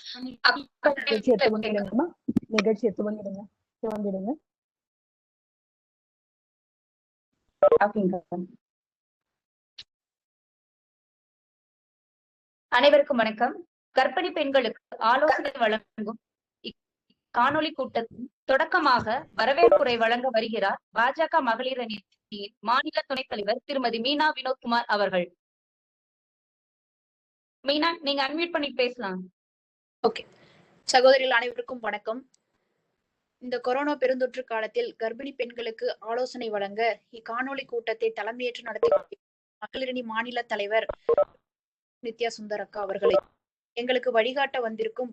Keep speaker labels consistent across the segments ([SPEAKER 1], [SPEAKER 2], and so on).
[SPEAKER 1] நிகழ்ச்சியை துவங்கிடுங்கம்மா. நிகழ்ச்சியை துவங்கிடுங்க.
[SPEAKER 2] அனைவருக்கும் வணக்கம். கர்ப்பிணி பெண்களுக்கு ஆலோசனை வழங்கும் காணொலி கூட்டத்தின் தொடக்கமாக வரவேற்புரை வழங்க வருகிறார் பாஜக மகளிர் அணியின் மாநில துணைத் தலைவர் திருமதி மீனா வினோத்குமார் அவர்கள். மீனா, நீங்க அன்மியூட் பண்ணி பேசலாம்.
[SPEAKER 3] ஓகே. சகோதரிகள் அனைவருக்கும் வணக்கம். இந்த கொரோனா பெருந்தொற்று காலத்தில் கர்ப்பிணி பெண்களுக்கு ஆலோசனை வழங்க இக்காணொலி கூட்டத்தை தலைமையேற்று நடத்தி மகளிரணி மாநில தலைவர் நித்யா சுந்தர் அக்கா அவர்களை, எங்களுக்கு வழிகாட்ட வந்திருக்கும்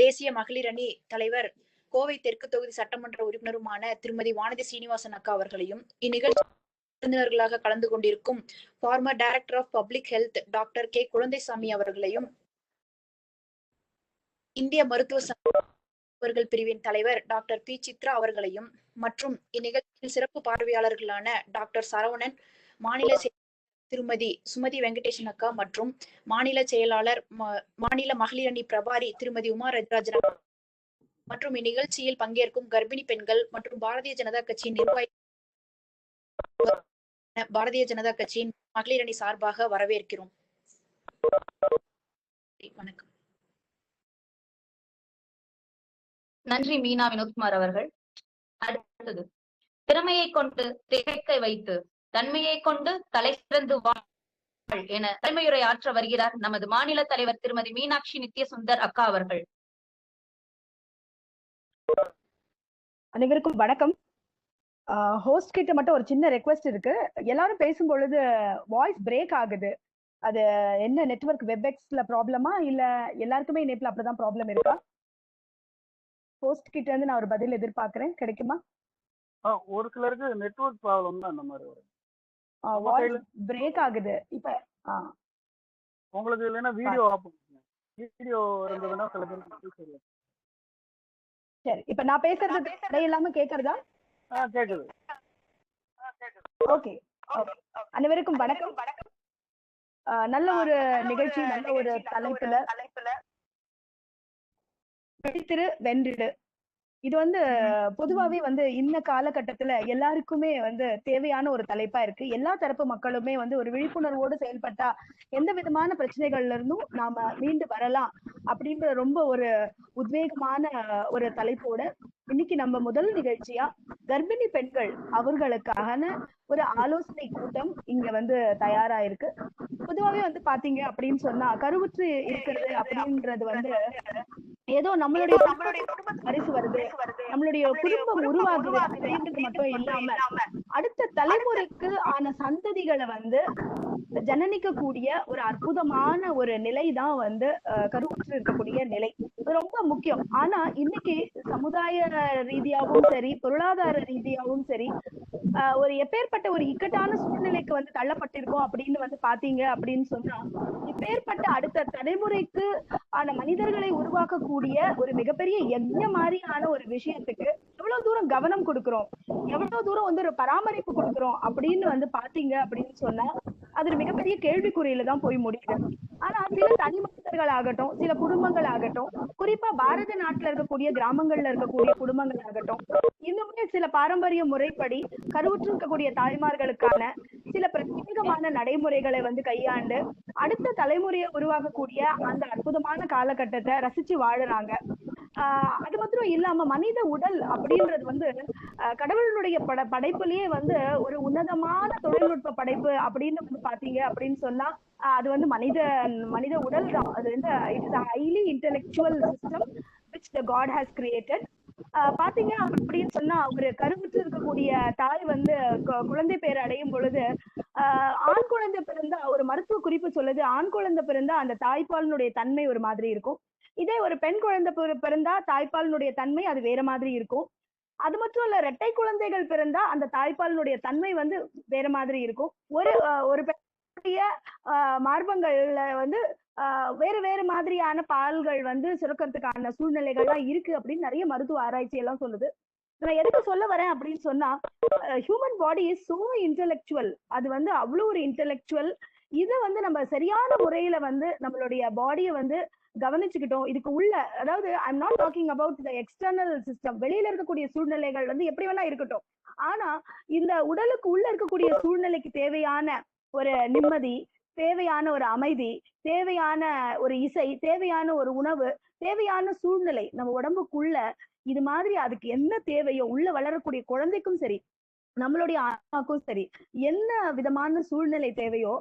[SPEAKER 3] தேசிய மகளிர் அணி தலைவர் கோவை தெற்கு தொகுதி சட்டமன்ற உறுப்பினருமான திருமதி வானதி சீனிவாசன் அக்கா அவர்களையும், இந்நிகழ்ச்சி விருந்தினர்களாக கலந்து கொண்டிருக்கும் former director of public health doctor K Kuzhandaisamy அவர்களையும், இந்திய மருத்துவ சங்கங்கள் பிரிவின் தலைவர் டாக்டர் பி சித்ரா அவர்களையும், மற்றும் இந்நிகழ்ச்சியில் சிறப்பு பார்வையாளர்களான டாக்டர் சரவணன், மாநில திருமதி சுமதி வெங்கடேசன் அக்கா மற்றும் மாநில செயலாளர் மாநில மகளிர் அணி பிரபாரி திருமதி உமா ரஜராஜன் மற்றும் இந்நிகழ்ச்சியில் பங்கேற்கும் கர்ப்பிணி பெண்கள் மற்றும் பாரதிய ஜனதா கட்சியின் நிர்வாகி பாரதிய ஜனதா கட்சியின் மகளிர் அணி சார்பாக வரவேற்கிறோம். வணக்கம்.
[SPEAKER 2] நன்றி மீனா வினோத்குமார் அவர்கள். அடுத்தது, திறமையை கொண்டு திகைக்க வைத்து தன்மையை கொண்டு தலை சிறந்து வாழ் என தலைமையுரை ஆற்ற வருகிறார் நமது மாநில தலைவர் திருமதி மீனாட்சி நித்ய சுந்தர் அக்கா அவர்கள்.
[SPEAKER 1] அனைவருக்கும் வணக்கம். ஹோஸ்ட் கிட்ட மட்டும் ஒரு சின்ன ரெக்வெஸ்ட் இருக்கு. எல்லாரும் பேசும் பொழுது வாய்ஸ் பிரேக் ஆகுது. அது என்ன நெட்வொர்க் வெப்எக்ஸ்ல ப்ராப்ளமா இல்ல எல்லாருக்குமே இணைப்புல அப்படிதான் ப்ராப்ளம் இருக்கா? ஹோஸ்ட் கிட்ட இருந்து நான் ஒரு பதில் எதிர்பார்க்கிறேன். கிடைக்குமா?
[SPEAKER 4] ஒரு சிலருக்கு நெட்வொர்க் ப்ராப்ளம் தான் அந்த மாதிரி வரும்.
[SPEAKER 1] வாய்ஸ் பிரேக் ஆகுது. இப்ப
[SPEAKER 4] உங்களுக்கு இல்லைன்னா வீடியோ ஆஃப் பண்ணுங்க. வீடியோ இருந்ததுன்னா சில பேருக்கு தெரியும்.
[SPEAKER 1] சரி, இப்ப நான் பேசுறது தடை இல்லாம கேக்குறதா?
[SPEAKER 4] கேக்குது.
[SPEAKER 1] ஓகே. அனைவருக்கும் வணக்கம். நல்ல ஒரு நிகழ்ச்சி, நல்ல ஒரு தலைப்புல பிடித்திரு வென்றிடு. இது பொதுவாவே இந்த காலகட்டத்துல எல்லாருக்குமே தேவையான ஒரு தலைப்பா இருக்கு. எல்லா தரப்பு மக்களுமே ஒரு விழிப்புணர்வோடு செயல்பட்டா எந்த விதமான பிரச்சனைகள்ல இருந்தும் நாம மீண்டு வரலாம் அப்படின்ற ரொம்ப ஒரு உத்வேகமான ஒரு தலைப்போட இன்னைக்கு நம்ம முதல் நிகழ்ச்சியா கர்ப்பிணி பெண்கள் அவர்களுக்கான ஒரு ஆலோசனை கூட்டம் இங்க தயாரா இருக்கு. பொதுவாவே பாத்தீங்க அப்படின்னு சொன்னா கருவுற்று இருக்கிறது அப்படின்றது ஏதோ நம்மளுடைய குடும்ப பரிசு வருது, நம்மளுடைய குடும்பம் உருவாகுது அப்படின்றது மட்டும் இல்லாம அடுத்த தலைமுறைக்கு ஆன சந்ததிகளை ஜனனிக்க கூடிய ஒரு அற்புதமான ஒரு நிலைதான் கருவுற்று இருக்கக்கூடிய நிலை. ரொம்ப முக்கியம். ஆனா இன்னைக்கு சமுதாய ரீதியாகவும் சரி, பொருளாதார ரீதியாகவும் சரி, ஒரு எப்பேற்பட்ட ஒரு இக்கட்டான சூழ்நிலைக்கு தள்ளப்பட்டிருக்கோம் அப்படின்னு பாத்தீங்க அப்படின்னு சொன்னா, இப்பேற்பட்ட அடுத்த தலைமுறைக்கு ஆன மனிதர்களை உருவாக்கக்கூடிய ஒரு மிகப்பெரிய யஜ்ஞ மாதிரியான ஒரு விஷயத்துக்கு எவ்வளவு தூரம் கவனம் கொடுக்கிறோம், எவ்வளவு தூரம் ஒரு பராமரிப்பு கொடுக்கிறோம் அப்படின்னு பாத்தீங்க அப்படின்னு சொன்னா அது ஒரு மிகப்பெரிய கேள்விக்குறியில தான் போய் முடியுது. ஆனா சில தனி மனிதர்கள் ஆகட்டும், சில குடும்பங்கள் ஆகட்டும், குறிப்பா பாரத நாட்டுல இருக்கக்கூடிய கிராமங்கள்ல இருக்கக்கூடிய குடும்பங்கள் ஆகட்டும், இன்னுமே சில பாரம்பரிய முறைப்படி கருவுற்று இருக்கக்கூடிய தாய்மார்களுக்கான சில பிரத்யேகமான நடைமுறைகளை கையாண்டு அடுத்த தலைமுறையை உருவாக்கக்கூடிய அந்த அற்புதமான காலகட்டத்தை ரசிச்சு வாழுறாங்க. அது மாத்திரம் இல்லாம மனித உடல் அப்படின்றது கடவுளுடைய படைப்புலயே ஒரு உன்னதமான தொழில்நுட்ப படைப்பு அப்படின்னு பாத்தீங்க அப்படின்னு சொன்னா அது மனித உடல் தான். அது it is highly intellectual system which the God has created. பாத்தீங்க அப்படின்னு சொன்னா ஒரு கருவுற்று இருக்கக்கூடிய தாய் குழந்தை பேர் அடையும் பொழுது ஆண் குழந்தை பிறந்தா ஒரு மருத்துவ குறிப்பு சொல்லுது, ஆண் குழந்தை பிறந்தா அந்த தாய்ப்பாலினுடைய தன்மை ஒரு மாதிரி இருக்கும். இதே ஒரு பெண் குழந்தை பிறந்தா தாய்ப்பாலினுடைய தன்மை அது வேற மாதிரி இருக்கும். அது மட்டும் இல்ல, இரட்டை குழந்தைகள் பிறந்தா அந்த தாய்ப்பாலினுடைய தன்மை வேற மாதிரி இருக்கும். ஒரு பெண்ணுடைய மார்பங்கள்ல வேற வேற மாதிரியான பால்கள் சுரக்கிறதுக்கான சூழ்நிலைகள்லாம் இருக்கு அப்படின்னு நிறைய மருத்துவ ஆராய்ச்சி எல்லாம் சொல்லுது. நான் எதுக்கு சொல்ல வரேன் அப்படின்னு சொன்னா, human body is so intellectual. அது அவ்வளவு ஒரு இன்டெலெக்சுவல். இதை நம்ம சரியான முறையில நம்மளுடைய பாடியை கவனிச்சுக்கிட்டோம். இதுக்கு உள்ள, அதாவது I'm not talking about the external system, வெளியில இருக்கக்கூடிய சூழ்நிலைகள் வந்து எப்படி வேணா இருக்கட்டும். ஆனா இந்த உடலுக்கு உள்ள இருக்கக்கூடிய சூழ்நிலைக்கு தேவையான ஒரு நிம்மதி, தேவையான ஒரு அமைதி, தேவையான ஒரு இசை, தேவையான ஒரு உணவு, தேவையான சூழ்நிலை நம்ம உடம்புக்குள்ள இது மாதிரி அதுக்கு என்ன தேவையோ, உள்ள வளரக்கூடிய குழந்தைக்கும் சரி, நம்மளுடைய ஆன்மாக்கும் சரி, என்ன விதமான சூழ்நிலை தேவையோ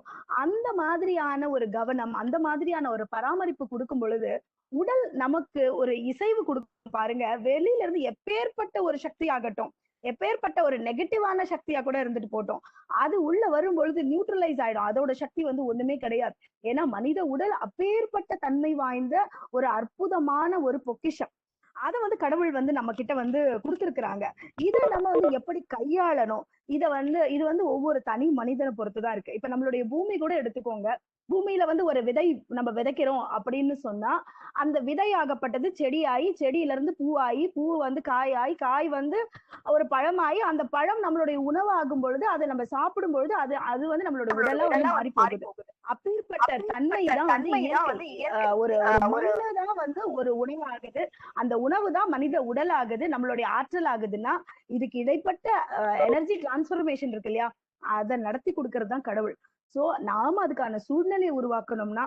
[SPEAKER 1] அந்த மாதிரியான ஒரு கவனம், அந்த மாதிரியான ஒரு பராமரிப்பு கொடுக்கும் பொழுது உடல் நமக்கு ஒரு இசைவு கொடுக்கும் பாருங்க. வெளியில இருந்து எப்பேற்பட்ட ஒரு சக்தி ஆகட்டும், எப்பேற்பட்ட ஒரு நெகட்டிவான சக்தியா கூட இருந்துட்டு போட்டோம், அது உள்ள வரும் பொழுது நியூட்ரலைஸ் ஆயிடும். அதோட சக்தி வந்து ஒண்ணுமே கிடையாது. ஏன்னா மனித உடல் அப்பேற்பட்ட தன்மை வாய்ந்த ஒரு அற்புதமான ஒரு பொக்கிஷம். அத வந்து கடவுள் வந்து நம்ம கிட்ட வந்து கொடுத்திருக்கிறாங்க. இதை நம்ம வந்து எப்படி கையாளணும், இது வந்து ஒவ்வொரு தனி மனிதனை பொறுத்துதான் இருக்கு. இப்ப நம்மளுடைய பூமி கூட எடுத்துக்கோங்க. பூமியில வந்து ஒரு விதை நம்ம விதைக்கிறோம் அப்படின்னு சொன்னா, அந்த விதையாகப்பட்டது செடியாகி, செடியில இருந்து பூவாகி, பூ வந்து காயாகி, காய் வந்து ஒரு பழமாயி, அந்த பழம் நம்மளுடைய உணவாகும் பொழுது அதை நம்ம சாப்பிடும் பொழுது அது அது வந்து நம்மளோட உடலா வந்து மாறி போகுது. அப்பேற்பட்ட தன்மை தான் வந்து ஒரு மனிததான் வந்து ஒரு உணவாகுது. அந்த உணவு தான் மனித உடல் ஆகுது, நம்மளுடைய ஆற்றல் ஆகுதுன்னா இதுக்கு இடைப்பட்ட எனர்ஜி டிரான்ஸ்பர்மேஷன் இருக்கு இல்லையா, அதை நடத்தி கொடுக்கறது தான் கடவுள். சோ நாம அதுக்கான சூழ்நிலையை உருவாக்கணும்னா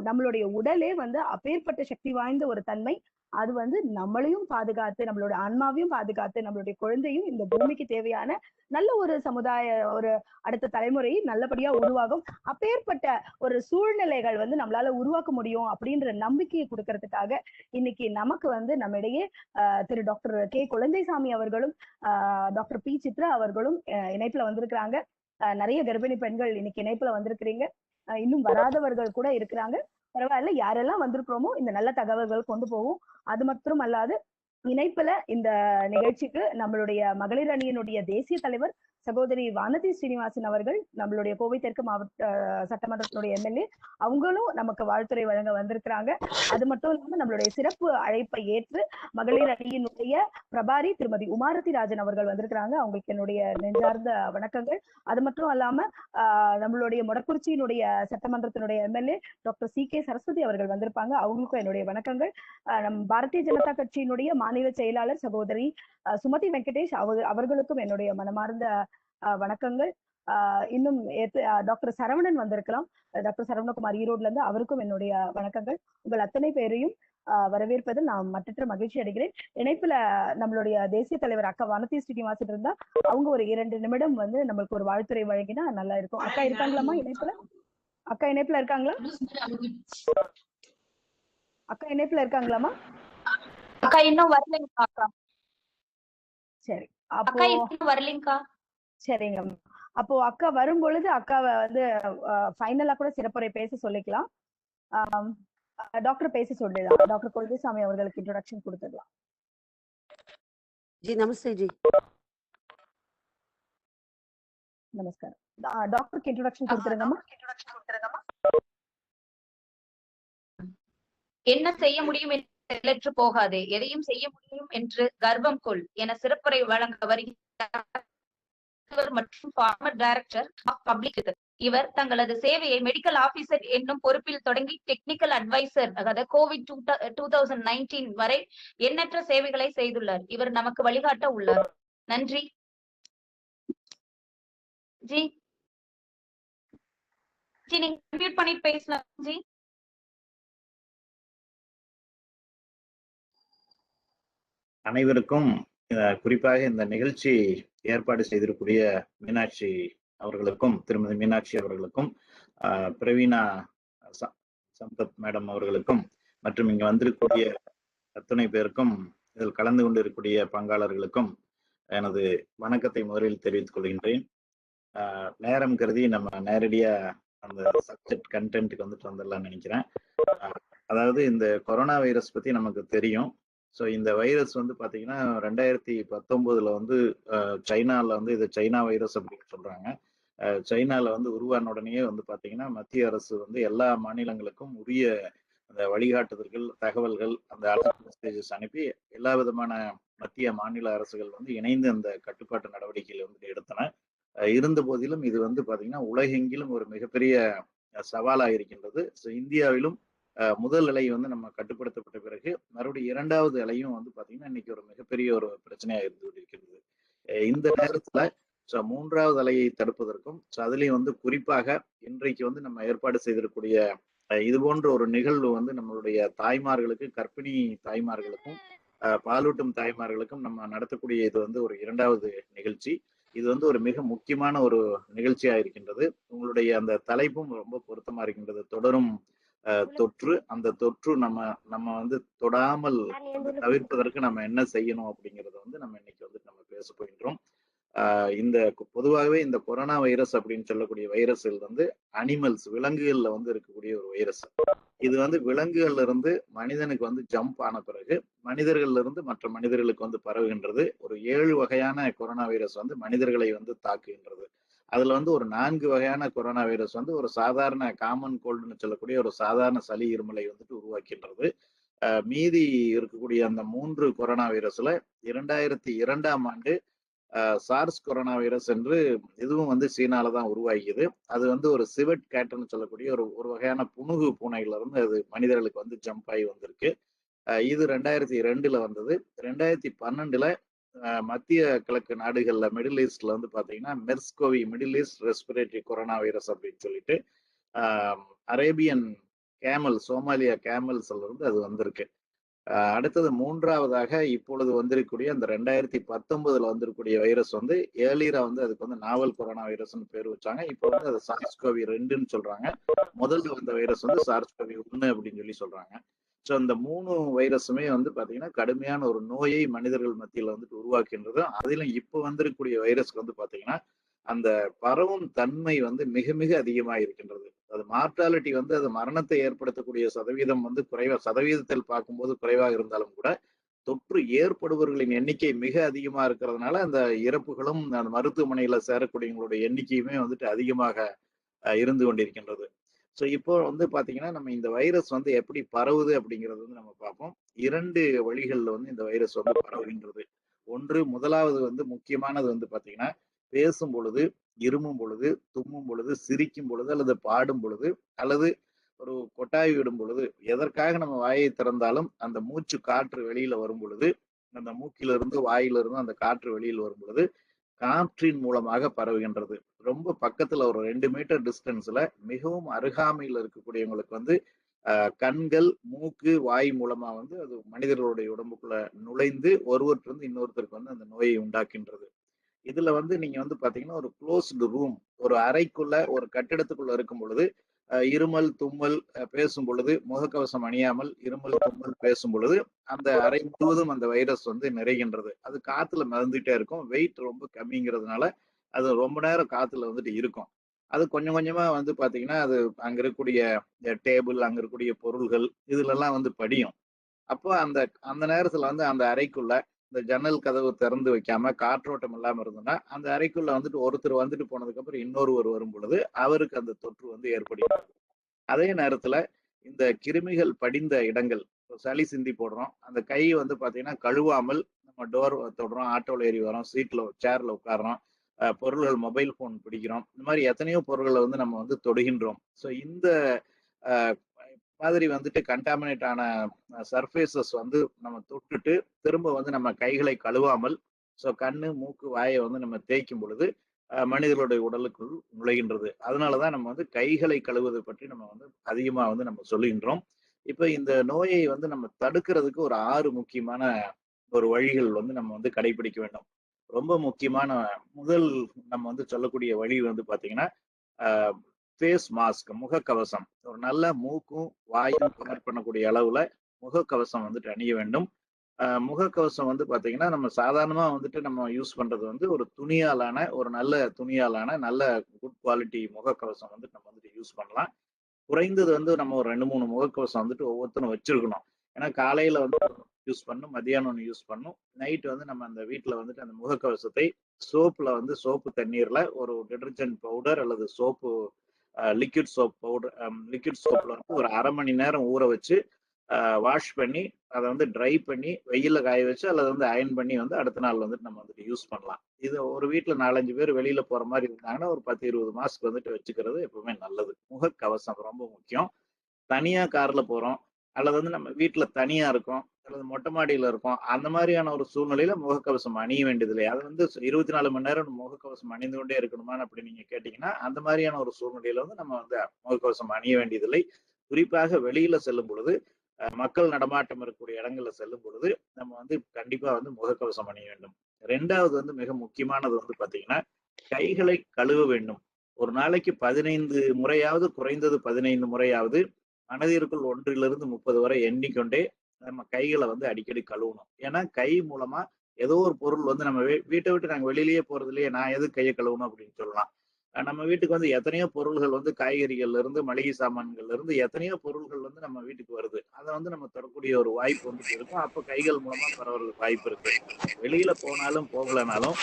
[SPEAKER 1] நம்மளுடைய உடலே வந்து அப்பேற்பட்ட சக்தி வாய்ந்த ஒரு தன்மை. அது வந்து நம்மளையும் பாதுகாத்து, நம்மளோட ஆன்மாவையும் பாதுகாத்து, நம்மளுடைய குழந்தையும் இந்த பூமிக்கு தேவையான நல்ல ஒரு சமுதாய, ஒரு அடுத்த தலைமுறை நல்லபடியா உருவாகும். அப்பேற்பட்ட ஒரு சூழ்நிலைகள் வந்து நம்மளால உருவாக்க முடியும் அப்படின்ற நம்பிக்கையை கொடுக்கறதுக்காக இன்னைக்கு நமக்கு வந்து நம்மிடையே திரு டாக்டர் கே குழந்தைசாமி அவர்களும் டாக்டர் பி சித்ரா அவர்களும் இணைப்புல வந்திருக்கிறாங்க. நிறைய கர்ப்பிணி பெண்கள் இன்னைக்கு இணைப்புல வந்திருக்கிறீங்க. இன்னும் வராதவர்கள் கூட இருக்கிறாங்க. பரவாயில்ல, யாரெல்லாம் வந்திருக்கிறோமோ இந்த நல்ல தகவல்கள் கொண்டு போவோம். அது மட்டும் அல்லாது இணைப்புல இந்த நிகழ்ச்சிக்கு நம்மளுடைய மகளிர் அணியினுடைய தேசிய தலைவர் சகோதரி வானதி ஸ்ரீனிவாசன் அவர்கள், நம்மளுடைய கோவை தெற்கு மாவட்ட சட்டமன்றத்தினுடைய எம்எல்ஏ, அவங்களும் நமக்கு வாழ்த்துறை வழங்க வந்திருக்கிறாங்க. அது மட்டும் இல்லாம நம்மளுடைய சிறப்பு அழைப்பை ஏற்று மகளிர் அணியினுடைய பிரபாரி திருமதி உமாரதி ராஜன் அவர்கள் வந்திருக்கிறாங்க. அவங்களுக்கு என்னுடைய நெஞ்சார்ந்த வணக்கங்கள். அது மட்டும் இல்லாம நம்மளுடைய மொடக்குறிச்சியினுடைய சட்டமன்றத்தினுடைய MLA doctor C K Saraswathi அவர்கள் வந்திருப்பாங்க. அவங்களுக்கும் என்னுடைய வணக்கங்கள். நம் பாரதிய ஜனதா கட்சியினுடைய மாநில செயலாளர் சகோதரி சுமதி வெங்கடேஷ் அவர்களுக்கும் என்னுடைய மனமார்ந்த வணக்கங்கள். இன்னும் டாக்டர் சரவணன் வந்திருக்கலாம், டாக்டர் சரவணகுமார் ஈரோட்ல இருந்து, அவருக்கும் என்னுடைய வணக்கங்கள். உங்கள் அத்தனை பேரையும் வரவேற்பதில் நான் மற்றற்ற மகிழ்ச்சி அடைகிறேன். இணைப்புல நம்மளுடைய தேசிய தலைவர் அக்கா வானதி ஸ்ரீனிவாசன் இருந்தா அவங்க ஒரு 2 நிமிடம் வந்து நம்மளுக்கு ஒரு வாழ்த்துறை வழங்கினா நல்லா இருக்கும். அக்கா இருக்காங்களாமா இணைப்புல? அக்கா இணைப்புல இருக்காங்களா? அக்கா இணைப்புல இருக்காங்களாமா?
[SPEAKER 2] அக்கா இன்னும் வரலைங்கக்கா.
[SPEAKER 1] சரி,
[SPEAKER 2] அக்கா இன்னும் வரலைங்கக்கா.
[SPEAKER 1] சரிங்க. அப்போ அக்கா வரும் பொழுது அக்காவை வந்து ஃபைனலா கூட சிறப்புரை பேச சொல்லிக்கலாம். டாக்டர் பேச சொல்லிடலாம். டாக்டர் குழந்தைசாமி அவர்களுக்கு இன்ட்ரோடக்ஷன் கொடுத்துடலாம்.
[SPEAKER 5] जी नमस्ते जी.
[SPEAKER 1] நமஸ்காரம். டாக்டருக்கு இன்ட்ரோடக்ஷன் கொடுத்துருங்கம்மா.
[SPEAKER 2] என்ன செய்ய முடியும் என்று செயலற்று போகாதே, எதையும் செய்ய முடியும் என்று கர்வம் கொள் என சிறப்புரை வழங்க வருகிறார் மற்றும் ஃபார்மர் டைரக்டர் ஆஃப் பப்ளிக். இவர் தங்களது சேவையை மெடிக்கல் ஆபீசர் என்னும் பொறுப்பில் தொடங்கி டெக்னிக்கல் அட்வைசர், அதாவது கோவிட் 2019 வரை எண்ணற்ற சேவைகளை செய்துள்ளார். இவர் நமக்கு வழிகாட்ட உள்ளார். நன்றி ஜி. ஜி நீங்க கம்ப்யூட் பண்ணி பேசலாம் ஜி.
[SPEAKER 6] அனைவருக்கும் குறிப்பாக இந்த நிகழ்ச்சி ஏற்பாடு செய்திருக்கூடிய மீனாட்சி அவர்களுக்கும், திருமதி மீனாட்சி அவர்களுக்கும், பிரவீனா சம்பத் மேடம் அவர்களுக்கும், மற்றும் இங்க வந்திருக்கக்கூடிய அத்தனை பேருக்கும், இதில் கலந்து கொண்டிருக்கக்கூடிய பங்காளர்களுக்கும் எனது வணக்கத்தை முதலில் தெரிவித்துக் கொள்கின்றேன். நேரம் கருதி நம்ம நேரடியா அந்த சப்ஜெக்ட் கண்டென்ட்டுக்கு வந்துட்டு வந்துடலாம்னு நினைக்கிறேன். அதாவது இந்த கொரோனா வைரஸ் பத்தி நமக்கு தெரியும். ஸோ இந்த வைரஸ் வந்து பார்த்தீங்கன்னா 2019 வந்து சைனாவில் வந்து இது சைனா வைரஸ் அப்படின்னு சொல்றாங்க. சைனாவில் வந்து உருவான உடனேயே வந்து பார்த்தீங்கன்னா மத்திய அரசு வந்து எல்லா மாநிலங்களுக்கும் உரிய அந்த வழிகாட்டுதல்கள், தகவல்கள், அந்த அலர்ட் மெசேஜஸ் அனுப்பி எல்லா விதமான மத்திய மாநில அரசுகள் வந்து இணைந்து அந்த கட்டுப்பாட்டு நடவடிக்கைகள் வந்து எடுத்தன. இருந்த போதிலும் இது வந்து பார்த்தீங்கன்னா உலகெங்கிலும் ஒரு மிகப்பெரிய சவாலாக இருக்கின்றது. ஸோ இந்தியாவிலும் முதல் அலை வந்து நம்ம கட்டுப்படுத்தப்பட்ட பிறகு மறுபடியும் இரண்டாவது அலையும் வந்து பாத்தீங்கன்னா இன்னைக்கு ஒரு மிகப்பெரிய ஒரு பிரச்சனையா இருந்து கொண்டிருக்கிறது. இந்த நேரத்துல மூன்றாவது அலையை தடுப்பதற்கும் அதுலயும் வந்து குறிப்பாக இன்றைக்கு வந்து நம்ம ஏற்பாடு செய்திருக்கக்கூடிய இது போன்ற ஒரு நிகழ்வு வந்து நம்மளுடைய தாய்மார்களுக்கு, கர்ப்பிணி தாய்மார்களுக்கும் பாலூட்டும் தாய்மார்களுக்கும் நம்ம நடத்தக்கூடிய இது வந்து ஒரு இரண்டாவது நிகழ்ச்சி. இது வந்து ஒரு மிக முக்கியமான ஒரு நிகழ்ச்சியா இருக்கின்றது. உங்களுடைய அந்த தலைப்பும் ரொம்ப பொருத்தமா இருக்கின்றது. தொடரும் தொற்று, அந்த தொற்று நம்ம வந்து தொடாமல் தவிர்ப்பதற்கு நம்ம என்ன செய்யணும் அப்படிங்கறத வந்து நம்ம இன்னைக்கு வந்து நம்ம பேச போகின்றோம். இந்த பொதுவாகவே இந்த கொரோனா வைரஸ் அப்படின்னு சொல்லக்கூடிய வைரஸ்கள் வந்து அனிமல்ஸ், விலங்குகள்ல வந்து இருக்கக்கூடிய ஒரு வைரஸ். இது வந்து விலங்குகள்ல இருந்து மனிதனுக்கு வந்து ஜம்ப் ஆன பிறகு மனிதர்கள்ல இருந்து மற்ற மனிதர்களுக்கு வந்து பரவுகின்றது. ஒரு 7 வகையான கொரோனா வைரஸ் வந்து மனிதர்களை வந்து தாக்குகின்றது. அதுல வந்து ஒரு 4 வகையான கொரோனா வைரஸ் வந்து ஒரு சாதாரண காமன் கோல்டுன்னு சொல்லக்கூடிய ஒரு சாதாரண சளி இருமலை வந்துட்டு உருவாக்கின்றது. மீதி இருக்கக்கூடிய அந்த 3 கொரோனா வைரஸ்ல 2002ஆம் ஆண்டு சார்ஸ் கொரோனா வைரஸ் என்று இதுவும் வந்து சீனால தான் உருவாகியது. அது வந்து ஒரு சிவட் கேட்னு சொல்லக்கூடிய ஒரு வகையான புனுகு பூனையில இருந்து அது மனிதர்களுக்கு வந்து ஜம்ப் ஆகி வந்திருக்கு. இது 2002ல வந்தது. 2012ல மத்திய கிழக்கு நாடுகள்ல மிடில் ஈஸ்ட்ல வந்து பாத்தீங்கன்னா MERS CoV, middle east respiratory corona virus அப்படின்னு சொல்லிட்டு அரேபியன் கேமல், சோமாலியா கேமல்ஸ்ல இருந்து அது வந்திருக்கு. அடுத்தது மூன்றாவதாக இப்பொழுது வந்திருக்கக்கூடிய அந்த 2019ல வந்திருக்கக்கூடிய வைரஸ் வந்து ஏர்லியரா வந்து அதுக்கு வந்து நாவல் கொரோனா வைரஸ்னு பேர் வச்சாங்க. இப்போ வந்து அது SARS-CoV-2ன்னு சொல்றாங்க. முதல்ல வந்த வைரஸ் வந்து SARS-CoV-1 அப்படின்னு சொல்றாங்க. ஸோ இந்த 3 வைரஸுமே வந்து பாத்தீங்கன்னா கடுமையான ஒரு நோயை மனிதர்கள் மத்தியில் வந்துட்டு உருவாக்கின்றது. அதிலும் இப்போ வந்திருக்கக்கூடிய வைரஸ்க்கு வந்து பாத்தீங்கன்னா அந்த பரவும் தன்மை வந்து மிக மிக அதிகமாக இருக்கின்றது. அது மார்டாலிட்டி வந்து அது மரணத்தை ஏற்படுத்தக்கூடிய சதவீதம் வந்து சதவீதத்தில் பார்க்கும்போது குறைவாக இருந்தாலும் கூட தொற்று ஏற்படுபவர்களின் எண்ணிக்கை மிக அதிகமா இருக்கிறதுனால அந்த இறப்புகளும் அந்த மருத்துவமனையில சேரக்கூடியவங்களுடைய எண்ணிக்கையுமே வந்துட்டு அதிகமாக இருந்து கொண்டிருக்கின்றது. ஸோ இப்போ வந்து பாத்தீங்கன்னா நம்ம இந்த வைரஸ் வந்து எப்படி பரவுது அப்படிங்கிறது வந்து நம்ம பார்ப்போம். 2 வழிகள்ல வந்து இந்த வைரஸ் வந்து பரவுகின்றது. ஒன்று, முதலாவது வந்து முக்கியமானது வந்து பாத்தீங்கன்னா பேசும் பொழுது, இருமும் பொழுது, தும்மும் பொழுது, சிரிக்கும் பொழுது அல்லது பாடும் பொழுது அல்லது ஒரு கொட்டாவி விடும் பொழுது, எதற்காக நம்ம வாயை திறந்தாலும் அந்த மூச்சு காற்று வெளியில வரும் பொழுது, அந்த மூக்கிலிருந்து வாயிலிருந்து அந்த காற்று வெளியில் வரும் பொழுது காற்றின் மூலமாக பரவுகின்றது. ரொம்ப பக்கத்துல ஒரு 2 மீட்டர் டிஸ்டன்ஸ்ல மிகவும் அருகாமையில் இருக்கக்கூடியவங்களுக்கு வந்து கண்கள், மூக்கு, வாய் மூலமா வந்து அது மனிதர்களுடைய உடம்புக்குள்ள நுழைந்து ஒருவற்றிலிருந்து இன்னொருத்தருக்கு வந்து அந்த நோயை உண்டாக்கின்றது. இதுல வந்து நீங்க வந்து பாத்தீங்கன்னா ஒரு க்ளோஸ்டு ரூம், ஒரு அறைக்குள்ள, ஒரு கட்டிடத்துக்குள்ள இருக்கும் பொழுது இருமல், தும்மல், பேசும் பொழுது முகக்கவசம் அணியாமல் இருமல், தும்மல் பேசும் பொழுது அந்த அறை முழுவதும் அந்த வைரஸ் வந்து நிறைகின்றது. அது காத்துல மிதந்துட்டே இருக்கும். வெயிட் ரொம்ப கம்மிங்கிறதுனால அது ரொம்ப நேரம் காத்துல வந்துட்டு இருக்கும். அது கொஞ்சம் கொஞ்சமா வந்து பாத்தீங்கன்னா அது அங்க இருக்கக்கூடிய டேபிள், அங்க இருக்கக்கூடிய பொருள்கள் இதுல எல்லாம் வந்து படியும். அப்போ அந்த அந்த நேரத்துல வந்து அந்த அறைக்குள்ள இந்த ஜன்னல் கதவு திறந்து வைக்காம காற்றோட்டம் இல்லாம இருந்ததுன்னா அந்த அறைக்குள்ள வந்துட்டு ஒருத்தர் வந்துட்டு போனதுக்கு அப்புறம் இன்னொருவர் வரும் பொழுது அவருக்கு அந்த தொற்று வந்து ஏற்படுகிறது. அதே நேரத்துல இந்த கிருமிகள் படிந்த இடங்கள், சளி சிந்தி போடுறோம், அந்த கை வந்து பாத்தீங்கன்னா கழுவாமல் நம்ம டோர் தொடுறோம், ஆட்டோல ஏறி வரோம், சீட்ல சேர்ல உட்காடுறோம், பொருள்கள் மொபைல் போன் பிடிக்கிறோம், இந்த மாதிரி எத்தனையோ பொருள்களை வந்து நம்ம வந்து தொடுகின்றோம். ஸோ இந்த மாதிரி வந்துட்டு கண்டாமினேட் ஆன சர்ஃபேசஸ் வந்து நம்ம தொட்டுட்டு திரும்ப வந்து நம்ம கைகளை கழுவாமல் ஸோ கண்ணு, மூக்கு, வாயை வந்து நம்ம தேய்க்கும் பொழுது மனிதர்களுடைய உடலுக்குள் நுழைகின்றது. அதனாலதான் நம்ம வந்து கைகளை கழுவுவதை பற்றி நம்ம வந்து அதிகமா வந்து நம்ம சொல்லுகின்றோம். இப்ப இந்த நோயை வந்து நம்ம தடுக்கிறதுக்கு ஒரு 6 முக்கியமான ஒரு வழிகள் வந்து நம்ம வந்து கடைபிடிக்க வேண்டும். ரொம்ப முக்கியமான முதல் நம்ம வந்து சொல்லக்கூடிய வழி வந்து பாத்தீங்கன்னா ஃபேஸ் மாஸ்க், முகக்கவசம். ஒரு நல்ல மூக்கும் வாயும் கவர் பண்ணக்கூடிய அளவுல முகக்கவசம் வந்துட்டு அணிய வேண்டும். முகக்கவசம் வந்து பாத்தீங்கன்னா நம்ம சாதாரணமா வந்துட்டு நம்ம யூஸ் பண்றது வந்து ஒரு துணியாலான, ஒரு நல்ல துணியாலான நல்ல குட் குவாலிட்டி முகக்கவசம் வந்து நம்ம வந்துட்டு யூஸ் பண்ணலாம். குறைந்தது வந்து நம்ம ஒரு 2-3 முகக்கவசம் வந்துட்டு ஒவ்வொருத்தரும் வச்சிருக்கணும். ஏன்னா காலையில வந்து யூஸ் பண்ணும், மத்தியானம் ஒன்று யூஸ் பண்ணும், நைட் வந்து நம்ம அந்த வீட்டுல வந்துட்டு அந்த முகக்கவசத்தை சோப்புல வந்து சோப்பு தண்ணீர்ல ஒரு டிடர்ஜென்ட் பவுடர் அல்லது soap liquid soap powder, liquid சோப்ல வந்து ஒரு 1/2 மணி நேரம் ஊற வச்சு வாஷ் பண்ணி அதை வந்து ட்ரை பண்ணி வெயில காய வச்சு அல்லது வந்து அயன் பண்ணி வந்து அடுத்த நாள் வந்துட்டு நம்ம வந்துட்டு யூஸ் பண்ணலாம். இது ஒரு வீட்டுல 4-5 பேர் வெளியில போற மாதிரி இருந்தாங்கன்னா ஒரு 10-20 மாஸ்க் வந்துட்டு வச்சுக்கிறது எப்பவுமே நல்லது. முகக்கவசம் ரொம்ப முக்கியம். தனியா கார்ல போறோம், அல்லது வந்து நம்ம வீட்டுல தனியா இருக்கோம், அல்லது மொட்டை மாடியில இருக்கோம். அந்த மாதிரியான ஒரு சூழ்நிலையில முகக்கவசம் அணிய வேண்டியதில்லை. அது வந்து 24 மணி நேரம் முகக்கவசம் அணிந்து கொண்டே இருக்கணுமான்னு அப்படி நீங்க கேட்டீங்கன்னா, அந்த மாதிரியான ஒரு சூழ்நிலையில வந்து நம்ம வந்து முகக்கவசம் அணிய வேண்டியதில்லை. குறிப்பாக வெளியில செல்லும் பொழுது, மக்கள் நடமாட்டம் இருக்கக்கூடிய இடங்கள்ல செல்லும் பொழுது, நம்ம வந்து கண்டிப்பா வந்து முகக்கவசம் அணிய வேண்டும். 2வது வந்து மிக முக்கியமானது வந்து பாத்தீங்கன்னா, கைகளை கழுவ வேண்டும். ஒரு நாளைக்கு 15 முறையாவது, குறைந்தது 15 முறையாவது மனதிற்குள் 1லிருந்து 30 வரை எண்ணிக்கொண்டே நம்ம கைகளை வந்து அடிக்கடி கழுவணும். ஏன்னா கை மூலமா ஏதோ ஒரு பொருள் வந்து நம்ம வீட்டை விட்டு நாங்க வெளியிலேயே போறது இல்லையே, நான் எதுக்கு கையை கழுவணும் அப்படின்னு சொல்லலாம். நம்ம வீட்டுக்கு வந்து எத்தனையோ பொருள்கள் வந்து காய்கறிகள்ல இருந்து மளிகை சாமான்கள்ல இருந்து எத்தனையோ பொருள்கள் வந்து நம்ம வீட்டுக்கு வருது. அதை வந்து நம்ம தொடக்கூடிய ஒரு வாய்ப்பு வந்துட்டு இருக்கும். அப்ப கைகள் மூலமா பரவறதுக்கு வாய்ப்பு இருக்கு. வெளியில போனாலும் போகலனாலும்,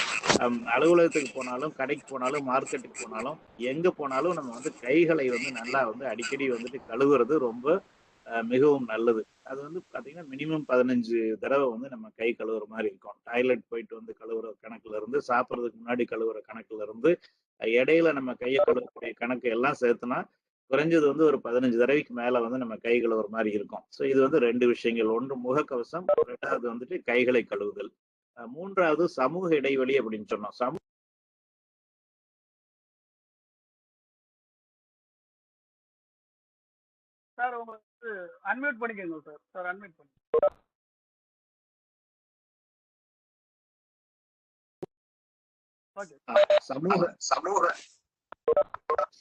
[SPEAKER 6] அலுவலகத்துக்கு போனாலும், கடைக்கு போனாலும், மார்க்கெட்டுக்கு போனாலும், எங்க போனாலும் நம்ம வந்து கைகளை வந்து நல்லா வந்து அடிக்கடி வந்துட்டு கழுவுறது ரொம்ப மிகவும் நல்லது. அது வந்து பாத்தீங்கன்னா மினிமம் 15 தடவை வந்து நம்ம கை கழுவுற மாதிரி இருக்கும். டாய்லெட் போயிட்டு வந்து கழுவுற கணக்குல இருந்து, சாப்பிட்றதுக்கு முன்னாடி கழுவுற கணக்குல இருந்து, இடையில நம்ம கையை கழுவக்கூடிய கணக்கு எல்லாம் சேர்த்துனா குறைஞ்சது வந்து ஒரு 15 தடவைக்கு மேல வந்து நம்ம கை கழுவுற மாதிரி இருக்கும். ஸோ இது வந்து 2 விஷயங்கள். ஒன்று முகக்கவசம், 2வது வந்துட்டு கைகளை கழுவுதல். 3வது சமூக இடைவெளி அப்படின்னு சொன்னோம்.
[SPEAKER 4] சார் உங்களுக்கு அன்மியூட் பண்ணிக்கோங்க சார். சார் அன்மியூட் பண்ணி.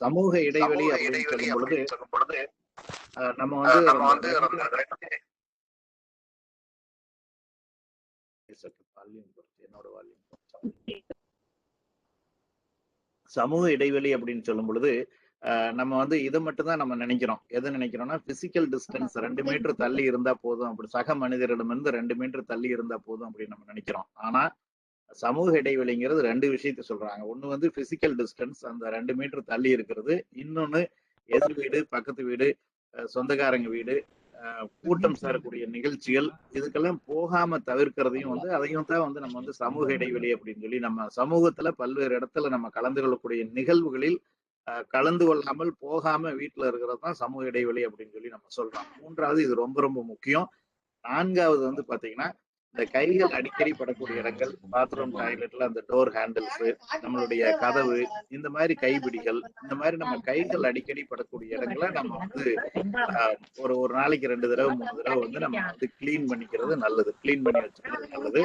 [SPEAKER 6] சமூக இடைவெளி அப்படின்னு சொல்லும் பொழுது நம்ம வந்து சமூக இடைவெளி அப்படின்னு சொல்லும் பொழுது நம்ம வந்து இதை மட்டும் தான் நம்ம நினைக்கிறோம். எதை நினைக்கிறோம்னா பிசிக்கல் டிஸ்டன்ஸ் 2 மீட்டர் தள்ளி இருந்தா போதும், அப்படி சக மனிதரிடமிருந்து 2 மீட்டர் தள்ளி இருந்தா போதும் அப்படின்னு நம்ம நினைக்கிறோம். ஆனா சமூக இடைவெளிங்கிறது 2 விஷயத்த சொல்றாங்க. ஒண்ணு வந்து பிசிக்கல் டிஸ்டன்ஸ், அந்த 2 மீட்டர் தள்ளி இருக்கிறது. இன்னொன்னு எதிர் வீடு, பக்கத்து வீடு, சொந்தக்காரங்க வீடு, கூட்டம் சேரக்கூடிய நிகழ்ச்சிகள், இதுக்கெல்லாம் போகாம தவிர்க்கிறதையும் வந்து அதையும் தான் வந்து நம்ம வந்து சமூக இடைவெளி அப்படின்னு சொல்லி, நம்ம சமூகத்துல பல்வேறு இடத்துல நம்ம கலந்து கொள்ளக்கூடிய நிகழ்வுகளில் கலந்து கொள்ளாமல் போகாம வீட்டுல இருக்கிறது தான் சமூக இடைவெளி அப்படின்னு சொல்லி நம்ம சொல்றோம். 3வது இது ரொம்ப ரொம்ப முக்கியம். 4வது வந்து பாத்தீங்கன்னா, இந்த கைகள் அடிக்கடி படக்கூடிய இடங்கள், பாத்ரூம் டாய்லெட்ல அந்த டோர் ஹேண்டில்ஸ், நம்மளுடைய கதவு, இந்த மாதிரி கைப்பிடிகள், இந்த மாதிரி நம்ம கைகள் அடிக்கடி படக்கூடிய இடங்களை நம்ம வந்து ஒரு நாளைக்கு 2 தடவை 3 தடவை வந்து நம்ம வந்து கிளீன் பண்ணிக்கிறது நல்லது. கிளீன் பண்ணி வச்சுக்கிறது நல்லது.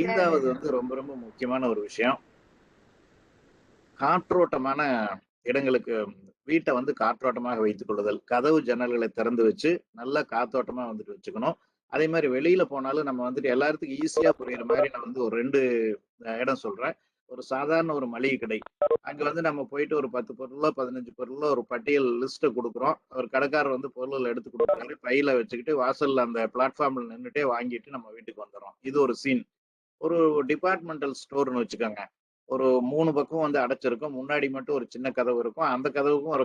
[SPEAKER 6] 5வது வந்து ரொம்ப ரொம்ப முக்கியமான ஒரு விஷயம், காற்றோட்டமான இடங்களுக்கு வீட்டை வந்து காற்றோட்டமாக வைத்துக் கொள்ளுதல். கதவு ஜன்னல்களை திறந்து வச்சு நல்லா காத்தோட்டமா வந்துட்டு வச்சுக்கணும். அதே மாதிரி வெளியில போனாலும் நம்ம வந்துட்டு எல்லாத்துக்கும் ஈஸியா புரியுற மாதிரி நான் வந்து ஒரு 2 இடம் சொல்றேன். ஒரு சாதாரண ஒரு மளிகை கடை, அங்க வந்து நம்ம போயிட்டு ஒரு 10 பொருளோ 15 பொருளோ ஒரு பட்டியல் லிஸ்ட்டை கொடுக்குறோம். ஒரு கடைக்காரர் வந்து பொருள்களை எடுத்து கொடுக்குறாரு, பையில வச்சுக்கிட்டு வாசல்ல அந்த பிளாட்ஃபார்ம்ல நின்றுட்டே வாங்கிட்டு நம்ம வீட்டுக்கு வந்துடுறோம். இது ஒரு சீன். ஒரு டிபார்ட்மெண்டல் ஸ்டோர்னு வச்சுக்கோங்க. ஒரு 3 பக்கம் வந்து அடைச்சிருக்கும். முன்னாடி மட்டும் ஒரு சின்ன கதவு இருக்கும். அந்த கதவுக்கும் ஒரு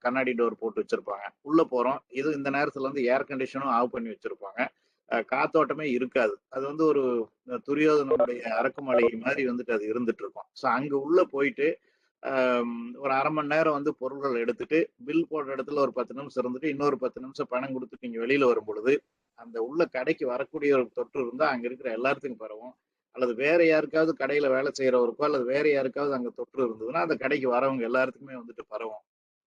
[SPEAKER 6] கண்ணாடி டோர் போட்டு வச்சிருப்பாங்க. உள்ள போறோம். இது இந்த நேரத்துல வந்து ஏர் கண்டிஷனும் ஆஃப் பண்ணி வச்சிருப்பாங்க. காத்தோட்டமே இருக்காது. அது வந்து ஒரு துரியோதனுடைய அரக்குமலை மாதிரி வந்துட்டு அது இருந்துட்டு இருக்கும். ஸோ அங்க உள்ள போயிட்டு ஒரு 1/2 மணி நேரம் வந்து பொருள்கள் எடுத்துட்டு பில் போடுற இடத்துல ஒரு 10 நிமிஷம் இருந்துட்டு இன்னொரு 10 நிமிஷம் பணம் கொடுத்துட்டு நீங்க வெளியில வரும் பொழுது அந்த உள்ள கடைக்கு வரக்கூடிய ஒரு தொற்று இருந்தா அங்க இருக்கிற எல்லாத்துக்கும் பரவும். அல்லது வேற யாருக்காவது கடையில வேலை செய்யறவருக்கோ அல்லது வேற யாருக்காவது அங்க தொற்று இருந்ததுன்னா அந்த கடைக்கு வரவங்க எல்லாத்துக்குமே வந்துட்டு பரவும்.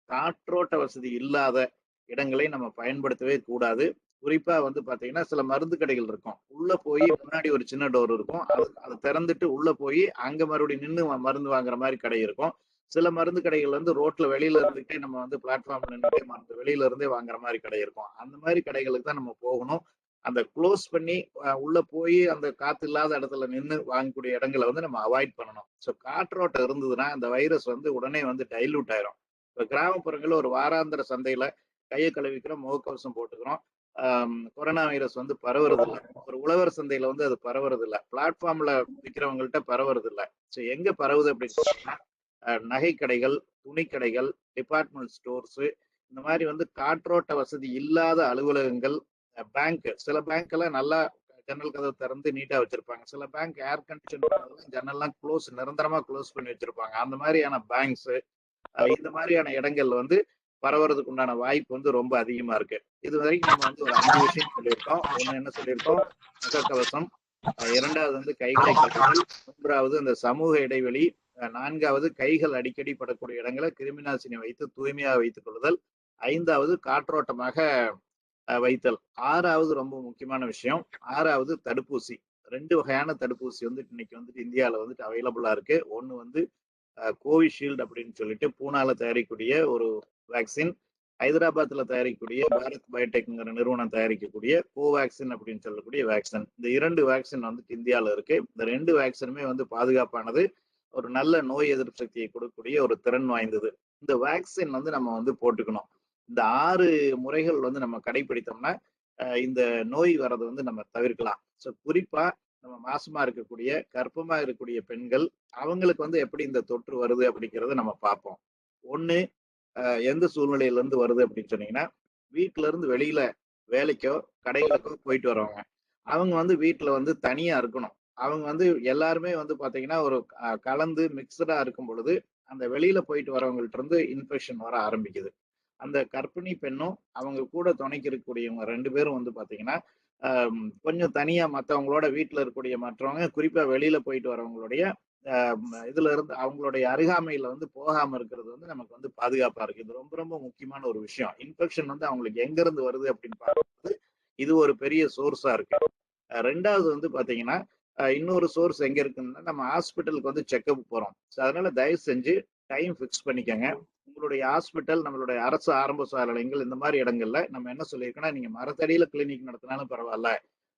[SPEAKER 6] காற்றோட்ட வசதி இல்லாத இடங்களை நம்ம பயன்படுத்தவே கூடாது. குறிப்பா வந்து பாத்தீங்கன்னா சில மருந்து கடைகள் இருக்கும். உள்ள போய் முன்னாடி ஒரு சின்ன டோர் இருக்கும். அதை திறந்துட்டு உள்ள போய் அங்க மறுபடியும் நின்று மருந்து வாங்குற மாதிரி கடை இருக்கும். சில மருந்து கடைகள் வந்து ரோட்ல வெளியில இருந்துட்டே நம்ம வந்து பிளாட்ஃபார்ம்ல நின்றுட்டே மருந்து வெளியில இருந்தே வாங்குற மாதிரி கடை இருக்கும். அந்த மாதிரி கடைகளுக்கு தான் நம்ம போகணும். அந்த க்ளோஸ் பண்ணி உள்ள போய் அந்த காத்து இல்லாத இடத்துல நின்று வாங்கக்கூடிய இடங்களை வந்து நம்ம அவாய்ட் பண்ணணும். ஸோ காற்றோட்டம் இருந்ததுன்னா அந்த வைரஸ் வந்து உடனே வந்து டைல்யூட் ஆயிரும். இப்போ கிராமப்புறங்களில் ஒரு வாராந்திர சந்தையில கையை கழுவிக்கிறோம், முகக்கவசம் போட்டுக்கிறோம். கொரோனா வைரஸ் வந்து பரவுறது இல்லை. ஒரு உழவர் சந்தையில வந்து அது பரவுறது இல்லை. பிளாட்ஃபார்ம்ல விற்கிறவங்கள்ட்ட பரவுறது இல்லை. ஸோ எங்க பரவுது அப்படின்னு சொன்னீங்கன்னா நகை கடைகள், துணி கடைகள், டிபார்ட்மெண்ட் ஸ்டோர்ஸ், இந்த மாதிரி வந்து காற்றோட்ட வசதி இல்லாத அலுவலகங்கள், பேங்க். சில பேங்க் எல்லாம் நல்லா ஜன்னல் கதவை திறந்து நீட்டா வச்சிருப்பாங்க. சில பேங்க் ஏர் கண்டிஷன் ஜன்னல்லாம் நிரந்தரமா க்ளோஸ் பண்ணி வச்சிருப்பாங்க. அந்த மாதிரியான பேங்க்ஸ், இந்த மாதிரியான இடங்கள்ல வந்து பரவுறதுக்கு உண்டான வாய்ப்பு வந்து ரொம்ப அதிகமா இருக்கு. இது வரைக்கும் நம்ம வந்து ஒரு 5 விஷயம் சொல்லியிருக்கோம். ஒண்ணு என்ன சொல்லியிருக்கோம்? முகக்கவசம். இரண்டாவது வந்து கைகளை கழுவுதல். மூன்றாவது அந்த சமூக இடைவெளி. நான்காவது கைகள் அடிக்கடி படக்கூடிய இடங்களை கிருமிநாசினி வைத்து தூய்மையாக வைத்துக் கொள்ளுதல். ஐந்தாவது காற்றோட்டமாக வைத்தல். ஆறாவது ரொம்ப முக்கியமான விஷயம், ஆறாவது தடுப்பூசி. 2 வகையான தடுப்பூசி வந்து இன்னைக்கு வந்துட்டு இந்தியாவில் வந்துட்டு அவைலபிளா இருக்கு. ஒன்னு வந்து கோவிஷீல்டு அப்படின்னு சொல்லிட்டு பூனால தயாரிக்கக்கூடிய ஒரு வேக்சின், ஹைதராபாத்ல தயாரிக்கக்கூடிய பாரத் பயோடெக்ங்கிற நிறுவனம் தயாரிக்கக்கூடிய கோவேக்சின் அப்படின்னு சொல்லக்கூடிய வேக்சின். இந்த 2 வேக்சின் வந்துட்டு இந்தியாவில் இருக்கு. இந்த 2 வேக்சினுமே வந்து பாதுகாப்பானது, ஒரு நல்ல நோய் எதிர்ப்பு சக்தியை கொடுக்கக்கூடிய ஒரு திறன் வாய்ந்தது. இந்த வேக்சின் வந்து நம்ம வந்து போட்டுக்கணும். இந்த 6 முறைகள் வந்து நம்ம கடைபிடித்தோம்னா இந்த நோய் வர்றதை வந்து நம்ம தவிர்க்கலாம். ஸோ குறிப்பா நம்ம மாசமா இருக்கக்கூடிய கர்ப்பமா இருக்கக்கூடிய பெண்கள் அவங்களுக்கு வந்து எப்படி இந்த தொற்று வருது அப்படிங்கிறத நம்ம பார்ப்போம். ஒண்ணு எந்த சூழ்நிலையில இருந்து வருது அப்படின்னு சொன்னீங்கன்னா, வீட்டுல இருந்து வெளியில வேலைக்கோ கடைகளுக்கோ போயிட்டு வரவங்க, அவங்க வந்து வீட்டுல வந்து தனியா இருக்கணும். அவங்க வந்து எல்லாருமே வந்து பாத்தீங்கன்னா ஒரு கலந்து மிக்சடா இருக்கும் பொழுது அந்த வெளியில போயிட்டு வரவங்கள்ட்ட இருந்து இன்ஃபெக்ஷன் வர ஆரம்பிக்குது. அந்த கர்ப்பிணி பெண்ணும் அவங்க கூட துணைக்கு இருக்கக்கூடியவங்க 2 பேரும் வந்து பாத்தீங்கன்னா கொஞ்சம் தனியா மற்றவங்களோட வீட்டுல இருக்கக்கூடிய மற்றவங்க குறிப்பா வெளியில போயிட்டு வரவங்களுடைய இதுல இருந்து அவங்களுடைய அருகாமையில வந்து போகாம இருக்கிறது வந்து நமக்கு வந்து பாதுகாப்பா இருக்கு. இது ரொம்ப ரொம்ப முக்கியமான ஒரு விஷயம். இன்ஃபெக்ஷன் வந்து அவங்களுக்கு எங்க இருந்து வருது அப்படின்னு பார்க்கும்போது இது ஒரு பெரிய சோர்ஸா இருக்கு. ரெண்டாவது வந்து பாத்தீங்கன்னா இன்னொரு சோர்ஸ் எங்க இருக்குன்னா நம்ம ஹாஸ்பிட்டலுக்கு வந்து செக்அப் போறோம். அதனால தயவு செஞ்சு டைம் ஃபிக்ஸ் பண்ணிக்கோங்க. உங்களுடைய ஹாஸ்பிட்டல், நம்மளுடைய அரசு ஆரம்ப சுகாதாரங்கள் இந்த மாதிரி இடங்கள்ல நம்ம என்ன சொல்லியிருக்கோம்னா, நீங்க மரத்தடியில கிளினிக் நடத்தினாலும் பரவாயில்ல,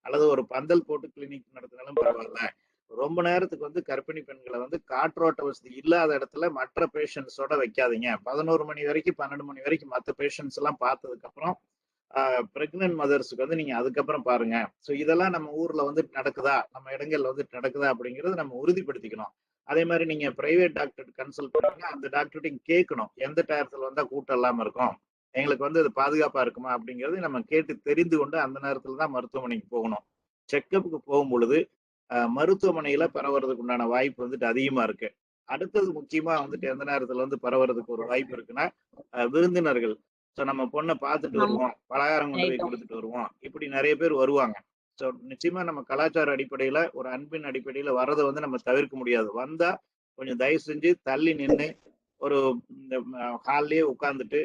[SPEAKER 6] அல்லது ஒரு பந்தல் போட்டு கிளினிக் நடத்தினாலும் பரவாயில்ல, ரொம்ப நேரத்துக்கு வந்து கர்ப்பிணி பெண்களை வந்து காற்றோட்ட வசதி இல்லாத இடத்துல மற்ற பேஷண்ட்ஸோட வைக்காதீங்க. 11 மணி வரைக்கும் 12 மணி வரைக்கும் மற்ற பேஷண்ட்ஸ் எல்லாம் பார்த்ததுக்கு அப்புறம் பிரெக்னன்ட் மதர்ஸுக்கு வந்து நீங்க அதுக்கப்புறம் பாருங்க. ஸோ இதெல்லாம் நம்ம ஊர்ல வந்து நடக்குதா, நம்ம இடங்கள்ல வந்து நடக்குதா அப்படிங்கறது நம்ம உறுதிப்படுத்திக்கணும். அதே மாதிரி நீங்க பிரைவேட் டாக்டர் கன்சல்ட் பண்ணீங்கன்னா அந்த டாக்டர்கிட்டையும் கேட்கணும், எந்த டயத்துல வந்தா கூட்டம் இல்லாம இருக்கும், எங்களுக்கு வந்து அது பாதுகாப்பா இருக்குமா அப்படிங்கறது நம்ம கேட்டு தெரிந்து கொண்டு அந்த நேரத்துல தான் மருத்துவமனைக்கு போகணும். செக்கப்புக்கு போகும் பொழுது மருத்துவமனையில பரவுறதுக்கு உண்டான வாய்ப்பு வந்துட்டு அதிகமா இருக்கு. அடுத்தது முக்கியமா வந்துட்டு எந்த நேரத்துல வந்து பரவுறதுக்கு ஒரு வாய்ப்பு இருக்குன்னா விருந்தினர்கள். ஸோ நம்ம பொண்ணை பார்த்துட்டு வருவோம், பலகாரம் கொண்டு போய் கொடுத்துட்டு வருவோம், இப்படி நிறைய பேர் வருவாங்க. ஸோ நிச்சயமா நம்ம கலாச்சார அடிப்படையில ஒரு அன்பின் அடிப்படையில வர்றதை வந்து நம்ம தவிர்க்க முடியாது. வந்தா கொஞ்சம் தயவு செஞ்சு தள்ளி நின்று ஒரு இந்த ஹால்லயே உட்காந்துட்டு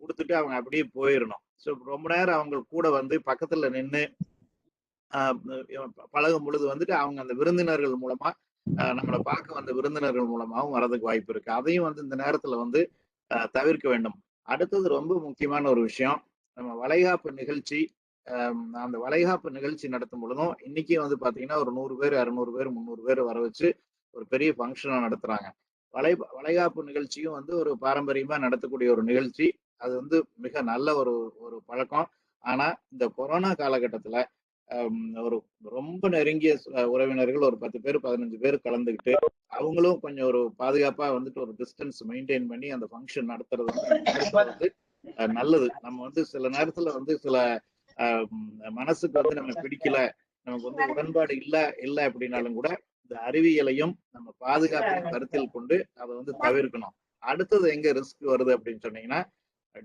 [SPEAKER 6] கொடுத்துட்டு அவங்க அப்படியே போயிடணும். ஸோ ரொம்ப நேரம் அவங்க கூட வந்து பக்கத்துல நின்று பழகும் பொழுது வந்துட்டு அவங்க அந்த விருந்தினர்கள் மூலமா நம்மளை பார்க்க வந்த விருந்தினர்கள் மூலமாகவும் வர்றதுக்கு வாய்ப்பு இருக்கு. அதையும் வந்து இந்த நேரத்துல வந்து தவிர்க்க வேண்டும். அடுத்தது ரொம்ப முக்கியமான ஒரு விஷயம், நம்ம வளைகாப்பு நிகழ்ச்சி, அந்த வளைகாப்பு நிகழ்ச்சி நடத்தும் பொழுதும் இன்னைக்கு வந்து பாத்தீங்கன்னா ஒரு 100 பேர் 200 பேர் 300 பேர் வர வச்சு ஒரு பெரிய ஃபங்க்ஷனா நடத்துறாங்க. வளைகாப்பு நிகழ்ச்சியும் வந்து ஒரு பாரம்பரியமா நடத்தக்கூடிய ஒரு நிகழ்ச்சி. அது வந்து மிக நல்ல ஒரு ஒரு பழக்கம். ஆனா இந்த கொரோனா காலகட்டத்துல ஒரு ரொம்ப நெருங்கிய உறவினர்கள் ஒரு 10 பேர் 15 பேர் கலந்துக்கிட்டு அவங்களும் கொஞ்சம் ஒரு பாதுகாப்பா வந்துட்டு ஒரு டிஸ்டன்ஸ் மெயின்டைன் பண்ணி அந்த ஃபங்க்ஷன் நடத்துறது வந்து நல்லது. நம்ம வந்து சில நேரத்துல வந்து சில மனசுக்கு வந்து நம்ம பிடிக்கல, நமக்கு வந்து உடன்பாடு இல்ல அப்படின்னாலும் கூட இந்த அறிவியலையும் நம்ம பாதுகாப்பையும் கருத்தில் கொண்டு அதை வந்து தவிர்க்கணும். அடுத்தது எங்க ரிஸ்க் வருது அப்படின்னு சொன்னீங்கன்னா,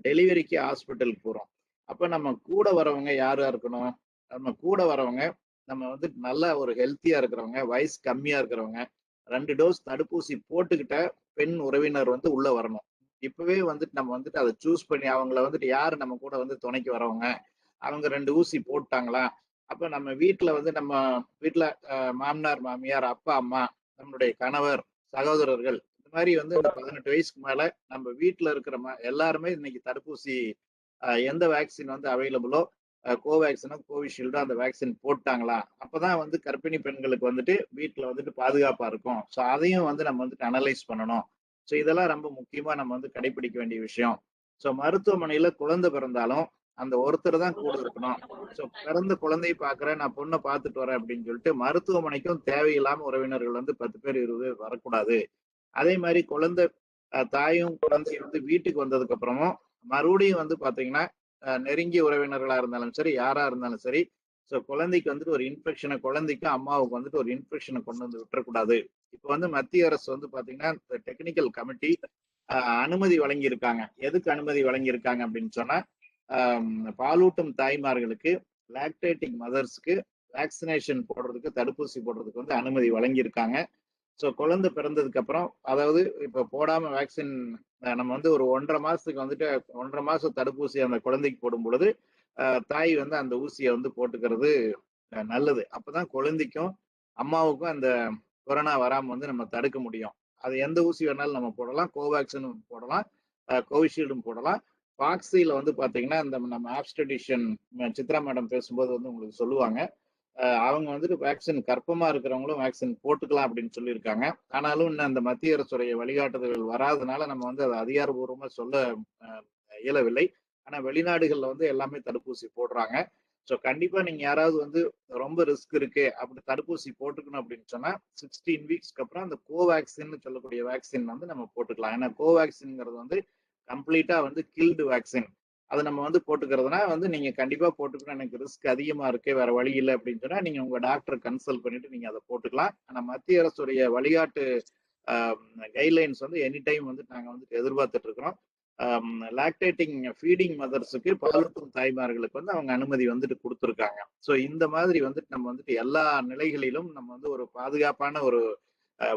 [SPEAKER 6] டெலிவரிக்கு ஹாஸ்பிட்டலுக்கு போறோம். அப்ப நம்ம கூட வரவங்க யாரா இருக்கணும்? நம்ம கூட வரவங்க நம்ம வந்து நல்லா ஒரு ஹெல்த்தியா இருக்கிறவங்க, வயசு கம்மியா இருக்கிறவங்க, 2 டோஸ் தடுப்பூசி போட்டுக்கிட்ட பெண் உறவினர் வந்து உள்ள வரணும். இப்பவே வந்துட்டு நம்ம வந்துட்டு அதை சூஸ் பண்ணி அவங்கள வந்துட்டு யாரு நம்ம கூட வந்து துணைக்கு வரவங்க, அவங்க 2 ஊசி போட்டாங்களா, அப்ப நம்ம வீட்டுல வந்து நம்ம வீட்டுல மாமனார் மாமியார் அப்பா அம்மா நம்மளுடைய கணவர் சகோதரர்கள் இந்த மாதிரி வந்து இந்த 18 வயசுக்கு மேல நம்ம வீட்டுல இருக்கிற எல்லாருமே இன்னைக்கு தடுப்பூசி எந்த வேக்சின் வந்து அவைலபிளோ கோவேக்சினோ கோவிஷீல்டோ அந்த வேக்சின் போட்டாங்களா, அப்பதான் வந்து கர்ப்பிணி பெண்களுக்கு வந்துட்டு வீட்டுல வந்துட்டு பாதுகாப்பா இருக்கும். ஸோ அதையும் வந்து நம்ம வந்துட்டு அனலைஸ் பண்ணணும். ஸோ இதெல்லாம் ரொம்ப முக்கியமா நம்ம வந்து கடைபிடிக்க வேண்டிய விஷயம். ஸோ மருத்துவமனையில குழந்தை பிறந்தாலும் அந்த ஒருத்தர் தான் கூட இருக்கணும். ஸோ பிறந்த குழந்தையை பார்க்குறேன், நான் பொண்ணை பார்த்துட்டு வரேன் அப்படின்னு சொல்லிட்டு மருத்துவமனைக்கும் தேவையில்லாம உறவினர்கள் வந்து 10 பேர் 20 பேர் வரக்கூடாது. அதே மாதிரி குழந்தை தாயும் குழந்தையும் வந்து வீட்டுக்கு வந்ததுக்கு அப்புறமும் மறுபடியும் வந்து பாத்தீங்கன்னா நெருங்கிய உறவினர்களா இருந்தாலும் சரி, யாரா இருந்தாலும் சரி, ஸோ குழந்தைக்கு வந்துட்டு ஒரு இன்ஃபெக்ஷனை, குழந்தைக்கும் அம்மாவுக்கு வந்துட்டு ஒரு இன்ஃபெக்ஷனை கொண்டு வந்து விட்டுறக்கூடாது. இப்போ வந்து மத்திய அரசு வந்து பாத்தீங்கன்னா டெக்னிக்கல் கமிட்டி அனுமதி வழங்கியிருக்காங்க. எதுக்கு அனுமதி வழங்கியிருக்காங்க அப்படின்னு சொன்னா, பாலூட்டும் தாய்மார்களுக்கு, லாக்டேட்டிங் மதர்ஸ்க்கு வேக்சினேஷன் போடுறதுக்கு, தடுப்பூசி போடுறதுக்கு வந்து அனுமதி வழங்கியிருக்காங்க. ஸோ குழந்தை பிறந்ததுக்கு அப்புறம், அதாவது இப்ப போடாம வேக்சின் நம்ம வந்து ஒரு 1.5 மாசத்துக்கு வந்துட்டு 1.5 மாசம் தடுப்பூசி அந்த குழந்தைக்கு போடும் பொழுது, தாய் வந்து அந்த ஊசியை வந்து போட்டுக்கிறது நல்லது. அப்பதான் குழந்தைக்கும் அம்மாவுக்கும் அந்த கொரோனா வராம வந்து நம்ம தடுக்க முடியும். அது எந்த ஊசி வேணாலும் நம்ம போடலாம். கோவேக்சினும் போடலாம், கோவிஷீல்டும் போடலாம். பாக்ஸில வந்து பாத்தீங்கன்னா, இந்த நம்ம ஆப்ஸ்டடிஷியன் சித்ரா மேடம் பேசும்போது வந்து உங்களுக்கு சொல்லுவாங்க. அவங்க வந்துட்டு வேக்சின் கர்ப்பமா இருக்கிறவங்களும் வேக்சின் போட்டுக்கலாம் அப்படின்னு சொல்லியிருக்காங்க. ஆனாலும் இன்னும் அந்த மத்திய அரசுடைய வழிகாட்டுதல்கள் வராதனால நம்ம வந்து அதை அதிகாரபூர்வமா சொல்ல இயலவில்லை. ஆனா வெளிநாடுகள்ல வந்து எல்லாமே தடுப்பூசி போடுறாங்க. ஸோ கண்டிப்பா நீங்க யாராவது வந்து ரொம்ப ரிஸ்க் இருக்கு அப்படி தடுப்பூசி போட்டுக்கணும் அப்படின்னு சொன்னா 16 வீக்ஸ்க்கு அப்புறம் அந்த கோவேக்சின் சொல்லக்கூடிய வேக்சின் வந்து நம்ம போட்டுக்கலாம். ஏன்னா கோவேக்சின்ங்கிறது வந்து கம்ப்ளீட்டா வந்து கில்டு வேக்சின். அதை நம்ம வந்து போட்டுக்கிறதுனா வந்து நீங்க கண்டிப்பா போட்டுக்கணும், எனக்கு ரிஸ்க் அதிகமா இருக்கு, வேற வழி இல்லை அப்படின்னு சொன்னா நீங்க உங்க டாக்டரை கன்சல்ட் பண்ணிட்டு நீங்க அதை போட்டுக்கலாம். ஆனா மத்திய அரசுடைய வழிகாட்டு கைட்லைன்ஸ் வந்து எனி டைம் வந்து நாங்க வந்து எதிர்பார்த்துட்டு இருக்கிறோம். லாக்டேட்டிங் ஃபீடிங் மதர்ஸுக்கு, பாலூட்டும் தாய்மார்களுக்கு வந்து அவங்க அனுமதி வந்துட்டு கொடுத்துருக்காங்க. ஸோ இந்த மாதிரி வந்துட்டு நம்ம வந்துட்டு எல்லா நிலைகளிலும் நம்ம வந்து ஒரு பாதுகாப்பான ஒரு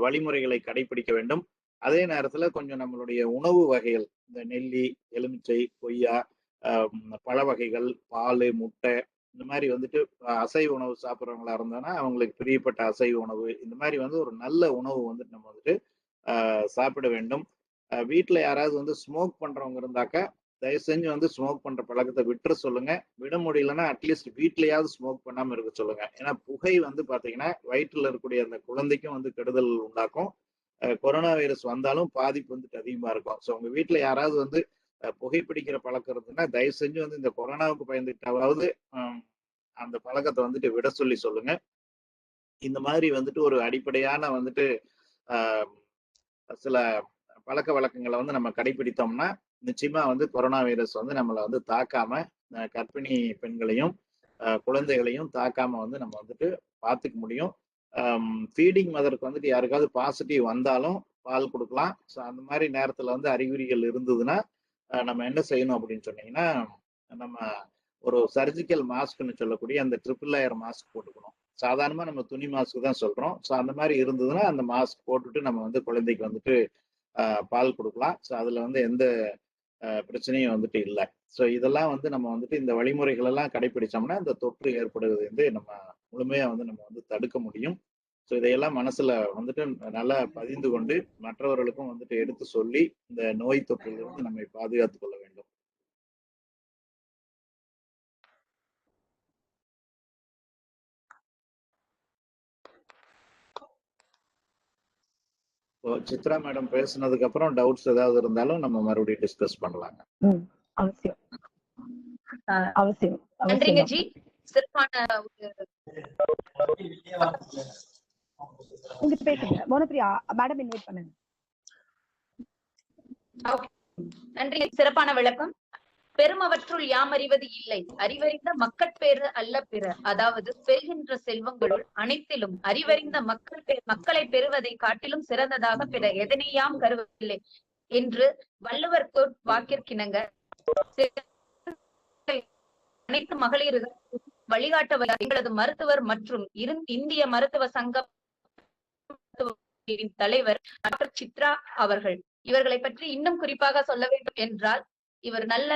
[SPEAKER 6] வழிமுறைகளை கடைபிடிக்க வேண்டும். அதே நேரத்துல கொஞ்சம் நம்மளுடைய உணவு வகைகள், இந்த நெல்லி, எலுமிச்சை, கொய்யா, பழ வகைகள், பால், முட்டை, இந்த மாதிரி வந்துட்டு அசைவ உணவு சாப்பிட்றவங்களா இருந்தோம்னா அவங்களுக்கு பிரியப்பட்ட அசைவ உணவு, இந்த மாதிரி வந்து ஒரு நல்ல உணவு வந்துட்டு நம்ம வந்துட்டு சாப்பிட வேண்டும். வீட்டுல யாராவது வந்து ஸ்மோக் பண்றவங்க இருந்தாக்க தயவு செஞ்சு வந்து ஸ்மோக் பண்ற பழக்கத்தை விட்டுற சொல்லுங்க. விட முடியலன்னா அட்லீஸ்ட் வீட்லயாவது ஸ்மோக் பண்ணாம இருக்க சொல்லுங்க. ஏன்னா புகை வந்து பாத்தீங்கன்னா வயிற்றுல இருக்கக்கூடிய அந்த குழந்தைக்கும் வந்து கெடுதல் உண்டாக்கும். கொரோனா வைரஸ் வந்தாலும் பாதிப்பு வந்துட்டு அதிகமா இருக்கும். ஸோ உங்க வீட்டுல யாராவது வந்து புகைப்பிடிக்கிற பழக்கம் இருந்ததுன்னா தயவு செஞ்சு வந்து இந்த கொரோனாவுக்கு பயந்துட்டாவது அந்த பழக்கத்தை வந்துட்டு விட சொல்லி சொல்லுங்க. இந்த மாதிரி வந்துட்டு ஒரு அடிப்படையான வந்துட்டு சில பழக்க வழக்கங்களை வந்து நம்ம கடைபிடித்தோம்னா நிச்சயமா வந்து கொரோனா வைரஸ் வந்து நம்மளை வந்து தாக்காம, கர்ப்பிணி பெண்களையும் குழந்தைகளையும் தாக்காம வந்து நம்ம வந்துட்டு பார்த்துக்க முடியும். ஃபீடிங் மதருக்கு வந்துட்டு யாருக்காவது பாசிட்டிவ் வந்தாலும் பால் கொடுக்கலாம். ஸோ அந்த மாதிரி நேரத்துல வந்து அறிகுறிகள் இருந்ததுன்னா நம்ம என்ன செய்யணும் அப்படின்னு சொன்னீங்கன்னா, நம்ம ஒரு சர்ஜிக்கல் மாஸ்க்னு சொல்லக்கூடிய அந்த ட்ரிபிள் லேயர் மாஸ்க் போட்டுக்கணும். சாதாரணமா நம்ம துணி மாஸ்க் தான் சொல்றோம். ஸோ அந்த மாதிரி இருந்ததுன்னா அந்த மாஸ்க் போட்டுட்டு நம்ம வந்து குழந்தைக்கு வந்துட்டு பால் கொடுக்கலாம். ஸோ அதுல வந்து எந்த பிரச்சனையும் வந்துட்டு இல்லை. ஸோ இதெல்லாம் வந்து நம்ம வந்துட்டு இந்த வழிமுறைகள் எல்லாம் கடைபிடிச்சோம்னா இந்த தொற்று ஏற்படுவது வந்து நம்ம முழுமையா வந்து நம்ம வந்து தடுக்க முடியும். ஸோ இதையெல்லாம் மனசுல வந்துட்டு நல்லா பதிந்து கொண்டு மற்றவர்களுக்கும் வந்துட்டு எடுத்து சொல்லி இந்த நோய் தொற்றிலிருந்து நம்மை பாதுகாத்துக் கொள்ள வேண்டும். சித்ரா மேடம் பேசுனதுக்கு அப்புறம் டவுட்ஸ் ஏதாவது இருந்தாலும் நம்ம மறுபடியும் டிஸ்கஸ் பண்ணலாங்க.
[SPEAKER 1] அவசியம் அவசியம்.
[SPEAKER 2] நன்றிங்க ஜி. சிறப்பான
[SPEAKER 1] உங்ககிட்ட பேசுங்க மோனப்பிரியா மேடம், இன்வைட் பண்ணுங்க.
[SPEAKER 2] நன்றி, சிறப்பான விளக்கம். பெருமவற்றுள் யாமறிவது இல்லை, அறிவறிந்த மக்கட்பேறு அல்ல பிற. அதாவது பெறுகின்ற செல்வங்களுள் அனைத்திலும் அறிவறிந்த மக்களை பெறுவதை காட்டிலும் சிறந்ததாக பிற எதனையாம் கருவதில்லை என்று வள்ளுவர் வாக்கிற்கிணங்க அனைத்து மகளிர்கள் வழிகாட்ட எங்களது மருத்துவர் மற்றும் இந்திய மருத்துவ சங்க தலைவர் டாக்டர் சித்ரா அவர்கள். இவர்களை பற்றி இன்னும் குறிப்பாக சொல்ல வேண்டும் என்றால், இவர் நல்ல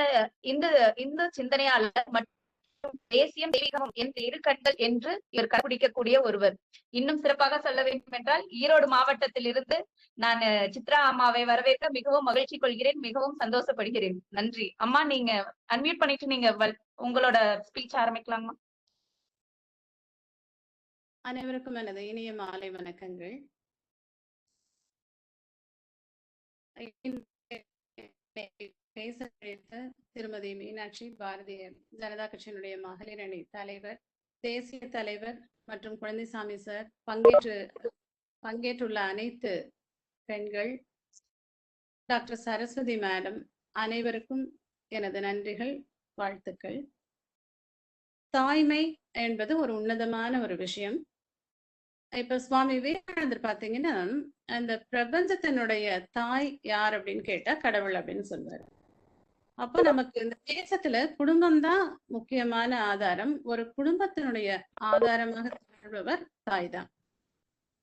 [SPEAKER 2] இந்து சிந்தனையாளர் மற்றும் தேசியம் தெய்வீகம் என்ற இரு கண்கள் என்று இவர் கடைபிடிக்கக்கூடிய ஒருவர். இன்னும் சிறப்பாக சொல்ல வேண்டும் என்றால், ஈரோடு மாவட்டத்தில் இருந்து நான் சித்ரா அம்மாவை வரவேற்க மிகவும் மகிழ்ச்சி கொள்கிறேன், மிகவும் சந்தோஷப்படுகிறேன். நன்றி அம்மா. நீங்க அன்மியூட் பண்ணிட்டு நீங்க உங்களோட ஸ்பீச் ஆரம்பிக்கலாமா?
[SPEAKER 5] அனைவருக்கும் எனது இனிய மாலை வணக்கங்கள். பேச திருமதி மீனாட்சி, பாரதிய ஜனதா கட்சியினுடைய மகளிர் அணி தலைவர், தேசிய தலைவர் மற்றும் குழந்தைசாமி சார், பங்கேற்றுள்ள அனைத்து பெண்கள், டாக்டர் சரஸ்வதி மேடம், அனைவருக்கும் எனது நன்றிகள், வாழ்த்துக்கள். தாய்மை என்பது ஒரு உன்னதமான ஒரு விஷயம். இப்ப சுவாமி விவேகானந்தர் பாத்தீங்கன்னா அந்த பிரபஞ்சத்தினுடைய தாய் யார் அப்படின்னு கேட்டா கடவுள் அப்படின்னு சொல்வாரு. அப்போ நமக்கு இந்த தேசத்துல குடும்பம் தான் முக்கியமான ஆதாரம். ஒரு குடும்பத்தினுடைய ஆதாரமாக திகழ்பவர் தாய் தான்.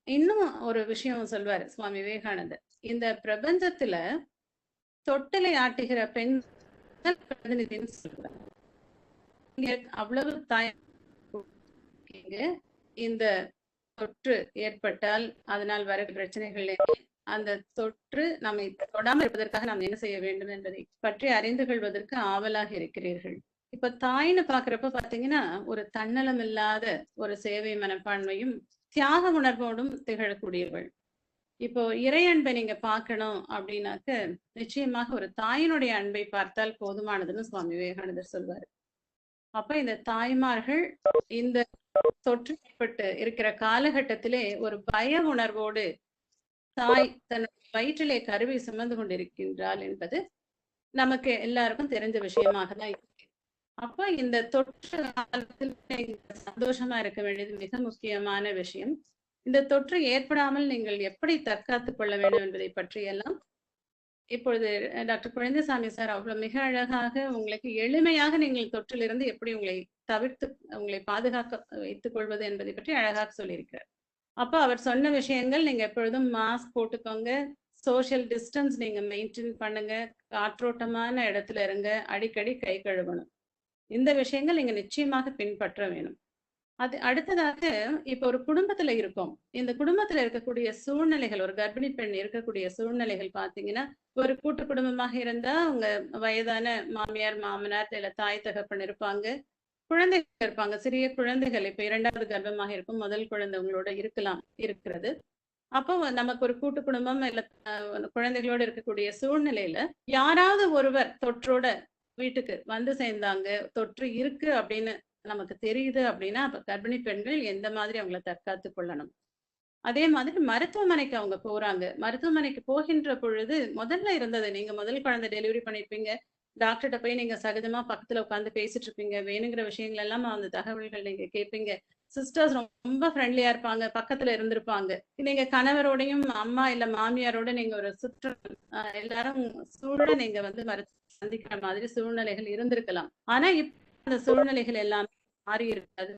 [SPEAKER 5] இன்னும் ஒரு விஷயம் சொல்வாரு சுவாமி விவேகானந்தர், இந்த பிரபஞ்சத்துல தொட்டிலை ஆட்டுகிற பெண் பிரதிநிதின்னு சொல்றாரு. அவ்வளவு தாய் இந்த தொற்று ஏற்பட்டால் அதனால் வர பிரச்சனைகள் அந்த தொற்று நம்மை தொடாமல் இருப்பதற்காக நாம் என்ன செய்ய வேண்டும் என்பதை பற்றி அறிந்து கொள்வதற்கு ஆவலாக இருக்கிறீர்கள். இப்ப தாய்னு பாக்குறப்ப பாத்தீங்கன்னா ஒரு தன்னலம் இல்லாத ஒரு சேவை மனப்பான்மையும் தியாக உணர்வோடும் திகழக்கூடியவள். இப்போ இறை அன்பை நீங்க பார்க்கணும் அப்படின்னாக்க நிச்சயமாக ஒரு தாயினுடைய அன்பை பார்த்தால் போதுமானதுன்னு சுவாமி விவேகானந்தர் சொல்வாரு. அப்ப இந்த தாய்மார்கள் இந்த தொற்று ஏற்பட்டு இருக்கிற காலகட்டத்திலே ஒரு பய உணர்வோடு தாய் தன்னுடைய வயிற்றிலே கருவை சுமந்து கொண்டிருக்கின்றாள் என்பது நமக்கு எல்லாருக்கும் தெரிஞ்ச விஷயமாக தான் இருக்கு. அப்ப இந்த தொற்று காலத்தில் சந்தோஷமா இருக்க வேண்டியது மிக முக்கியமான விஷயம். இந்த தொற்று ஏற்படாமல் நீங்கள் எப்படி தற்காத்துக் கொள்ள வேண்டும் என்பதை பற்றியெல்லாம் இப்பொழுது டாக்டர் குழந்தைசாமி சார் அவ்வளவு மிக அழகாக உங்களுக்கு எளிமையாக நீங்கள் தொற்றிலிருந்து எப்படி உங்களை தவிர்த்து உங்களை பாதுகாக்க வைத்துக் கொள்வது என்பதை பற்றி அழகாக சொல்லியிருக்கிறார். அப்ப அவர் சொன்ன விஷயங்கள், நீங்க எப்பொழுதும் மாஸ்க் போட்டுக்கோங்க, சோசியல் டிஸ்டன்ஸ் நீங்க மெயின்டைன் பண்ணுங்க, காற்றோட்டமான இடத்துல இருங்க, அடிக்கடி கை கழுவணும். இந்த விஷயங்கள் நீங்க நிச்சயமாக பின்பற்ற வேணும். அது அடுத்ததாக இப்ப ஒரு குடும்பத்துல இருக்கோம். இந்த குடும்பத்துல இருக்கக்கூடிய சூழ்நிலைகள், ஒரு கர்ப்பிணி பெண் இருக்கக்கூடிய சூழ்நிலைகள் பாத்தீங்கன்னா, ஒரு கூட்டு குடும்பமாக இருந்தா உங்க வயதான மாமியார் மாமனார் இல்ல தாய் தகப்பன் இருப்பாங்க, குழந்தைகள் இருப்பாங்க, சிறிய குழந்தைகள். இப்ப 2வது கர்ப்பமாக இருக்கும், முதல் குழந்தை உங்களோட இருக்கிறது. அப்போ நமக்கு ஒரு கூட்டு குடும்பம் இல்ல குழந்தைகளோட இருக்கக்கூடிய சூழ்நிலையில யாராவது ஒருவர் தொற்றோட வீட்டுக்கு வந்து சேர்ந்தாங்க, தொற்று இருக்கு அப்படின்னு நமக்கு தெரியுது அப்படின்னா, அப்ப கர்ப்பிணி பெண்கள் எந்த மாதிரி அவங்கள தற்காத்து கொள்ளணும். அதே மாதிரி மருத்துவமனைக்கு அவங்க போறாங்க. மருத்துவமனைக்கு போகின்ற பொழுது முதல்ல இருந்தது, நீங்க முதல் குழந்தை டெலிவரி பண்ணிருப்பீங்க, டாக்டர்கிட்ட போய் நீங்க சகஜமா பக்கத்துல உட்காந்து பேசிட்டு இருப்பீங்க, வேணுங்கிற விஷயங்கள் எல்லாம் அந்த தகவல்கள் நீங்க கேட்பீங்க. சிஸ்டர்ஸ் ரொம்ப ஃப்ரெண்ட்லியா இருப்பாங்க, பக்கத்துல இருந்திருப்பாங்க. நீங்க கணவரோடையும் அம்மா இல்ல மாமியாரோட நீங்க ஒரு எல்லாரும் சூழ நீங்க வந்து மருத்துவ சந்திக்கிற மாதிரி சூழ்நிலைகள் இருந்திருக்கலாம். ஆனா இப்ப அந்த சூழ்நிலைகள் எல்லாமே மாறி இருக்காது.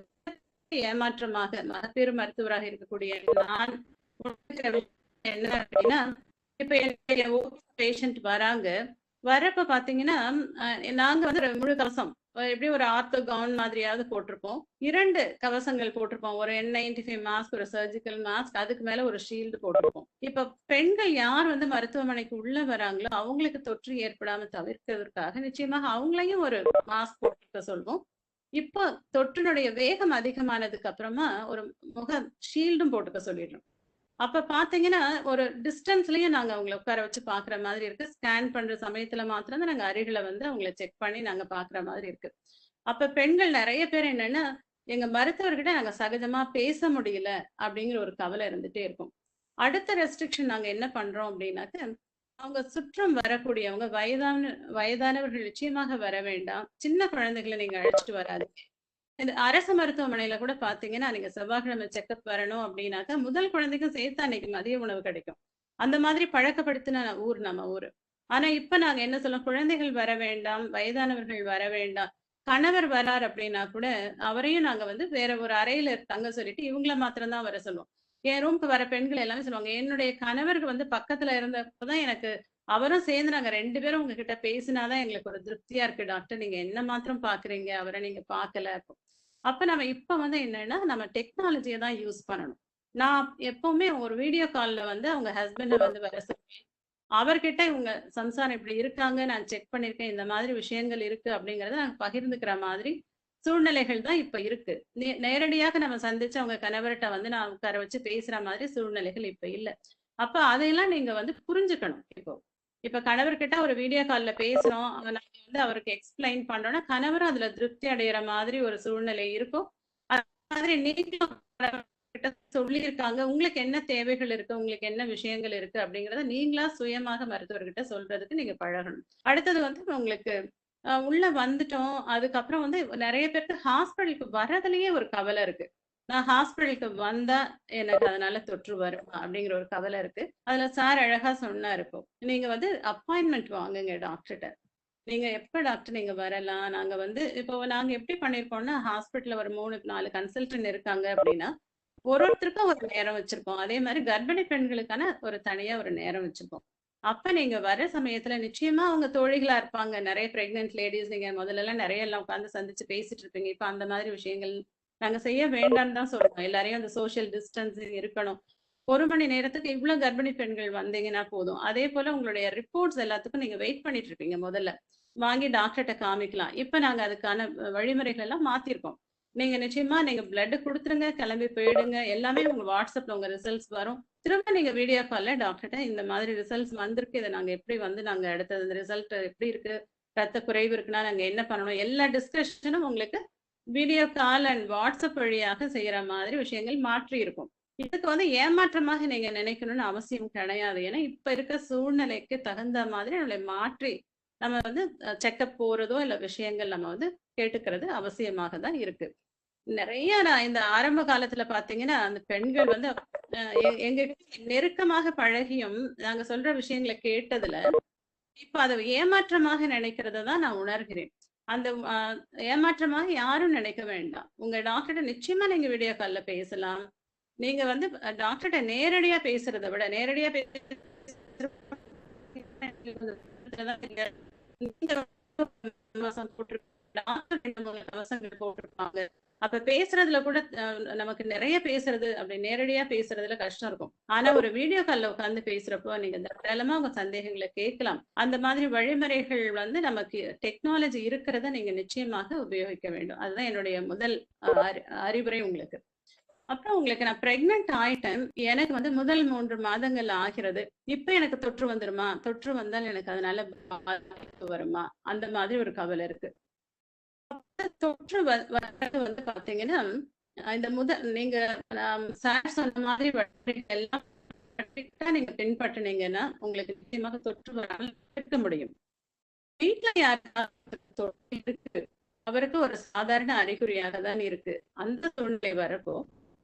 [SPEAKER 5] ஏமாற்றமாக மகப்பேறு மருத்துவராக இருக்கக்கூடிய நான் என்ன அப்படின்னா, இப்ப என்னுடைய பேஷண்ட் வராங்க, வரப்ப பாத்தீங்கன்னா நாங்க வந்து முழு கவசம் எப்படியும் ஒரு ஆர்த்தோ கவுன் மாதிரியாவது போட்டிருப்போம், 2 கவசங்கள் போட்டிருப்போம், ஒரு N95 மாஸ்க், ஒரு சர்ஜிக்கல் மாஸ்க், அதுக்கு மேல ஒரு ஷீல்டு போட்டிருப்போம். இப்ப பெண்கள் யார் வந்து மருத்துவமனைக்கு உள்ள வராங்களோ அவங்களுக்கு தொற்று ஏற்படாம தவிர்க்கிறதுக்காக நிச்சயமாக அவங்களையும் ஒரு மாஸ்க் போட்டுக்க சொல்வோம். இப்போ தொற்றினுடைய வேகம் அதிகமானதுக்கு அப்புறமா ஒரு முக ஷீல்டும் போட்டுக்க சொல்லிடுறோம். அப்ப பாத்தீங்கன்னா ஒரு டிஸ்டன்ஸ்லயும் நாங்க அவங்களை உட்கார வச்சு பாக்குற மாதிரி இருக்கு. ஸ்கேன் பண்ற சமயத்துல மாத்திரம் தான் நாங்க அருகில வந்து அவங்களை செக் பண்ணி நாங்க பாக்குற மாதிரி இருக்கு. அப்ப பெண்கள் நிறைய பேர் என்னன்னா, எங்க மருத்துவர்கிட்ட நாங்க சகஜமா பேச முடியல அப்படிங்கிற ஒரு கவலை இருந்துட்டே இருக்கும். அடுத்த ரெஸ்ட்ரிக்ஷன் நாங்க என்ன பண்றோம் அப்படின்னாக்க, அவங்க சுற்றம் வரக்கூடியவங்க வயதானவர்கள் நிச்சயமாக வர வேண்டாம், சின்ன குழந்தைகளை நீங்க அழைச்சிட்டு வராதீங்க. இந்த அரசு மருத்துவமனையில கூட பாத்தீங்கன்னா, நீங்க செவ்வாய்க்கிழமை செக்அப் வரணும் அப்படின்னாக்கா முதல் குழந்தைக்கும் சேர்த்து அன்னைக்கு மதிய உணவு கிடைக்கும். அந்த மாதிரி பழக்கப்படுத்தின ஊர் நம்ம ஊரு. ஆனா இப்ப நாங்க என்ன சொல்றோம், குழந்தைகள் வர வேண்டாம், வயதானவர்கள் வர வேண்டாம். கணவர் வரார் அப்படின்னா கூட அவரையும் நாங்க வந்து வேற ஒரு அறையில தங்க சொல்லிட்டு இவங்கள மாத்திரம் தான் வர சொல்லுவோம். என் ரூம்க்கு வர பெண்கள் எல்லாமே சொல்லுவாங்க, என்னுடைய கணவருக்கு வந்து பக்கத்துல இருந்தப்பதான் எனக்கு அவரும் சேர்ந்து நாங்க 2 பேரும் உங்ககிட்ட பேசினாதான் எங்களுக்கு ஒரு திருப்தியா இருக்கு டாக்டர், நீங்க என்ன மாத்திரம் பாக்குறீங்க, அவரை நீங்க பாக்கல. அப்ப நம்ம இப்ப வந்து என்னன்னா, நம்ம டெக்னாலஜியை தான் யூஸ் பண்ணணும். நான் எப்பவுமே ஒரு வீடியோ கால்ல வந்து அவங்க ஹஸ்பண்ட வந்து வர சொல்லுவேன், அவர்கிட்ட இவங்க சம்சாரம் இப்படி இருக்காங்க, நான் செக் பண்ணிருக்கேன், இந்த மாதிரி விஷயங்கள் இருக்கு அப்படிங்கறத நாங்க பகிர்ந்துக்கிற மாதிரி சூழ்நிலைகள் தான் இப்ப இருக்கு. நேரடியாக நம்ம சந்திச்சு அவங்க கணவர்கிட்ட வந்து நான் உட்கார வச்சு பேசுற மாதிரி சூழ்நிலைகள் இப்ப இல்ல. அப்ப அதையெல்லாம் நீங்க வந்து புரிஞ்சுக்கணும். இப்ப கணவர்கிட்ட ஒரு வீடியோ கால்ல பேசுறோம், நாங்க வந்து அவருக்கு எக்ஸ்பிளைன் பண்றோம்னா கணவரும் அதுல திருப்தி அடைகிற மாதிரி ஒரு சூழ்நிலை இருக்கும். அது மாதிரி நீங்களும் கிட்ட சொல்லியிருக்காங்க, உங்களுக்கு என்ன தேவைகள் இருக்கு, உங்களுக்கு என்ன விஷயங்கள் இருக்கு அப்படிங்கறத நீங்களா சுயமாக மருத்துவர்கிட்ட சொல்றதுக்கு நீங்க பழகணும். அடுத்தது வந்து உங்களுக்கு உள்ள வந்துட்டோம், அதுக்கப்புறம் வந்து நிறைய பேருக்கு ஹாஸ்பிட்டலுக்கு வர்றதுலயே ஒரு கவலை இருக்கு. நான் ஹாஸ்பிட்டலுக்கு வந்தா எனக்கு அதனால தொற்று வருமா அப்படிங்கிற ஒரு கவலை இருக்கு. அதுல சார் அழகா சொன்னாரு, இப்போ நீங்க வந்து அப்பாயின்மெண்ட் வாங்குங்க டாக்டர்கிட்ட. நீங்க எப்ப டாக்டர் நீங்க வரலாம்? நாங்க வந்து இப்போ நாங்க எப்படி பண்ணியிருக்கோம்னா, ஹாஸ்பிட்டல்ல ஒரு 3, 4 கன்சல்டன்ட் இருக்காங்க அப்படின்னா, ஒருத்தருக்கும் ஒரு நேரம் வச்சிருக்கோம். அதே மாரி கர்ப்பிணி பெண்களுக்கான ஒரு தனியா ஒரு நேரம் வச்சிருக்கோம். அப்ப நீங்க வர சமயத்துல நிச்சயமா அவங்க தோழிகளா இருப்பாங்க. நெறைய பிரெக்னன்ட் லேடீஸ் நீங்க முதல்லலாம் நெறைய எல்லாம் உட்கார்ந்து சந்திச்சு பேசிட்டு இருப்பீங்க. இப்ப அந்த மாதிரி விஷயங்கள் நாங்க செய்ய வேண்டாம்னு தான் சொல்றோம். எல்லாரையும் அந்த சோசியல் டிஸ்டன்சிங் இருக்கணும். 1 மணி நேரத்துக்கு இவ்ளோ கர்ப்பிணி பெண்கள் வந்தீங்கன்னா போதும். அதே போல உங்களுடைய ரிப்போர்ட்ஸ் எல்லாத்துக்கும் நீங்க வெயிட் பண்ணிட்டு இருப்பீங்க முதல்ல. வாங்கி டாக்டர்ட்ட காமிக்கலாம். இப்ப நாங்க அதுக்கான வழிமுறைகள் எல்லாம் மாத்திருக்கோம். நீங்க நிச்சயமா நீங்க பிளட் குடுத்துருங்க, கிளம்பி போயிடுங்க. எல்லாமே உங்க WhatsAppல உங்க ரிசல்ட்ஸ் வரும். திரும்ப நீங்க வீடியோ கால்ல டாக்டர்ட்ட இந்த மாதிரி ரிசல்ட்ஸ் வந்திருக்கு. இத நாங்க எப்படி வந்து நாங்க அடுத்தது இந்த ரிசல்ட் எப்படி இருக்கு? ரத்த குறைவு இருக்குன்னா நாங்க என்ன பண்ணணும்? எல்லா டிஸ்கஷனும் உங்களுக்கு வீடியோ கால் அண்ட் WhatsApp வழியாக செய்யற மாதிரி விஷயங்கள் மாற்றி இருக்கும். இதுக்கு வந்து ஏமாற்றமாக நீங்க நினைக்கணும்னு அவசியம் கிடையாது. ஏன்னா இப்ப இருக்க சூழ்நிலைக்கு தகுந்த மாதிரி நம்மளை மாற்றி நம்ம வந்து செக்கப் போறதோ இல்ல விஷயங்கள் நம்ம வந்து கேட்டுக்கிறது அவசியமாக தான் இருக்கு. நிறைய நான் இந்த ஆரம்ப காலத்துல பாத்தீங்கன்னா அந்த பெண்கள் வந்து எங்க நெருக்கமாக பழகியும் நாங்க சொல்ற விஷயங்களை கேட்டதுல இப்ப அதை ஏமாற்றமாக நினைக்கிறத தான் நான் உணர்கிறேன். அந்த ஏமாற்றமாக யாரும் நினைக்க வேண்டாம். உங்க டாக்டர்கிட்ட நிச்சயமா நீங்க வீடியோ கால்ல பேசலாம். நீங்க வந்து டாக்டர்கிட்ட நேரடியா பேசுறதை விட நேரடியா போட்டிருப்பாங்க. அப்ப பேசுறதுல கூட நமக்கு நிறைய பேசுறது அப்படி நேரடியா பேசுறதுல கஷ்டம் இருக்கும். ஆனா ஒரு வீடியோ கால்ல உட்கார்ந்து பேசுறப்போ நீங்க தாராளமா உங்க சந்தேகங்களை கேட்கலாம். அந்த மாதிரி வழிமுறைகள் வந்து நமக்கு டெக்னாலஜி இருக்கிறத நீங்க நிச்சயமாக உபயோகிக்க வேண்டும். அதுதான் என்னுடைய முதல் அறிவுரை உங்களுக்கு. அப்புறம் உங்களுக்கு நான் பிரெக்னன்ட் ஆயிட்டேன். எனக்கு வந்து முதல் 3 மாதங்கள் ஆகிறது. இப்ப எனக்கு தொற்று வந்துருமா? தொற்று வந்தால் எனக்கு அதனால பாதிப்பு வருமா? அந்த மாதிரி ஒரு கவலை இருக்கு. தொற்று வர்றது வந்து பாத்தீங்கன்னா, இந்த நீங்க சார் சொன்ன மாதிரி எல்லாம் நீங்க பின்பற்றினீங்கன்னா உங்களுக்கு நிச்சயமாக தொற்று வராமல் இருக்க முடியும். வீட்டுல யாருக்காவது தொற்று இருக்கு, அவருக்கு ஒரு சாதாரண அறிகுறியாக தான் இருக்கு. அந்த சூழ்நிலை வரப்போ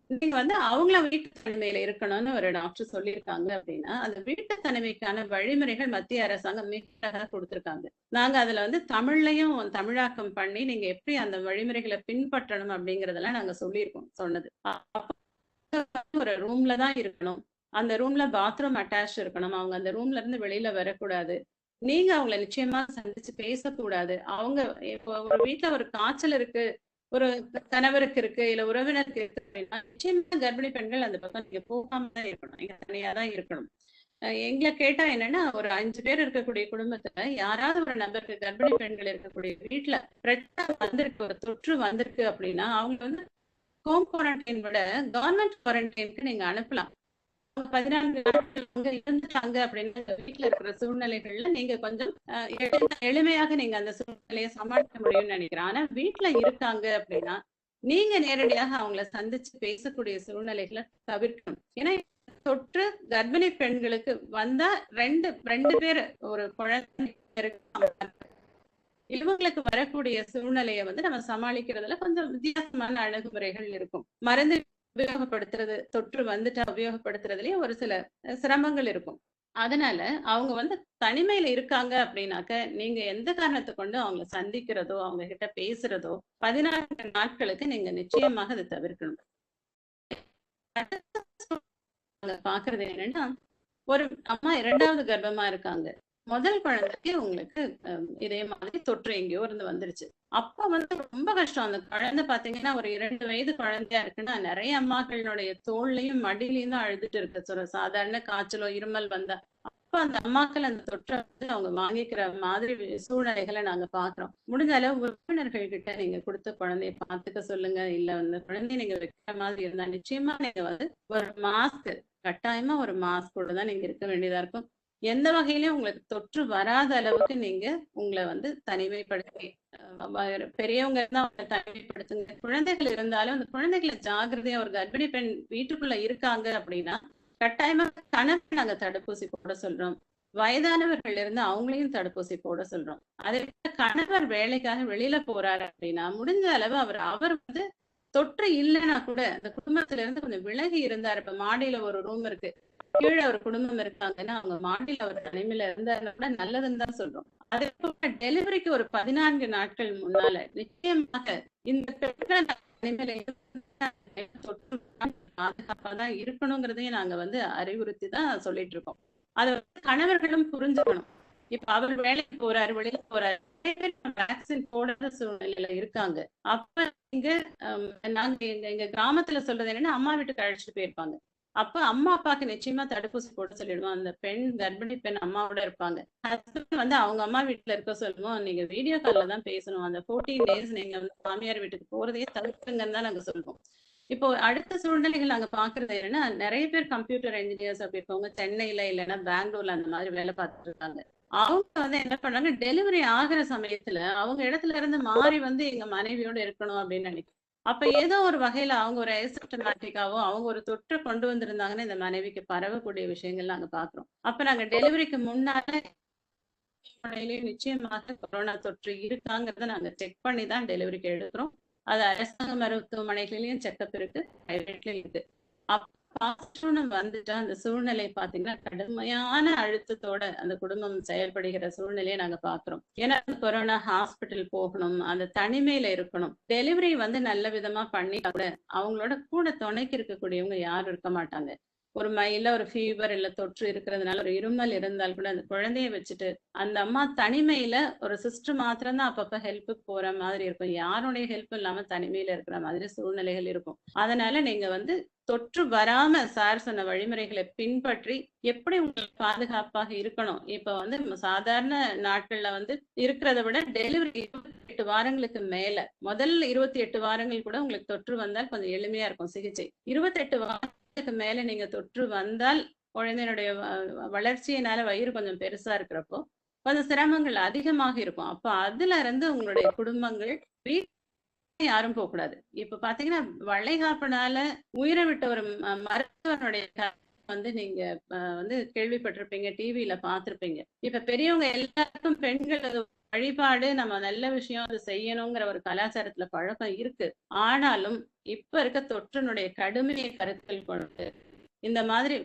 [SPEAKER 5] நீங்க வந்து அவங்கள வீட்டு தனிமையில இருக்கணும்னு ஒரு டாக்டர் சொல்லியிருக்காங்க அப்படின்னா, அந்த வீட்டு தனிமைக்கான வழிமுறைகள் மத்திய அரசாங்கம் மிக கொடுத்திருக்காங்க. நாங்க அதுல வந்து தமிழ்லையும் தமிழாக்கம் பண்ணி நீங்க எப்படி அந்த வழிமுறைகளை பின்பற்றணும் அப்படிங்கறதெல்லாம் நாங்க சொல்லியிருக்கோம் சொன்னது. ஒரு ரூம்ல தான் இருக்கணும். அந்த ரூம்ல பாத்ரூம் அட்டாச் இருக்கணும். அவங்க அந்த ரூம்ல இருந்து வெளியில வரக்கூடாது. நீங்க அவங்கள நிச்சயமா சந்திச்சு பேசக்கூடாது. அவங்க இப்போ ஒரு வீட்டுல ஒரு காய்ச்சல் இருக்கு, ஒரு கணவருக்கு இருக்கு, இல்ல உறவினருக்கு இருக்கு அப்படின்னா நிச்சயமா கர்ப்பிணி பெண்கள் அந்த பக்கம் நீங்க போகாம தான் இருக்கணும். நீங்க தனியா தான் இருக்கணும். எங்களை கேட்டா என்னன்னா, ஒரு 5 பேர் இருக்கக்கூடிய குடும்பத்துல யாராவது ஒரு நபருக்கு கர்ப்பிணி பெண்கள் இருக்கக்கூடிய வீட்டுல பிரச்சனை வந்திருக்கு, ஒரு தொற்று வந்திருக்கு அப்படின்னா அவங்க வந்து ஹோம் குவாரண்டைன் விட கவர்மெண்ட் குவாரண்டைனுக்கு நீங்க அனுப்பலாம். 14 நாட்கள் அங்க இருந்துட்டாங்க அப்படின்னா வீட்டுல இருக்கிற சூழ்நிலைகள்ல நீங்க கொஞ்சம் எளிமையாக நீங்க அந்த சூழ்நிலையை சமாளிக்க முடியும்னு நினைக்கிறேன். ஆனா வீட்டுல இருக்காங்க அப்படின்னா நீங்க நேரடியாக அவங்கள சந்திச்சு பேசக்கூடிய சூழ்நிலைகளை தவிர்க்கணும். ஏன்னா தொற்று கர்ப்பிணி பெண்களுக்கு வந்தா ரெண்டு பேர் ஒரு குழந்தை இவங்களுக்கு வரக்கூடிய சூழ்நிலையை வந்து நம்ம சமாளிக்கிறதுல கொஞ்சம் வித்தியாசமான அணுகுமுறைகள் இருக்கும். மருந்து உபயோகப்படுத்துறது, தொற்று வந்துட்டா உபயோகப்படுத்துறதுலயே ஒரு சில சிரமங்கள் இருக்கும். அதனால அவங்க வந்து தனிமையில இருக்காங்க அப்படின்னாக்க நீங்க எந்த காரணத்தை கொண்டு அவங்களை சந்திக்கிறதோ அவங்க கிட்ட பேசுறதோ 14 நாட்களுக்கு நீங்க நிச்சயமாக அதை தவிர்க்கணும். பாக்குறது என்னன்னா, ஒரு அம்மா 2வது கர்ப்பமா இருக்காங்க. முதல் குழந்தைக்கு உங்களுக்கு இதே மாதிரி தொற்று எங்கேயோ இருந்து வந்துருச்சு. அப்ப வந்து ரொம்ப கஷ்டம். அந்த குழந்தை பாத்தீங்கன்னா ஒரு 2 வயது குழந்தையா இருக்குன்னா நிறைய அம்மாக்களுடைய தோல்லையும் மடியிலையும் தான் அழுதுட்டு இருக்கு. ஒரு சாதாரண காய்ச்சலோ இருமல் வந்தா அப்ப அந்த அம்மாக்கள் அந்த தொற்றை வந்து அவங்க வாங்கிக்கிற மாதிரி சூழ்நிலைகளை நாங்க பாக்குறோம். முடிஞ்ச அளவு உறவினர்கள் கிட்ட நீங்க கொடுத்த குழந்தைய பாத்துக்க சொல்லுங்க. இல்ல வந்து குழந்தைய நீங்க வைக்கிற மாதிரி இருந்தா நிச்சயமா நீங்க வந்து ஒரு மாஸ்க், கட்டாயமா ஒரு மாஸ்கோட தான் நீங்க இருக்க வேண்டியதா இருக்கும். எந்த வகையிலயும் உங்களுக்கு தொற்று வராத அளவுக்கு நீங்க உங்களை வந்து தனிமைப்படுத்தி பெரியவங்க இருந்தா அவங்க தனிமைப்படுத்துங்க. குழந்தைகள் இருந்தாலும் அந்த குழந்தைகளை ஜாகிரதையா, ஒரு கர்ப்பிணி பெண் வீட்டுக்குள்ள இருக்காங்க அப்படின்னா கட்டாயமா கணவன் நாங்க தடுப்பூசி போட சொல்றோம். வயதானவர்கள் இருந்து அவங்களையும் தடுப்பூசி போட சொல்றோம். அதே கணவர் வேலைக்காக வெளியில போறாரு அப்படின்னா முடிஞ்ச அளவு அவர் வந்து தொற்று இல்லைன்னா கூட அந்த குடும்பத்துல இருந்து கொஞ்சம் விலகி இருந்தாரு. இப்ப மாடியில ஒரு ரூம் இருக்கு, கீழே ஒரு குடும்பம் இருக்காங்கன்னா அவங்க மாடியில ஒரு தனிமையில இருந்தாருன்னா கூட நல்லதுன்னு தான் சொல்றோம். அதே போல டெலிவரிக்கு ஒரு 14 நாட்கள் முன்னால நிச்சயமாக இந்த பெண்கள் தனிமையில தொற்று பாதுகாப்பா தான் இருக்கணுங்கிறதையும் நாங்க வந்து அறிவுறுத்தி தான் சொல்லிட்டு இருக்கோம். அதை வந்து கணவர்களும் புரிஞ்சுக்கணும். இப்ப அவர் வேலைக்கு போறாரு, வெளியில போறாரு, வேக்சின் போடாத சூழ்நிலையில இருக்காங்க. அப்ப இங்க நாங்க எங்க கிராமத்துல சொல்றது என்னன்னா, அம்மா வீட்டுக்கு அழைச்சிட்டு போயிருப்பாங்க. அப்ப அம்மா அப்பாக்கு நிச்சயமா தடுப்பூசி போட சொல்லிடுவோம். அந்த பெண் கர்ப்பிணி பெண் அம்மாவோட இருப்பாங்க. ஹஸ்பண்ட் வந்து அவங்க அம்மா வீட்டுல இருக்க சொல்லுவோம். நீங்க வீடியோ கால்ல தான் பேசணும். அந்த 14 டேஸ் நீங்க வந்து மாமியார் வீட்டுக்கு போறதையே தவிர்த்துங்கன்னு தான் நாங்க சொல்லுவோம். இப்போ அடுத்த சூழ்நிலைகள் நாங்க பாக்குறது என்னன்னா, நிறைய பேர் கம்ப்யூட்டர் இன்ஜினியர்ஸ் அப்படி இருக்கவங்க சென்னையில இல்லைன்னா பெங்களூர்ல அந்த மாதிரி வேலை பார்த்துட்டு இருக்காங்க. அவங்க வந்து என்ன பண்றாங்க, டெலிவரி ஆகுற சமயத்துல அவங்க இடத்துல இருந்து மாறி வந்து எங்க மனைவியோட இருக்கணும் அப்படின்னு நினைக்கிறேன். அப்ப ஏதோ ஒரு வகையில அவங்க ஒரு அசிம்ப்டமேட்டிக்காவோ அவங்க ஒரு தொற்று கொண்டு வந்திருந்தாங்கன்னா இந்த மனைவிக்கு பரவக்கூடிய விஷயங்கள் நாங்க பாக்குறோம். அப்ப நாங்க டெலிவரிக்கு முன்னால நிச்சயமாக கொரோனா தொற்று இருக்காங்கிறத நாங்க செக் பண்ணி தான் டெலிவரிக்கு எடுக்கிறோம். அது அரசாங்க மருத்துவமனைகளிலும் செக்கப் இருக்கு, பிரைவேட்லயும் இருக்கு. வந்துட்டா அந்த சூழ்நிலை பாத்தீங்கன்னா கடுமையான அழுத்தத்தோட அந்த குடும்பம் செயல்படுகிற சூழ்நிலையை நாங்க பாக்குறோம். ஏன்னா கொரோனா ஹாஸ்பிட்டல் போகணும், அந்த தனிமையில இருக்கணும். டெலிவரி வந்து நல்ல விதமா பண்ணிட்டா கூட அவங்களோட கூட துணைக்கு இருக்கக்கூடியவங்க யாரும் இருக்க மாட்டாங்க. ஒரு இல்ல ஒரு ஃபீவர் இல்ல தொற்று இருக்கிறதுனால ஒரு இருமல் இருந்தால் கூட அந்த குழந்தைய வச்சுட்டு அந்த அம்மா தனிமையில ஒரு சிஸ்டர் மாத்திரம் தான் அப்பப்ப ஹெல்ப்புக்கு போற மாதிரி இருக்கும். யாருடைய ஹெல்ப்பும் இல்லாம தனிமையில இருக்கிற மாதிரி சூழ்நிலைகள் இருக்கும். அதனால நீங்க வந்து தொற்று வராம சார் சொன்ன வழிமுறைகளை பின்பற்றி எப்படி உங்களுக்கு பாதுகாப்பாக இருக்கணும். இப்ப வந்து சாதாரண நாட்கள்ல வந்து இருக்கிறத விட டெலிவரி 28 வாரங்களுக்கு மேல, முதல் 28 வாரங்கள் கூட உங்களுக்கு தொற்று வந்தால் கொஞ்சம் எளிமையா இருக்கும் சிகிச்சை. 28 வாரங்களுக்கு மேல நீங்க தொற்று வந்தால் குழந்தையினுடைய வளர்ச்சியினால வயிறு கொஞ்சம் பெருசா இருக்கிறப்போ கொஞ்சம் சிரமங்கள் அதிகமாக இருக்கும். அப்ப அதுல இருந்து உங்களுடைய குடும்பங்கள் யாரும் போக கூடாது. இப்ப பாத்தீங்கன்னா வளைகாப்புனால உயிரை விட்ட ஒரு மருத்துவனுடைய வந்து நீங்க வந்து கேள்விப்பட்டிருப்பீங்க, டிவியில பார்த்திருப்பீங்க. இப்ப பெரியவங்க எல்லாருக்கும் பெண்கள் அது வழிபாடு, நம்ம நல்ல விஷயம் அது செய்யணுங்கிற ஒரு கலாச்சாரத்துல பழக்கம் இருக்கு. ஆனாலும் இப்ப இருக்க தொற்றினுடைய கடுமையை கருத்தில் கொண்டு இந்த மாதிரி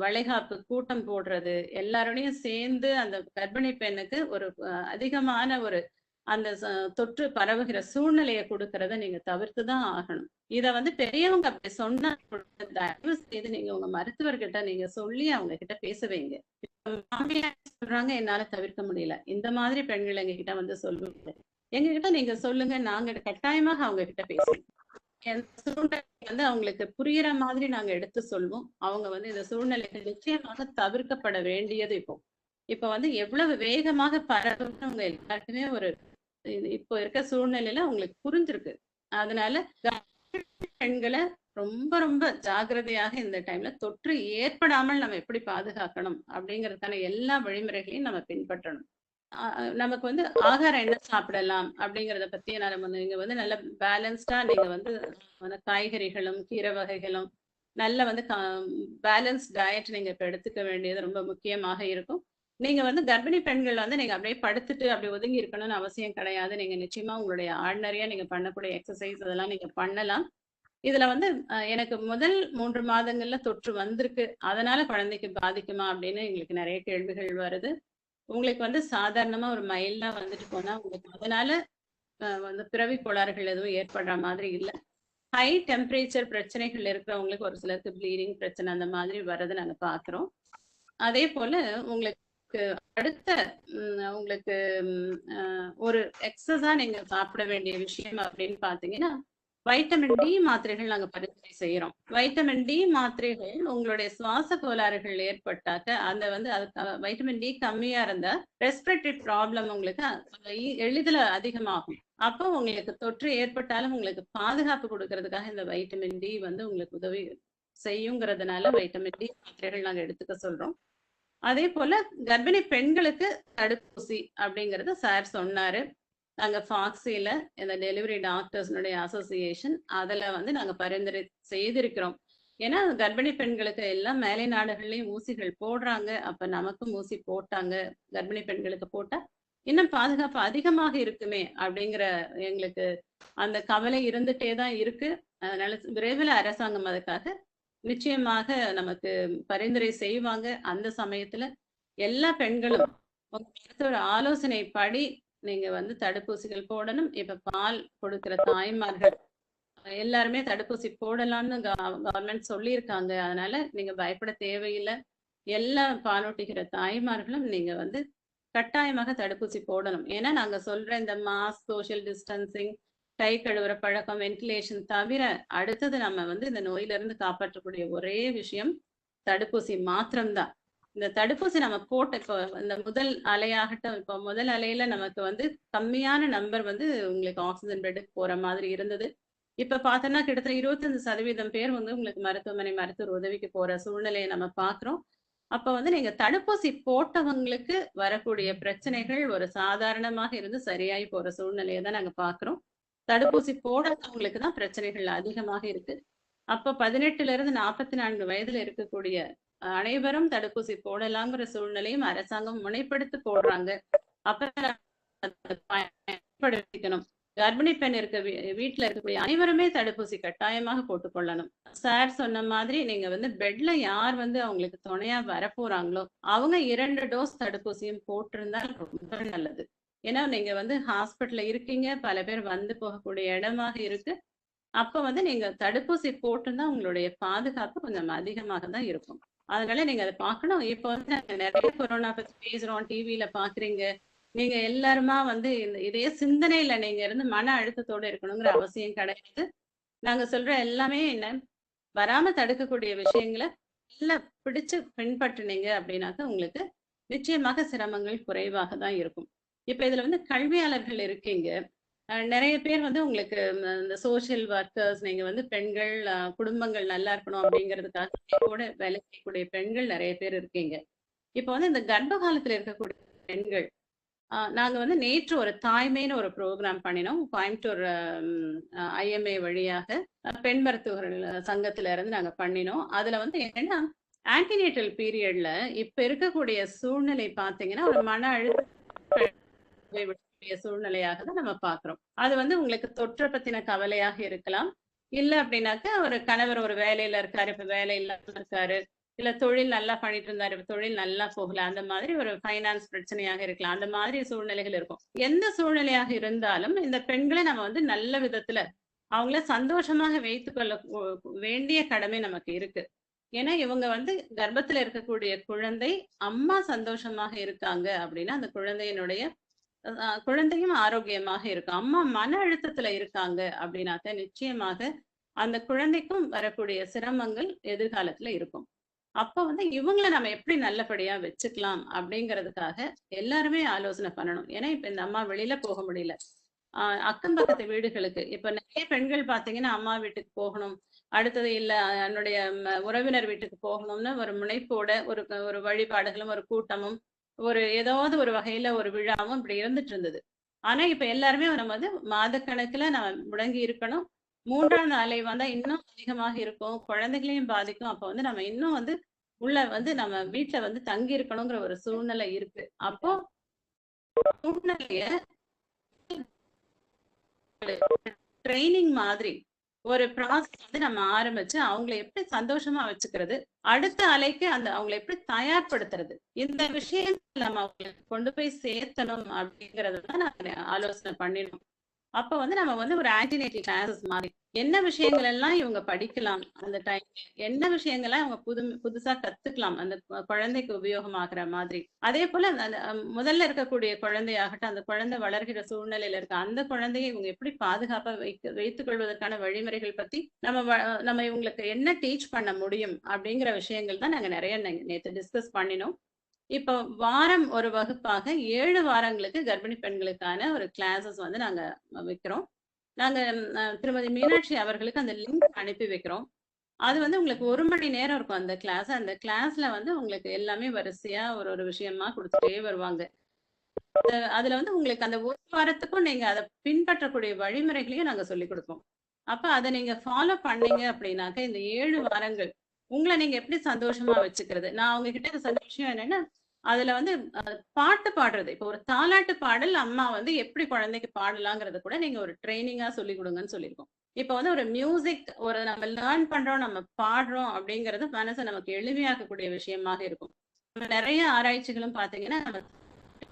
[SPEAKER 5] வளைகாப்பு கூட்டம் போடுறது, எல்லாரோடையும் சேர்ந்து அந்த கர்ப்பிணி பெண்ணுக்கு ஒரு அதிகமான ஒரு அந்த தொற்று பரவுகிற சூழ்நிலையை கொடுக்கறத நீங்க தவிர்த்துதான் ஆகணும். இத வந்து பெரியவங்க அப்படி சொன்னா தயவு செய்து நீங்க உங்க மருத்துவர்கிட்ட நீங்க சொல்லி அவங்க கிட்ட பேச வைங்க. சொல்றாங்க என்னால தவிர்க்க முடியல, இந்த மாதிரி பெண்கள் எங்க கிட்ட வந்து சொல்லுங்க, எங்க கிட்ட நீங்க சொல்லுங்க, நாங்க கட்டாயமாக அவங்க கிட்ட பேசுவோம். சூழ்நிலை வந்து அவங்களுக்கு புரியுற மாதிரி நாங்க எடுத்து சொல்வோம். அவங்க வந்து இந்த சூழ்நிலைகள் நிச்சயமாக தவிர்க்கப்பட வேண்டியது இப்ப வந்து எவ்வளவு வேகமாக பரவுன்னு அவங்க எல்லாருக்குமே ஒரு இப்போ இருக்க சூழ்நிலையில அவங்களுக்கு புரிஞ்சிருக்கு. அதனால பெண்களை ரொம்ப ரொம்ப ஜாக்கிரதையாக இந்த டைம்ல தொற்று ஏற்படாமல் நம்ம எப்படி பாதுகாக்கணும் அப்படிங்கறதுக்கான எல்லா வழிமுறைகளையும் நம்ம பின்பற்றணும். நமக்கு வந்து ஆகாரம் என்ன சாப்பிடலாம் அப்படிங்கறத பத்தி நீங்க வந்து நல்ல பேலன்ஸ்டா நீங்க வந்து காய்கறிகளும் கீரை வகைகளும் நல்ல வந்து பேலன்ஸ் டயட் நீங்க இப்ப எடுத்துக்க வேண்டியது ரொம்ப முக்கியமாக இருக்கும். நீங்க வந்து கர்ப்பிணி பெண்கள் வந்து நீங்க அப்படியே படுத்துட்டு அப்படி ஒதுங்கி இருக்கணும்னு அவசியம் கிடையாது. நீங்க நிச்சயமா உங்களுடைய ஆர்டினரியா நீங்க பண்ணக்கூடிய எக்ஸசைஸ் அதெல்லாம் நீங்க பண்ணலாம். இதுல வந்து எனக்கு முதல் 3 மாதங்கள்ல தொற்று வந்திருக்கு, அதனால குழந்தைக்கு பாதிக்குமா அப்படின்னு எங்களுக்கு நிறைய கேள்விகள் வருது. உங்களுக்கு வந்து சாதாரணமா ஒரு மைல்டா வந்துட்டு போனா உங்களுக்கு அதனால வந்து பிறவி கோளாறுகள் எதுவும் ஏற்படுற மாதிரி இல்லை. ஹை டெம்பரேச்சர் பிரச்சனைகள் இருக்கிறவங்களுக்கு ஒரு சிலருக்கு ப்ளீடிங் பிரச்சனை அந்த மாதிரி வர்றதை நாங்க பாக்குறோம். அதே போல உங்களுக்கு அடுத்த உங்களுக்கு ஒரு எக்ஸஸா நீங்க சாப்பிட வேண்டிய விஷயம் அப்படின்னு பாத்தீங்கன்னா வைட்டமின் டி மாத்திரைகள் நாங்க பரிந்துரை செய்யறோம். வைட்டமின் டி மாத்திரைகள் உங்களுடைய சுவாச கோளாறுகள் ஏற்பட்டாக்க அந்த வந்து வைட்டமின் டி கம்மியா இருந்தா ரெஸ்பிரேட்டரி ப்ராப்ளம் உங்களுக்கு எளிதில் அதிகமாகும். அப்போ உங்களுக்கு தொற்று ஏற்பட்டாலும் உங்களுக்கு பாதுகாப்பு கொடுக்கறதுக்காக இந்த வைட்டமின் டி வந்து உங்களுக்கு உதவி செய்யுங்கிறதுனால வைட்டமின் டி மாத்திரைகள் நாங்க எடுத்துக்க சொல்றோம். அதே போல கர்ப்பிணி பெண்களுக்கு தடுப்பூசி அப்படிங்கறது சார் சொன்னாரு. நாங்க ஃபாக்ஸில இந்த டெலிவரி டாக்டர்ஸ்னுடைய அசோசியேஷன் அதுல வந்து நாங்க பரிந்துரை செய்திருக்கிறோம். ஏன்னா கர்ப்பிணி பெண்களுக்கு எல்லாம் மேலை நாடுகள்லயும் ஊசிகள் போடுறாங்க. அப்ப நமக்கும் ஊசி போட்டாங்க. கர்ப்பிணி பெண்களுக்கு போட்டா இன்னும் பாதுகாப்பு அதிகமாக இருக்குமே அப்படிங்கிற எங்களுக்கு அந்த கவலை இருந்துட்டே தான் இருக்கு. அதனால விரைவில் அரசாங்கம் அதுக்காக நிச்சயமாக நமக்கு பரிந்துரை செய்வாங்க. அந்த சமயத்துல எல்லா பெண்களும் உங்க மருத்துவர் ஆலோசனை படி நீங்க வந்து தடுப்பூசிகள் போடணும். இப்ப பால் கொடுக்கிற தாய்மார்கள் எல்லாருமே தடுப்பூசி போடலாம்னு கவர்மெண்ட் சொல்லியிருக்காங்க. அதனால நீங்க பயப்பட தேவையில்லை. எல்லா பாலூட்டுகிற தாய்மார்களும் நீங்க வந்து கட்டாயமாக தடுப்பூசி போடணும். ஏன்னா நாங்க சொல்ற இந்த மாஸ்க், சோஷியல் டிஸ்டன்சிங், கை கழுவுற பழக்கம், வென்டிலேஷன் தவிர அடுத்தது நம்ம வந்து இந்த நோயில இருந்து காப்பாற்றக்கூடிய ஒரே விஷயம் தடுப்பூசி மாத்திரம்தான். இந்த தடுப்பூசி நம்ம போட்ட இப்போ இந்த முதல் அலையாகட்டும், இப்போ முதல் அலையில நமக்கு வந்து கம்மியான நம்பர் வந்து உங்களுக்கு ஆக்சிஜன் பெட்டுக்கு போற மாதிரி இருந்தது. இப்ப பார்த்தோம்னா கிட்டத்தட்ட 25% பேர் வந்து உங்களுக்கு மருத்துவமனை மருத்துவர் உதவிக்கு போற சூழ்நிலையை நம்ம பாக்குறோம். அப்ப வந்து நீங்க தடுப்பூசி போட்டவங்களுக்கு வரக்கூடிய பிரச்சனைகள் ஒரு சாதாரணமாக இருந்து சரியாயி போற சூழ்நிலையை தான் நாங்க பாக்குறோம். தடுப்பூசி போடாதவங்களுக்கு தான் பிரச்சனைகள் அதிகமாக இருக்கு. அப்ப 18 இருந்து 44 வயதுல இருக்கக்கூடிய அனைவரும் தடுப்பூசி போடலாங்கிற சூழ்நிலையும் அரசாங்கம் முனைப்படுத்தி போடுறாங்க. அப்ப பயன்படுத்திக்கணும். கர்ப்பிணி பெண் இருக்க வீட்டுல இருக்கக்கூடிய அனைவருமே தடுப்பூசி கட்டாயமாக போட்டுக்கொள்ளணும். சார் சொன்ன மாதிரி நீங்க வந்து பெட்ல யார் வந்து அவங்களுக்கு துணையா வரப்போறாங்களோ அவங்க 2 டோஸ் தடுப்பூசியும் போட்டிருந்தா ரொம்ப நல்லது. ஏன்னா நீங்க வந்து ஹாஸ்பிட்டல்ல இருக்கீங்க, பல பேர் வந்து போகக்கூடிய இடமாக இருக்கு. அப்ப வந்து நீங்க தடுப்பூசி போட்டுருந்தா உங்களுடைய பாதுகாப்பு கொஞ்சம் அதிகமாக தான் இருக்கும். அதனால நீங்க அதை பார்க்கணும். இப்ப வந்து நாங்க நிறைய கொரோனா பத்தி பேசுறோம், டிவியில பாக்குறீங்க. நீங்க எல்லாருமா வந்து இதே சிந்தனையில நீங்க இருந்து மன அழுத்தத்தோட இருக்கணுங்கிற அவசியம் கிடையாது. நாங்க சொல்ற எல்லாமே என்ன வராம தடுக்கக்கூடிய விஷயங்களை எல்லாம் பிடிச்சு பின்பற்றுனீங்க அப்படின்னாக்க உங்களுக்கு நிச்சயமாக சிரமங்கள் குறைவாக தான் இருக்கும். இப்ப இதுல வந்து கல்வியாளர்கள் இருக்கீங்க. நிறைய பேர் வந்து உங்களுக்கு இந்த சோசியல் ஒர்க்கர்ஸ், நீங்க வந்து பெண்கள் குடும்பங்கள் நல்லா இருக்கணும் அப்படிங்கிறதுக்காக கூட வேலை செய்யக்கூடிய பெண்கள் நிறைய பேர் இருக்கீங்க. இப்ப வந்து இந்த கர்ப்ப காலத்துல இருக்கக்கூடிய பெண்கள் நாங்க வந்து நேற்று ஒரு தாய்மைன்னு ஒரு ப்ரோக்ராம் பண்ணினோம். கோயம்புத்தூர் IMA வழியாக பெண் மருத்துவர்கள் சங்கத்துல இருந்து நாங்க பண்ணினோம். அதுல வந்து என்னன்னா ஆன்டினேட்டல் பீரியட்ல இப்ப இருக்கக்கூடிய சூழ்நிலை பாத்தீங்கன்னா ஒரு மன அழுத்த சூழ்நிலையாக தான் நம்ம பாக்குறோம். அது வந்து உங்களுக்கு தொற்றை பத்தின கவலையாக இருக்கலாம். இல்ல அப்படின்னாக்க ஒரு கணவர் ஒரு வேலையில இருக்காரு, இப்ப வேலை இல்லாம இருக்காரு, இல்ல தொழில் நல்லா பண்ணிட்டு இருந்தாரு, இப்ப தொழில் நல்லா போகல, அந்த மாதிரி ஒரு ஃபைனான்ஸ் பிரச்சனையாக இருக்கலாம். அந்த மாதிரி சூழ்நிலைகள் இருக்கும். எந்த சூழ்நிலையாக இருந்தாலும் இந்த பெண்களை நம்ம வந்து நல்ல விதத்துல அவங்கள சந்தோஷமாக வைத்துக்கொள்ள வேண்டிய கடமை நமக்கு இருக்கு. ஏன்னா இவங்க வந்து கர்ப்பத்துல இருக்கக்கூடிய குழந்தை அம்மா சந்தோஷமாக இருக்காங்க அப்படின்னா அந்த குழந்தையும் ஆரோக்கியமாக இருக்கும். அம்மா மன அழுத்தத்துல இருக்காங்க அப்படின்னாக்க நிச்சயமாக அந்த குழந்தைக்கும் வரக்கூடிய சிரமங்கள் எதிர்காலத்துல இருக்கும். அப்ப வந்து இவங்களை நம்ம எப்படி நல்லபடியா வச்சுக்கலாம் அப்படிங்கிறதுக்காக எல்லாருமே ஆலோசனை பண்ணணும். ஏன்னா இப்ப இந்த அம்மா வெளியில போக முடியல. அக்கம் பக்கத்து வீடுகளுக்கு இப்ப நிறைய பெண்கள் பாத்தீங்கன்னா அம்மா வீட்டுக்கு போகணும், அடுத்தது இல்ல என்னுடைய உறவினர் வீட்டுக்கு போகணும்னு ஒரு முனைப்போட ஒரு வழிபாடுகளும் ஒரு கூட்டமும் ஒரு ஏதாவது ஒரு வகையில ஒரு விழாவும் இப்படி இருந்துட்டு இருந்தது. ஆனா இப்ப எல்லாருமே நம்ம வந்து மாதக்கணக்குல நம்ம முடங்கி இருக்கணும். 3ஆம் அலை வந்தா இன்னும் அதிகமாக இருக்கும், குழந்தைகளையும் பாதிக்கும். அப்ப வந்து நம்ம இன்னும் வந்து உள்ள வந்து நம்ம வீட்டுல வந்து தங்கி இருக்கணுங்கிற ஒரு சூழ்நிலை இருக்கு. அப்போ சூழ்நிலைய ட்ரைனிங் மாதிரி ஒரு ப்ராசஸ் வந்து நம்ம ஆரம்பிச்சு அவங்களை எப்படி சந்தோஷமா வச்சுக்கிறது, அடுத்த அலைக்கு அந்த அவங்களை எப்படி தயார்படுத்துறது, இந்த விஷயம் நம்ம அவங்களுக்கு கொண்டு போய் சேர்த்தணும் அப்படிங்கறதான் நாங்க ஆலோசனை பண்ணினோம். அப்ப வந்து நம்ம வந்து ஒரு ஆன்டினேட்டல் கிளாஸஸ் மாதிரி என்ன விஷயங்கள் எல்லாம் இவங்க படிக்கலாம், அந்த டைம்ல என்ன விஷயங்கள்லாம் இவங்க புதுசா கத்துக்கலாம் அந்த குழந்தைக்கு உபயோகமாகிற மாதிரி. அதே போல அந்த முதல்ல இருக்கக்கூடிய குழந்தையாகட்டும், அந்த குழந்தை வளர்கிற சூழ்நிலையில இருக்க அந்த குழந்தையை இவங்க எப்படி பாதுகாப்பா வைத்துக் கொள்வதற்கான வழிமுறைகள் பத்தி நம்ம இவங்களுக்கு என்ன டீச் பண்ண முடியும் அப்படிங்கிற விஷயங்கள் தான் நாங்க நிறைய நேற்று டிஸ்கஸ் பண்ணினோம். இப்போ வாரம் ஒரு வகுப்பாக 7 வாரங்களுக்கு கர்ப்பிணி பெண்களுக்கான ஒரு கிளாஸஸ் வந்து நாங்க வைக்கிறோம். நாங்க திருமதி மீனாட்சி அவர்களுக்கு அந்த லிங்க் அனுப்பி வைக்கிறோம். அது வந்து உங்களுக்கு 1 மணி நேரம் இருக்கும் அந்த கிளாஸ். அந்த கிளாஸ்ல வந்து உங்களுக்கு எல்லாமே வரிசையா ஒரு விஷயமா கொடுத்துட்டே வருவாங்க. அதுல வந்து உங்களுக்கு அந்த 1 வாரத்துக்கும் நீங்க அதை பின்பற்றக்கூடிய வழிமுறைகளையும் நாங்க சொல்லி கொடுப்போம். அப்ப அதை நீங்க ஃபாலோ பண்ணீங்க அப்படின்னாக்க இந்த 7 வாரங்கள் உங்களை நீங்க எப்படி சந்தோஷமா வச்சுக்கிறது. நான் உங்ககிட்ட சொன்ன விஷயம் என்னன்னா அதுல வந்து பாட்டு பாடுறது, இப்ப ஒரு தாலாட்டு பாடல் அம்மா வந்து எப்படி குழந்தைக்கு பாடலாங்கிறத கூட நீங்க ஒரு ட்ரைனிங்கா சொல்லி கொடுங்கன்னு சொல்லியிருக்கோம். இப்ப வந்து ஒரு மியூசிக் ஒரு நம்ம லேர்ன் பண்றோம், நம்ம பாடுறோம் அப்படிங்கிறது மனசை நமக்கு எளிமையாக்கக்கூடிய விஷயமாக இருக்கும். நிறைய ஆராய்ச்சிகளும் பாத்தீங்கன்னா நம்ம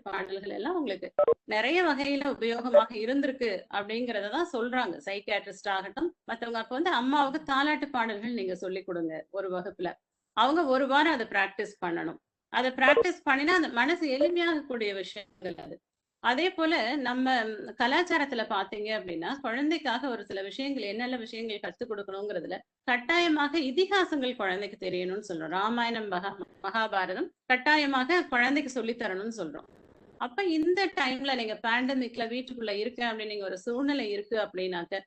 [SPEAKER 5] பாடல்கள் எல்லாம் உங்களுக்கு நிறைய வகையில உபயோகமாக இருந்திருக்கு அப்படிங்கறதான் சொல்றாங்க சைக்கியாட்ரிஸ்ட் ஆகட்டும் மத்தவங்க. அப்ப வந்து அம்மாவுக்கு தாலாட்டு பாடல்கள் நீங்க சொல்லி கொடுங்க ஒரு வகுப்புல. அவங்க ஒரு வாரம் அதை பிராக்டிஸ் பண்ணணும். அதை பிராக்டிஸ் பண்ணினா அந்த மனசு எளிமையாகக்கூடிய விஷயங்கள் அது. அதே போல நம்ம கலாச்சாரத்துல பாத்தீங்க அப்படின்னா குழந்தைக்காக ஒரு சில விஷயங்கள் என்னென்ன விஷயங்கள் கத்துக் கொடுக்கணுங்கிறதுல கட்டாயமாக இதிகாசங்கள் குழந்தைக்கு தெரியணும்னு சொல்றோம். ராமாயணம் மகாபாரதம் கட்டாயமாக குழந்தைக்கு சொல்லித் தரணும்னு சொல்றோம். அப்ப இந்த டைம்ல நீங்க பேண்டமிக்ல வீட்டுக்குள்ள இருக்கேன் அப்படின்னு நீங்க ஒரு சூழ்நிலை இருக்கு அப்படின்னாக்க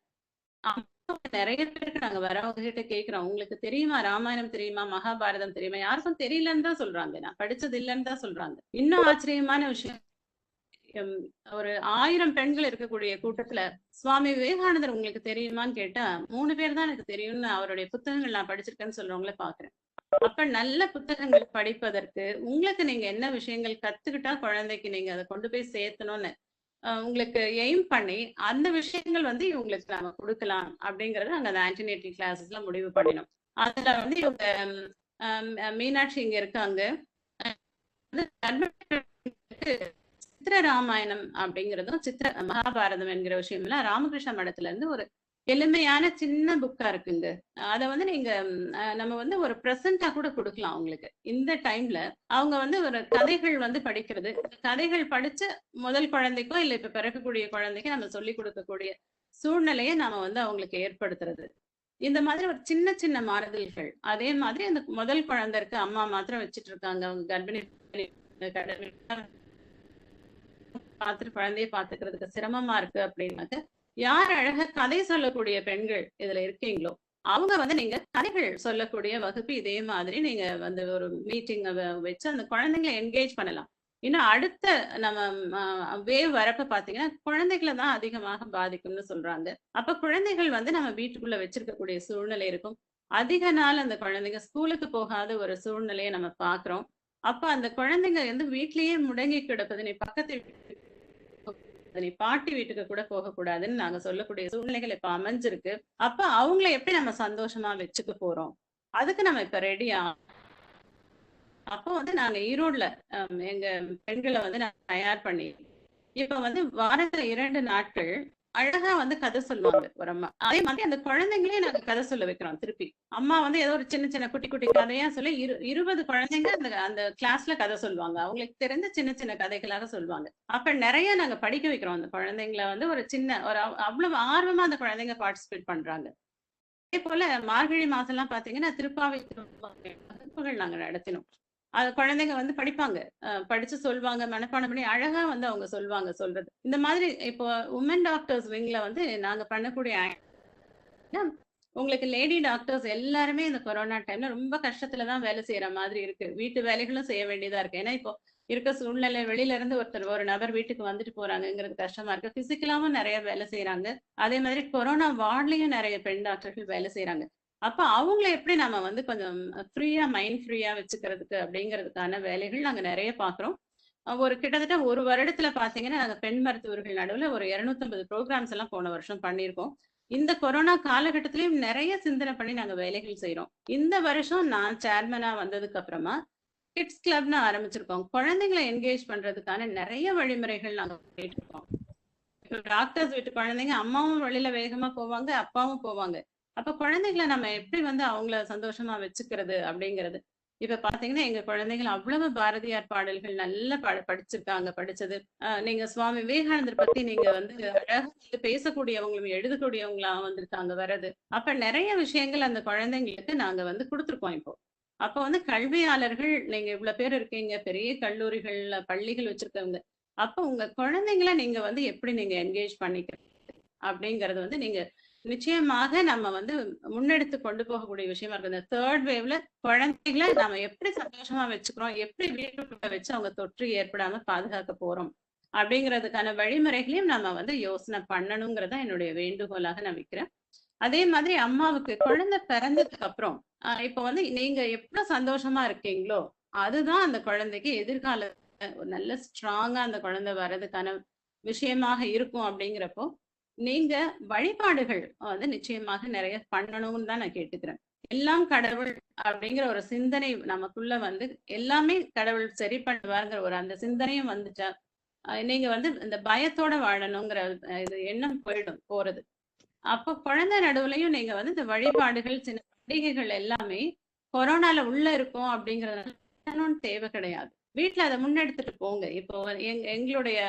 [SPEAKER 5] நிறைய பேருக்கு நாங்க வரவங்க கிட்ட கேக்குறோம், உங்களுக்கு தெரியுமா ராமாயணம் தெரியுமா மகாபாரதம் தெரியுமா? யாருக்கும் தெரியலன்னு தான் சொல்றாங்க, நான் படிச்சது இல்லைன்னு தான் சொல்றாங்க. இன்னும் ஆச்சரியமான விஷயம், ஒரு 1000 பெண்கள் இருக்கக்கூடிய கூட்டத்துல சுவாமி விவேகானந்தர் உங்களுக்கு தெரியுமான்னு கேட்டா 3 பேர் தான் எனக்கு தெரியும்னு அவருடைய புத்தகங்கள் நான் படிச்சிருக்கேன்னு சொல்றவங்கள பாக்குறேன். அப்ப நல்ல புத்தகங்கள் படிப்பதற்கு உங்களுக்கு நீங்க என்ன விஷயங்கள் கத்துக்கிட்டா குழந்தைக்கு நீங்க அதை கொண்டு போய் சேர்த்தணும்னு உங்களுக்கு எய்ம் பண்ணி அந்த விஷயங்கள் வந்து இவங்களுக்கு நாம கொடுக்கலாம் அப்படிங்கறத நாங்க அந்த ஆன்டினேட்டல் கிளாஸஸ்ல முடிவு பண்ணினோம். அதுல வந்து இவங்க மீனாட்சி இங்க இருக்காங்க. சித்திர ராமாயணம் அப்படிங்கிறதும் சித்திர மகாபாரதம் என்கிற விஷயம் எல்லாம் ராமகிருஷ்ண மடத்துல இருந்து ஒரு எளிமையான சின்ன புக்கா இருக்குங்க. அத வந்து நீங்க நம்ம வந்து ஒரு பிரசண்டா கூட கொடுக்கலாம் அவங்களுக்கு. இந்த டைம்ல அவங்க வந்து ஒரு கதைகள் வந்து படிக்கிறது, கதைகள் படிச்சு முதல் குழந்தைக்கோ இல்ல இப்ப பிறக்கக்கூடிய குழந்தைக்கு நம்ம சொல்லி கொடுக்கக்கூடிய சூழ்நிலையை நாம வந்து அவங்களுக்கு ஏற்படுத்துறது. இந்த மாதிரி ஒரு சின்ன சின்ன மாறுதல்கள். அதே மாதிரி அந்த முதல் குழந்தைக்கு அம்மா மாத்திரம் வச்சுட்டு இருக்காங்க, அவங்க கர்ப்பிணி பார்த்துட்டு குழந்தைய பாத்துக்கிறதுக்கு சிரமமா இருக்கு அப்படின்னாக்க யார் அழகா கதை சொல்லக்கூடிய பெண்கள் இதுல இருக்கீங்களோ அவங்க வந்து நீங்க கதைகள் சொல்லக்கூடிய வகுப்பு இதே மாதிரி நீங்க வந்து ஒரு மீட்டிங் வச்சு அந்த குழந்தைங்களை என்கேஜ் பண்ணலாம். இன்னும் அடுத்த நம்ம வேவ் வரப்ப பாத்தீங்கன்னா குழந்தைகளை தான் அதிகமாக பாதிக்கும்னு சொல்றாங்க. அப்ப குழந்தைகள் வந்து நம்ம வீட்டுக்குள்ள வச்சிருக்கக்கூடிய சூழ்நிலை இருக்கும். அதிக நாள் அந்த குழந்தைங்க ஸ்கூலுக்கு போகாத ஒரு சூழ்நிலையை நம்ம பாக்குறோம். அப்ப அந்த குழந்தைங்க வந்து வீட்லயே முடங்கி கிடப்பது, நீ பக்கத்து நீ பாட்டி வீட்டுக்கு கூட போகக்கூடாதுன்னு நாங்க சொல்லக்கூடிய சூழ்நிலைகள் இப்ப அமைஞ்சிருக்கு. அப்ப அவங்கள எப்படி நம்ம சந்தோஷமா வச்சுக்க போறோம்? அதுக்கு நம்ம இப்ப ரெடியா. அப்போ வந்து நாங்க ஈரோடுல எங்க பெண்களை வந்து நான் தயார் பண்ணி இப்ப வந்து வாரத்துல 2 நாட்கள் அழகா வந்து கதை சொல்லுவாங்க ஒரு அம்மா. அதே மாதிரி அந்த குழந்தைங்களே நாங்க கதை சொல்ல வைக்கிறோம். திருப்பி அம்மா வந்து ஏதோ ஒரு சின்ன சின்ன குட்டி குட்டி கதையா சொல்லி 20 குழந்தைங்க அந்த கிளாஸ்ல கதை சொல்லுவாங்க. அவங்களுக்கு தெரிஞ்ச சின்ன சின்ன கதைகளாக சொல்லுவாங்க. அப்ப நிறைய நாங்க படிக்க வைக்கிறோம் அந்த குழந்தைங்களை வந்து ஒரு சின்ன ஒரு அவ்வளவு ஆர்வமா அந்த குழந்தைங்க பார்ட்டிசிபேட் பண்றாங்க. அதே போல மார்கழி மாசம் எல்லாம் பாத்தீங்கன்னா திருப்பாவை வகுப்புகள் நாங்க நடத்தினோம். அது குழந்தைங்க வந்து படிப்பாங்க, படிச்சு சொல்லுவாங்க, மனப்பாடம் பண்ணி அழகா வந்து அவங்க சொல்றது. இந்த மாதிரி இப்போ உமன் டாக்டர்ஸ் விங்ல வந்து நாங்க பண்ணக்கூடிய உங்களுக்கு லேடி டாக்டர்ஸ் எல்லாருமே இந்த கொரோனா டைம்ல ரொம்ப கஷ்டத்துலதான் வேலை செய்யற மாதிரி இருக்கு. வீட்டு வேலைகளும் செய்ய வேண்டியதா இருக்கு. ஏன்னா இப்போ இருக்க சூழ்நிலை வெளியில இருந்து ஒரு நபர் வீட்டுக்கு வந்துட்டு போறாங்கிறது கஷ்டமா இருக்கு. பிசிக்கலாவும் நிறைய வேலை செய்யறாங்க. அதே மாதிரி கொரோனா வார்ட்லயும் நிறைய பெண் டாக்டர்கள் வேலை செய்யறாங்க. அப்ப அவங்கள எப்படி நம்ம வந்து கொஞ்சம் ஃப்ரீயா மைண்ட் ஃப்ரீயா வச்சுக்கிறதுக்கு அப்படிங்கிறதுக்கான வேலைகள் நாங்க நிறைய பாக்குறோம். ஒரு கிட்டத்தட்ட ஒரு வருடத்துல பாத்தீங்கன்னா நாங்க பெண் மருத்துவர்கள் நடுவுல ஒரு 250 ப்ரோக்ராம்ஸ் எல்லாம் போன வருஷம் பண்ணியிருக்கோம். இந்த கொரோனா காலகட்டத்திலயும் நிறைய சிந்தனை பண்ணி நாங்க வேலைகள் செய்யறோம். இந்த வருஷம் நான் சேர்மனா வந்ததுக்கு அப்புறமா கிட்ஸ் கிளப்னு ஆரம்பிச்சிருக்கோம். குழந்தைங்களை என்கேஜ் பண்றதுக்கான நிறைய வழிமுறைகள் நாங்க பண்ணிட்டு இருக்கோம். டாக்டர்ஸ் வீட்டு குழந்தைங்க அம்மாவும் வெளியில வேகமா போவாங்க, அப்பாவும் போவாங்க. அப்ப குழந்தைகளை நம்ம எப்படி வந்து அவங்கள சந்தோஷமா வச்சுக்கிறது அப்படிங்கிறது. இப்ப பாத்தீங்கன்னா எங்க குழந்தைகள் அவ்வளவு பாரதியார் பாடல்கள் நல்லா படிச்சிருக்காங்க. படிச்சது நீங்க சுவாமி விவேகானந்தர் பத்தி நீங்க வந்து அழகா பேசக்கூடியவங்களும் எழுதக்கூடியவங்களா வந்திருக்காங்க வர்றது. அப்ப நிறைய விஷயங்கள் அந்த குழந்தைங்களுக்கு நாங்க வந்து கொடுத்துருக்கோம் இப்போ. அப்ப வந்து கல்வியாளர்கள் நீங்க இவ்வளவு பேர் இருக்கீங்க, பெரிய கல்லூரிகள்ல பள்ளிகள் வச்சிருக்கவங்க. அப்ப உங்க குழந்தைங்களை நீங்க வந்து எப்படி நீங்க என்கேஜ் பண்ணிக்கிறது அப்படிங்கறது வந்து நீங்க நிச்சயமாக நம்ம வந்து முன்னெடுத்து கொண்டு போகக்கூடிய விஷயமா இருக்கு. இந்த 3rd வேவ்ல குழந்தைகளை நாம எப்படி சந்தோஷமா வச்சுக்கிறோம், எப்படி வீட்டுக்குள்ள வச்சு அவங்க தொற்று ஏற்படாம பாதுகாக்க போறோம் அப்படிங்கிறதுக்கான வழிமுறைகளையும் நம்ம வந்து யோசனை பண்ணணுங்கிறத என்னுடைய வேண்டுகோளாக நான் வைக்கிறேன். அதே மாதிரி அம்மாவுக்கு குழந்தை பிறந்ததுக்கு அப்புறம் இப்ப வந்து நீங்க எவ்வளவு சந்தோஷமா இருக்கீங்களோ அதுதான் அந்த குழந்தைக்கு எதிர்கால ஒரு நல்ல ஸ்ட்ராங்கா அந்த குழந்தை வர்றதுக்கான விஷயமாக இருக்கும். அப்படிங்கிறப்போ நீங்க வழிபாடுகள் வந்து நிச்சயமாக நிறைய பண்ணணும்னு தான் நான் கேட்டுக்கிறேன். எல்லாம் கடவுள் அப்படிங்கிற ஒரு சிந்தனை நமக்குள்ள வந்து எல்லாமே கடவுள் சரி பண்ணுவாருங்கிற ஒரு அந்த சிந்தனையும் வந்துச்சா நீங்க வந்து இந்த பயத்தோட வாழணுங்கிற இது எண்ணம் போறது. அப்போ குழந்தை நடுவுலையும் நீங்க வந்து இந்த வழிபாடுகள் சின்ன பண்டிகைகள் எல்லாமே கொரோனால உள்ள இருக்கும் அப்படிங்கறதுனால தேவை கிடையாது. வீட்டுல அதை முன்னெடுத்துட்டு போங்க. இப்போ எங்களுடைய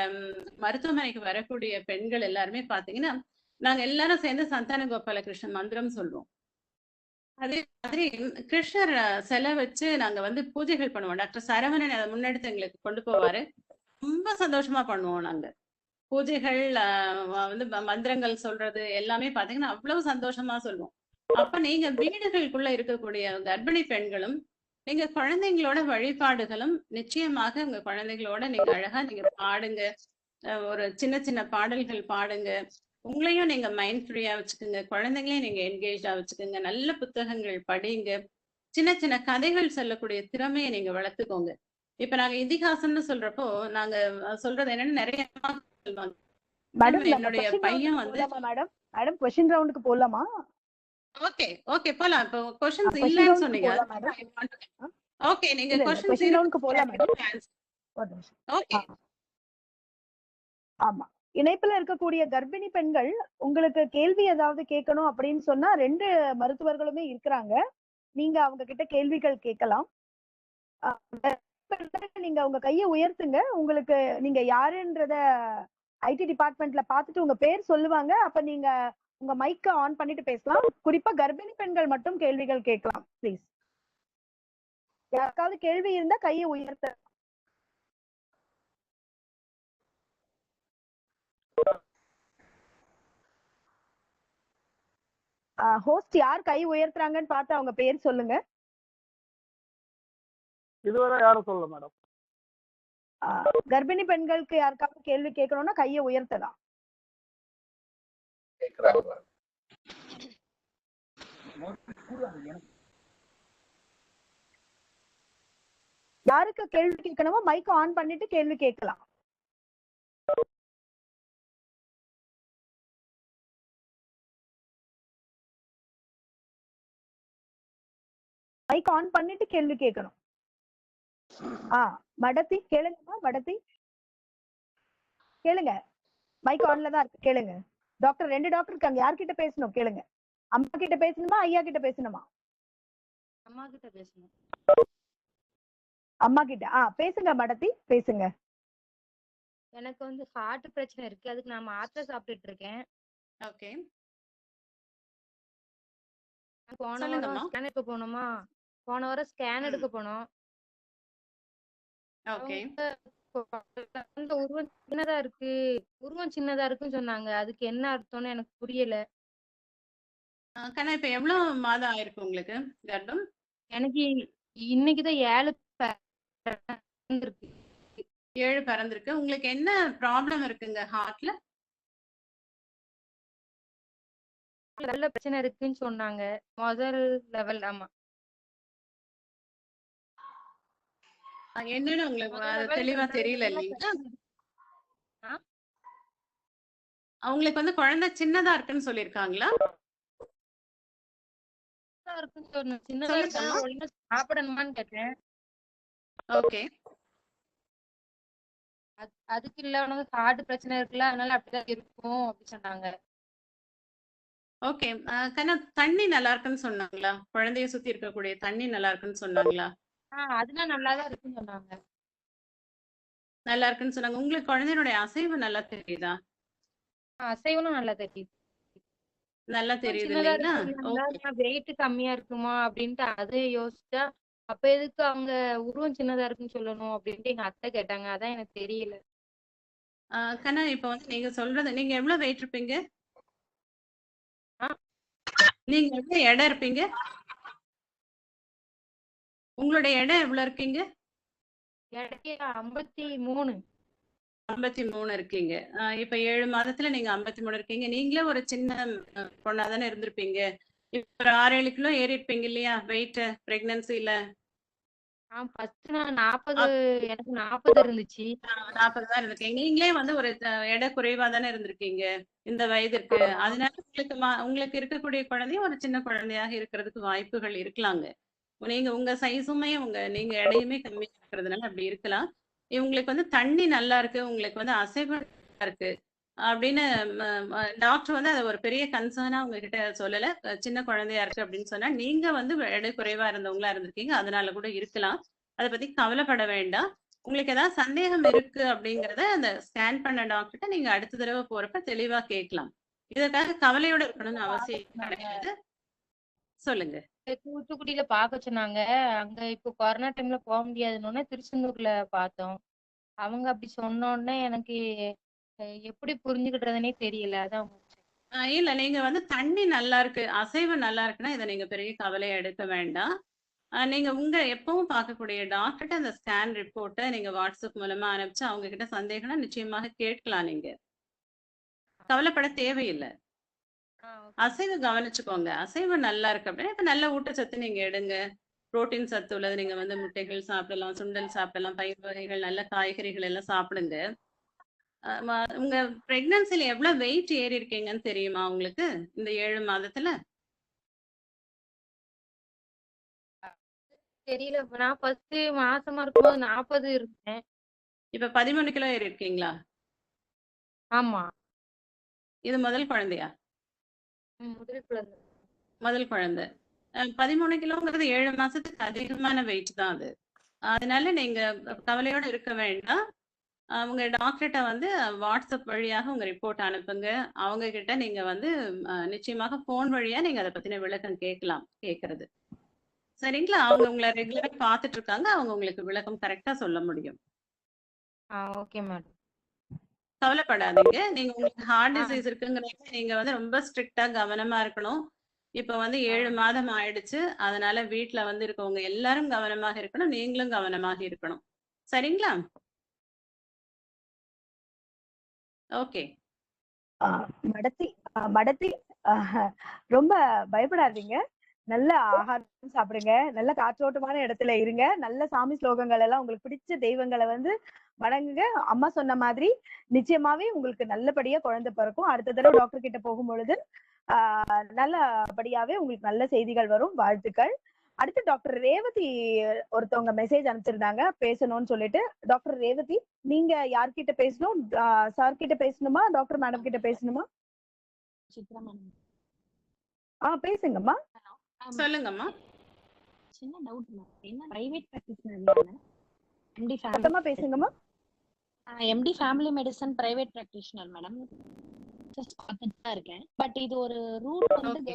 [SPEAKER 5] மருத்துவமனைக்கு வரக்கூடிய பெண்கள் எல்லாருமே பாத்தீங்கன்னா நாங்க எல்லாரும் சேர்ந்து சந்தான கோபால கிருஷ்ணன் மந்திரம் சொல்லுவோம். அதே மாதிரி கிருஷ்ணர் சிலை வச்சு நாங்க வந்து பூஜைகள் பண்ணுவோம். டாக்டர் சரவணன் அதை முன்னெடுத்து எங்களுக்கு கொண்டு போவாரு. ரொம்ப சந்தோஷமா பண்ணுவோம் நாங்க பூஜைகள். வந்து மந்திரங்கள் சொல்றது எல்லாமே பாத்தீங்கன்னா அவ்வளவு சந்தோஷமா சொல்லுவோம். அப்ப நீங்க வீடுகளுக்குள்ள இருக்கக்கூடிய கர்ப்பிணி பெண்களும் நீங்க குழந்தைங்களோட வழிபாடுகளும் நிச்சயமாக உங்க குழந்தைகளோட நீங்க அழகா நீங்க பாடுங்க. ஒரு சின்ன சின்ன பாடல்கள் பாடுங்க. உங்களையும் நீங்க மைண்ட் ஃப்ரீயா வச்சுக்கோங்க. குழந்தைங்களையும் நீங்க என்கேஜா வச்சுக்கோங்க. நல்ல புத்தகங்கள் படிங்க. சின்ன சின்ன கதைகள் சொல்லக்கூடிய திறமையை நீங்க வளர்த்துக்கோங்க. இப்ப நாங்க இதிகாசம்னு சொல்றப்போ நாங்க சொல்றது என்னன்னு நிறைய சொல்லுவாங்க. என்னுடைய பையன் வந்து
[SPEAKER 1] மேடம் क्वेश्चन ரவுண்டுக்கு போலாமா?
[SPEAKER 5] ஓகே ஓகே போலாம். இப்போ क्वेश्चंस இல்லன்னு சொன்னீங்க. ஓகே நீங்க क्वेश्चंस ரவுண்டுக்கு போலாம் மேடம். ஓகே
[SPEAKER 1] ஆமா. இணைப்புல இருக்கக்கூடிய கர்ப்பிணி பெண்கள் உங்களுக்கு கேள்வி ஏதாவது கேட்கணும் அப்படின்னு சொன்னா 2 மருத்துவர்களுமே இருக்கிறாங்க. நீங்க அவங்க கிட்ட கேள்விகள் கேட்கலாம். நீங்க உங்க கையை உயர்த்துங்க. உங்களுக்கு நீங்க யாருன்றத ஐடி டிபார்ட்மெண்ட்ல பார்த்துட்டு உங்க பேர் சொல்லுவாங்க. அப்ப நீங்க உங்க மைக்க ஆன் பண்ணிட்டு பேசலாம். குறிப்பா கர்ப்பிணி பெண்கள் மட்டும் கேள்விகள் கேட்கலாம் ப்ளீஸ். யாருக்காவது கேள்வி இருந்தா கையை உயர்த்த. ஹோஸ்ட் யார் கை உயர்த்துறாங்கன்னு பார்த்து அவங்க பேர் சொல்லுங்க.
[SPEAKER 4] இதுவரை யாரும் சொல்லல மேடம்.
[SPEAKER 1] கர்ப்பிணி பெண்களுக்கு யாருக்காவது கேள்வி கேட்கணும்னா கையை உயர்த்தலாம். யாருக்கு கேள்வி கேட்கணுமோ மைக் ஆன் பண்ணிட்டு கேள்வி கேட்கலாம். மைக் ஆன் பண்ணிட்டு கேள்வி கேட்கணும். மடத்தி கேளுங்கம்மா. மடத்தி கேளுங்க. மைக் ஆன்ல தான் இருக்கு. கேளுங்க. டாக்டர் 2 டாக்டர் இருக்காங்க. யார்கிட்ட பேசணும் கேளுங்க. அம்மா கிட்ட பேசணுமா ஐயா கிட்ட பேசணுமா?
[SPEAKER 7] அம்மா கிட்ட பேசணும்.
[SPEAKER 1] அம்மா கிட்ட. பேசுங்க மடத்தி பேசுங்க.
[SPEAKER 7] எனக்கு வந்து ஹார்ட் பிரச்சனை இருக்கு. அதுக்கு நான் மாத்திரை சாப்பிட்டுட்டு இருக்கேன்.
[SPEAKER 5] ஓகே
[SPEAKER 7] போன வாரம் ஸ்கேன் எடுக்க போனோமா? போன வாரம் ஸ்கேன் எடுக்க போனோம்.
[SPEAKER 5] ஓகே
[SPEAKER 7] உருவம் சின்னதா இருக்கு. உருவம் சின்னதா இருக்குன்னு சொன்னாங்க. அதுக்கு என்ன அர்த்தம்னு எனக்கு புரியல.
[SPEAKER 5] கண்ணா இப்ப எவ்வளவு மாதம் ஆயிருக்கு உங்களுக்கு கர்ப்பம்?
[SPEAKER 7] எனக்கு இன்னைக்குதான் 7 பிறந்திருக்கு.
[SPEAKER 5] 7 பிறந்திருக்கு. உங்களுக்கு என்ன ப்ராப்ளம் இருக்குங்க ஹார்ட்ல?
[SPEAKER 7] நல்ல பிரச்சனை இருக்குன்னு சொன்னாங்க. முதல் லெவல். ஆமா
[SPEAKER 5] என்னன்னு உங்களுக்கு தெளிவா தெரியல இல்லைங்களா? அவங்களுக்கு வந்து குழந்தை சின்னதா இருக்குன்னு சொல்லிருக்காங்களா?
[SPEAKER 7] சாப்பிடணுமான்னு கேட்டேன்.
[SPEAKER 5] ஓகே
[SPEAKER 7] அதுக்கு இல்ல உனக்கு ஹார்ட் பிரச்சனை இருக்குல்ல, அதனால அப்படிதான் இருக்கும் அப்படி சொன்னாங்க.
[SPEAKER 5] ஓகே கண்ணா தண்ணி நல்லா இருக்குன்னு சொன்னாங்களா? குழந்தைய சுத்தி இருக்கக்கூடிய தண்ணி நல்லா இருக்குன்னு சொன்னாங்களா?
[SPEAKER 7] அதெல்லாம் நல்லாதான் இருக்குன்னு சொன்னாங்க.
[SPEAKER 5] நல்லா இருக்குன்னு சொன்னாங்க. உங்களுக்கு குழந்தையோட அசைவு நல்லா தெரியுதா?
[SPEAKER 7] அசைவனும் நல்லா தெரியுது.
[SPEAKER 5] நல்லா தெரியுது இல்லைங்களா?
[SPEAKER 7] வெயிட் கம்மியா இருக்குமா அப்படின்ட்டு அதை யோசிச்சா, அப்ப எதுக்கு அவங்க உருவம் சின்னதா இருக்குன்னு சொல்லணும் அப்படின்ட்டு எங்க அத்தை கேட்டாங்க. அதான் எனக்கு தெரியல.
[SPEAKER 5] கண்ணா இப்ப வந்து நீங்க சொல்றது நீங்க எவ்வளவு வெயிட் இருப்பீங்க? நீங்க எவ்வளவு எடை இருப்பீங்க? உங்களுடைய எடை எவ்வளவு இருக்கீங்க?
[SPEAKER 7] எடைக்கு 53.
[SPEAKER 5] 53 இருக்கீங்க. இப்ப 7 மாதத்துல நீங்க 53 இருக்கீங்க. நீங்களே ஒரு சின்ன பொண்ணாதானே இருந்திருப்பீங்க. இப்ப ஒரு 6-7 கிலோ ஏறி இருப்பீங்க இல்லையா வெயிட் பிரெக்னன்சில?
[SPEAKER 7] ஃபர்ஸ்ட் நான் 40 எனக்கு 40 இருந்துச்சு.
[SPEAKER 5] 40 தான் இருந்திருக்கீங்க. நீங்களே வந்து ஒரு எடை குறைவா தானே இருந்திருக்கீங்க இந்த வயதிற்கு. அதனால உங்களுக்கு உங்களுக்கு இருக்கக்கூடிய குழந்தையும் ஒரு சின்ன குழந்தையாக இருக்கிறதுக்கு வாய்ப்புகள் இருக்கலாங்க. நீங்க உங்க சைஸுமே நீங்க எடையுமே கம்மியா இருக்கிறதுனால அப்படி இருக்கலாம். உங்களுக்கு வந்து தண்ணி நல்லா இருக்கு, உங்களுக்கு வந்து அசைவு நல்லா இருக்கு அப்படின்னு டாக்டர் வந்து அதை ஒரு பெரிய கன்சர்னா உங்ககிட்ட சொல்லல. சின்ன குழந்தையா இருக்கு அப்படின்னு சொன்னா நீங்க வந்து எடை குறைவா இருந்தவங்களா இருந்திருக்கீங்க, அதனால கூட இருக்கலாம். அதை பத்தி கவலைப்பட வேண்டாம். உங்களுக்கு ஏதாவது சந்தேகம் இருக்கு அப்படிங்கறத அந்த ஸ்கேன் பண்ண டாக்டர்கிட்ட நீங்க அடுத்த தடவை போறப்ப தெளிவா கேட்கலாம். இதற்காக கவலையோட இருக்கணும்னு அவசியம் கிடையாது. சொல்லுங்க.
[SPEAKER 7] தூத்துக்குடியில பார்க்க சொன்னாங்க. அங்க இப்போ கொரோனா டைம்ல போக முடியாதுன்னு திருச்செந்தூர்ல பார்த்தோம். அவங்க அப்படி சொன்ன உடனே எனக்கு எப்படி புரிஞ்சுக்கிட்டதுன்னே தெரியல. அதான்
[SPEAKER 5] இல்ல நீங்க வந்து தண்ணி நல்லா இருக்கு, அசைவு நல்லா இருக்குன்னா இதை நீங்க பெரிய கவலையை எடுக்க வேண்டாம். நீங்க உங்க எப்பவும் பார்க்கக்கூடிய டாக்டர்கிட்ட அந்த ஸ்கேன் ரிப்போர்ட்டை நீங்க வாட்ஸ்அப் மூலமா அனுப்பிச்சு அவங்க கிட்ட சந்தேகம்னா நிச்சயமாக கேட்கலாம். நீங்க கவலைப்பட தேவையில்லை. அசைவு கவனிச்சுக்கோங்க. அசைவு நல்லா இருக்கு அப்படின்னா இப்ப நல்ல ஊட்டச்சத்து நீங்க எடுங்க. புரோட்டீன் சத்து உள்ளது நீங்க வந்து முட்டைகள் சாப்பிடலாம், சுண்டல் சாப்பிடலாம், பயிர் வகைகள், நல்ல காய்கறிகள் எல்லாம் சாப்பிடுங்க. உங்க பிரெக்னன்சில எவ்வளவு வெயிட் ஏறி இருக்கீங்கன்னு தெரியுமா உங்களுக்கு இந்த 7 மாதத்துல?
[SPEAKER 7] தெரியல. நான் ஃபர்ஸ்ட் மாசமா இருக்கும்போது 40 இருந்தேன்.
[SPEAKER 5] இப்ப 13 கிலோ ஏறி இருக்கீங்களா?
[SPEAKER 7] ஆமா.
[SPEAKER 5] இது முதல் குழந்தையா?
[SPEAKER 7] முதல் குழந்தை.
[SPEAKER 5] முதல் குழந்தை. 13 கிலோங்கிறது 7 மாசத்துக்கு அதிகமான வெயிட் தான் அது. அதனால நீங்க கவலையோட இருக்க வேண்டாம். உங்க டாக்டர்கிட்ட வந்து வாட்ஸ்அப் வழியாக உங்க ரிப்போர்ட் அனுப்புங்க. அவங்க கிட்ட நீங்க வந்து நிச்சயமாக போன் வழியா நீங்க அதை பத்தின விளக்கம் கேட்கறது சரிங்களா? அவங்க உங்களை ரெகுலரா பார்த்துட்டு இருக்காங்க. அவங்க உங்களுக்கு விளக்கம் கரெக்டா சொல்ல முடியும்.
[SPEAKER 7] Okay madam.
[SPEAKER 5] கவலைப்படாதீங்க. நீங்க உங்களுக்கு ஹார்ட் டிசீஸ் இருக்குங்கிறத நீங்க வந்து ரொம்ப ஸ்ட்ரிக்டா கவனமா இருக்கணும். இப்ப வந்து 7 மாதம் ஆயிடுச்சு. அதனால வீட்டுல வந்து இருக்கவங்க எல்லாரும் கவனமாக இருக்கணும், நீங்களும் கவனமாக இருக்கணும். சரிங்களா? ஓகே.
[SPEAKER 1] மடத்தி ரொம்ப பயப்படாதீங்க. நல்ல ஆகாரம் சாப்பிடுங்க, நல்ல காற்றோட்டமான இடத்துல இருங்க, நல்ல சாமி ஸ்லோகங்கள் எல்லாம் உங்களுக்கு பிடிச்ச தெய்வங்களை வந்து வணங்குங்க. அம்மா சொன்ன மாதிரி நிச்சயமாவே உங்களுக்கு நல்லபடியா குழந்தை பிறக்கும். அடுத்த தடவை டாக்டர் கிட்ட போகும்பொழுது நல்லபடியாவே உங்களுக்கு நல்ல செய்திகள் வரும். வாழ்த்துக்கள். அடுத்து டாக்டர் ரேவதி ஒருத்தவங்க மெசேஜ் அனுப்பிச்சிருந்தாங்க பேசணும்னு சொல்லிட்டு. டாக்டர் ரேவதி, நீங்க யார்கிட்ட பேசணும்? சார் கிட்ட பேசணுமா, டாக்டர் மேடம் கிட்ட பேசணுமா? பேசுங்கம்மா.
[SPEAKER 5] சொல்லுங்கம்மா.
[SPEAKER 8] சின்ன டவுட் மேம். என்ன பிரைவேட் பிராக்டிஷனர் எம்டி ஃபேமிலி
[SPEAKER 1] பேசுங்கம்மா.
[SPEAKER 8] MD family medicine private practitioner madam. Just பார்த்துட்டு தான் இருக்கேன். பட் இது ஒரு ரூல் வந்து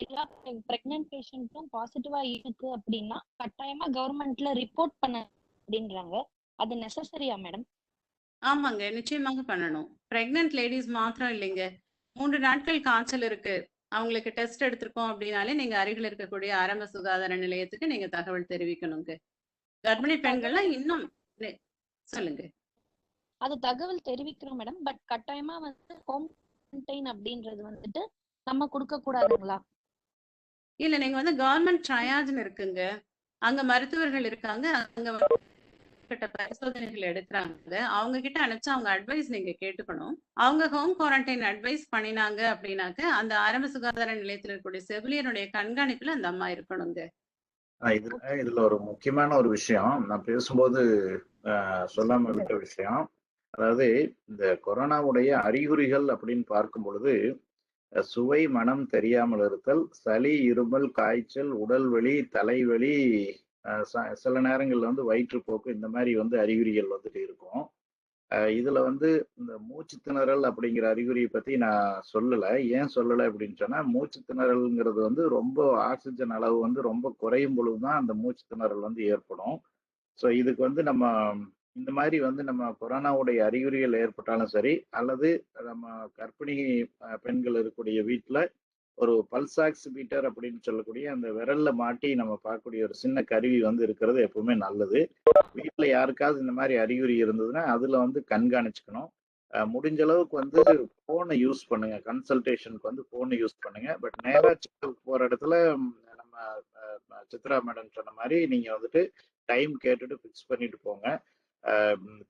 [SPEAKER 8] கவர்மெண்ட் பிரெக்னன்ட் பேஷண்ட்டும் பாசிட்டிவா இருக்கு அப்படின்னா கட்டாயமா கவர்மெண்ட்ல ரிப்போர்ட் பண்ண அப்படின்றாங்க. அது நெசசரியா மேடம்?
[SPEAKER 5] ஆமாங்க, நிச்சயமாக பண்ணணும். பிரெக்னன்ட் லேடிஸ் மாத்திரம் இல்லைங்க. 3 நாட்கள் காய்ச்சல் இருக்கு, அவங்களுக்கு டெஸ்ட் எடுத்திருக்கோம் அப்படின்னாலே நீங்க அருகில் இருக்கக்கூடிய ஆரம்ப சுகாதார நிலையத்துக்கு நீங்க தகவல் தெரிவிக்கணுங்க. கர்ப்பிணி பெண்கள்லாம் இன்னும் சொல்லுங்க.
[SPEAKER 8] அது தகவல் தெரிவிக்கிறோம் மேடம். பட் கட்டாயமா வந்து ஹோம் குவாரண்டைன் அப்படின்றது வந்துட்டு நம்ம கொடுக்க கூடாதுங்களா?
[SPEAKER 5] இல்ல, நீங்க வந்து கவர்மெண்ட் ட்ரையாஜ்னு இருக்குங்க, அங்க மருத்துவர்கள் இருக்காங்க, அங்க பரிசோதனைகள் எடுக்கிறாங்க. அவங்க கிட்ட அனுப்பிச்சு அவங்க அட்வைஸ் நீங்க கேட்டுக்கணும். அவங்க ஹோம் குவாரண்டைன் அட்வைஸ் பண்ணினாங்க அப்படின்னாக்க அந்த ஆரம்ப சுகாதார நிலையத்தில் இருக்கக்கூடிய செவிலியருடைய கண்காணிப்புல அந்த அம்மா இருக்கணுங்க.
[SPEAKER 6] இதுல ஒரு முக்கியமான ஒரு விஷயம் நான் பேசும்போது சொல்லாம விட்ட விஷயம். அதாவது இந்த கொரோனாவுடைய அறிகுறிகள் அப்படின்னு பார்க்கும் பொழுது சுவை மனம் தெரியாமல் இருத்தல், சளி, இருமல், காய்ச்சல், உடல்வலி, தலைவலி, சில நேரங்கள்ல வந்து வயிற்றுப்போக்கு, இந்த மாதிரி வந்து அறிகுறிகள் வந்துட்டு இருக்கும். இதுல வந்து இந்த மூச்சு திணறல் அப்படிங்கிற அறிகுறியை பத்தி நான் சொல்லல. ஏன் சொல்லலை அப்படின்னு சொன்னா, மூச்சு திணறல்ங்கிறது வந்து ரொம்ப ஆக்சிஜன் அளவு வந்து ரொம்ப குறையும் பொழுதுதான் அந்த மூச்சு திணறல் வந்து ஏற்படும். ஸோ இதுக்கு வந்து நம்ம இந்த மாதிரி வந்து நம்ம கொரோனாவுடைய அறிகுறிகள் ஏற்பட்டாலும் சரி, அல்லது நம்ம கர்ப்பிணி பெண்கள் இருக்கக்கூடிய வீட்டில் ஒரு பல்சாக்ஸ் பீட்டர் அப்படின்னு சொல்லக்கூடிய அந்த விரல்ல மாட்டி நம்ம பார்க்கக்கூடிய ஒரு சின்ன கருவி வந்து இருக்கிறது எப்பவுமே நல்லது. வீட்டுல யாருக்காவது இந்த மாதிரி அறிகுறி இருந்ததுன்னா அதுல வந்து கண்காணிச்சுக்கணும். முடிஞ்ச அளவுக்கு வந்து போனை யூஸ் பண்ணுங்க, கன்சல்டேஷனுக்கு வந்து போனை யூஸ் பண்ணுங்க. பட் நேரா செக்அப் போற இடத்துல நம்ம சித்ரா மேடம் சொன்ன மாதிரி நீங்க வந்துட்டு டைம் கேட்டுட்டு ஃபிக்ஸ் பண்ணிட்டு போங்க.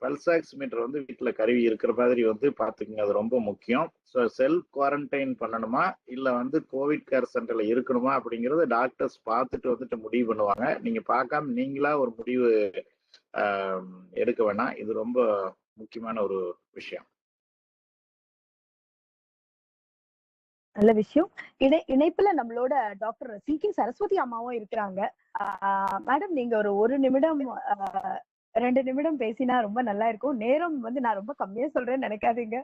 [SPEAKER 6] பல்ஸ் ஆக்சிமீட்டர் வந்து வீட்டில் கருவி இருக்கிற மாதிரி வந்து பார்த்துக்குங்க, அது ரொம்ப முக்கியம். ஸோ செல்ஃப் குவாரண்டைன் பண்ணணுமா இல்லை வந்து கோவிட் கேர் சென்டரில் இருக்கணுமா அப்படிங்கிறத டாக்டர்ஸ் பார்த்துட்டு வந்துட்டு முடிவு பண்ணுவாங்க. நீங்கள் பார்க்காம நீங்களா ஒரு முடிவு எடுக்க வேணாம். இது ரொம்ப முக்கியமான ஒரு விஷயம்.
[SPEAKER 1] நல்ல விஷயம். இணைப்புல நம்மளோட டாக்டர் சி.கே. சரஸ்வதி அம்மாவும் இருக்கிறாங்க. மேடம், நீங்க ஒரு நிமிடம் 2 நிமிடம் பேசினா ரொம்ப நல்லா இருக்கும். நேரம் வந்து நான் ரொம்ப கம்மியா சொல்றேன்னு நினைக்காதீங்க,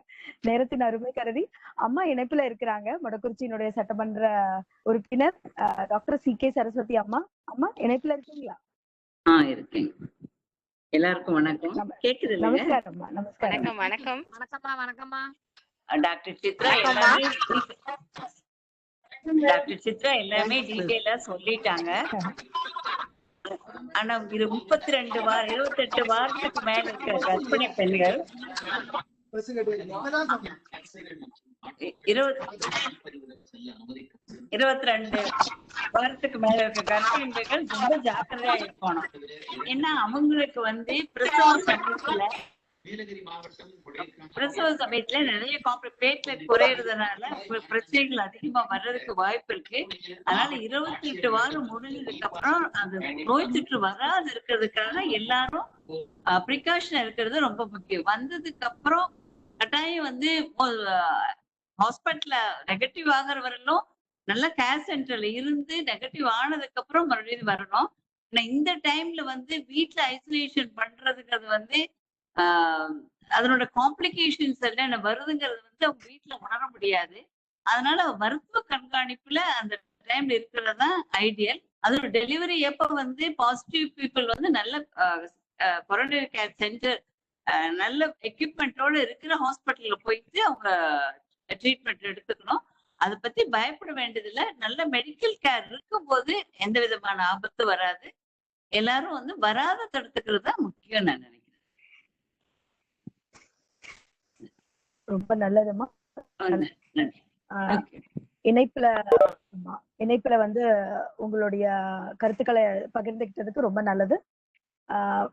[SPEAKER 1] நேரத்தின் அருமை கருதி. அம்மா இணைப்புல இருக்கிறாங்க, மொடக்குறிச்சியினுடைய சட்டமன்ற உறுப்பினர் டாக்டர் சி.கே. சரஸ்வதி அம்மா. அம்மா இணைப்புல இருக்கீங்களா?
[SPEAKER 9] இருக்கேன். எல்லாருக்கும் வணக்கம். கேக்குது?
[SPEAKER 1] நமஸ்காரம்மா. நமஸ்காரம்.
[SPEAKER 8] வணக்கம். வணக்கம்மா. வணக்கம்மா.
[SPEAKER 9] டாக்டர் சித்ரா எல்லாமே டீட்டெயிலா சொல்லிட்டாங்க. ஆனா 32 வாரம் 28 வாரத்துக்கு மேல இருக்கிற கர்ப்பிணி பெண்கள் 22 வாரத்துக்கு மேல இருக்க கர்ப்பிணி பெண்கள் ரொம்ப ஜாக்கிரதையா இருக்கணும். ஏன்னா அவங்களுக்கு வந்து பிரசவ சமயத்துல நிறைய பிளேட்லெட் குறையறதுனால பிரச்சனைகள் அதிகமா வர்றதுக்கு வாய்ப்பு இருக்கு. அதனால 28 வாரம் முடிஞ்சதுக்கு அப்புறம் அந்த நோய் தொற்று வராது இருக்கிறதுக்காக எல்லாரும் ப்ரிகாஷன் இருக்கிறது ரொம்ப முக்கியம். வந்ததுக்கு அப்புறம் கட்டாயம் வந்து ஹாஸ்பிட்டல்ல நெகட்டிவ் ஆகிற வரலும் நல்ல கேர் சென்டர்ல இருந்து நெகட்டிவ் ஆனதுக்கு அப்புறம் மறுபடியும் வரணும். இந்த டைம்ல வந்து வீட்டுல ஐசோலேஷன் பண்றதுங்கிறது வந்து அதனோட காம்ப்ளிகேஷன்ஸ் என்ன வருதுங்கிறது வந்து அவங்க வீட்டுல உணர முடியாது. அதனால மருத்துவ கண்காணிப்புல அந்த டைம்ல இருக்கிறதுதான் ஐடியல். அதோட டெலிவரி எப்ப வந்து பாசிட்டிவ் பீப்புள் வந்து நல்ல கொரோனரி கேர் சென்டர் நல்ல எக்யூப்மெண்டோட இருக்கிற ஹாஸ்பிட்டல்ல போயிட்டு அவங்க ட்ரீட்மெண்ட் எடுத்துக்கணும். அதை பத்தி பயப்பட வேண்டியதில்லை. நல்ல மெடிக்கல் கேர் இருக்கும் போது எந்த விதமான ஆபத்து வராது. எல்லாரும் வந்து வராத தடுத்துக்கிறது தான் முக்கியம் நான் நினைக்கிறேன்.
[SPEAKER 1] ரொம்ப நல்லதுமா. இணைப்புல வந்து உங்களுடைய கருத்துக்களை பகிர்ந்துகிட்டதுக்கு ரொம்ப நல்லது.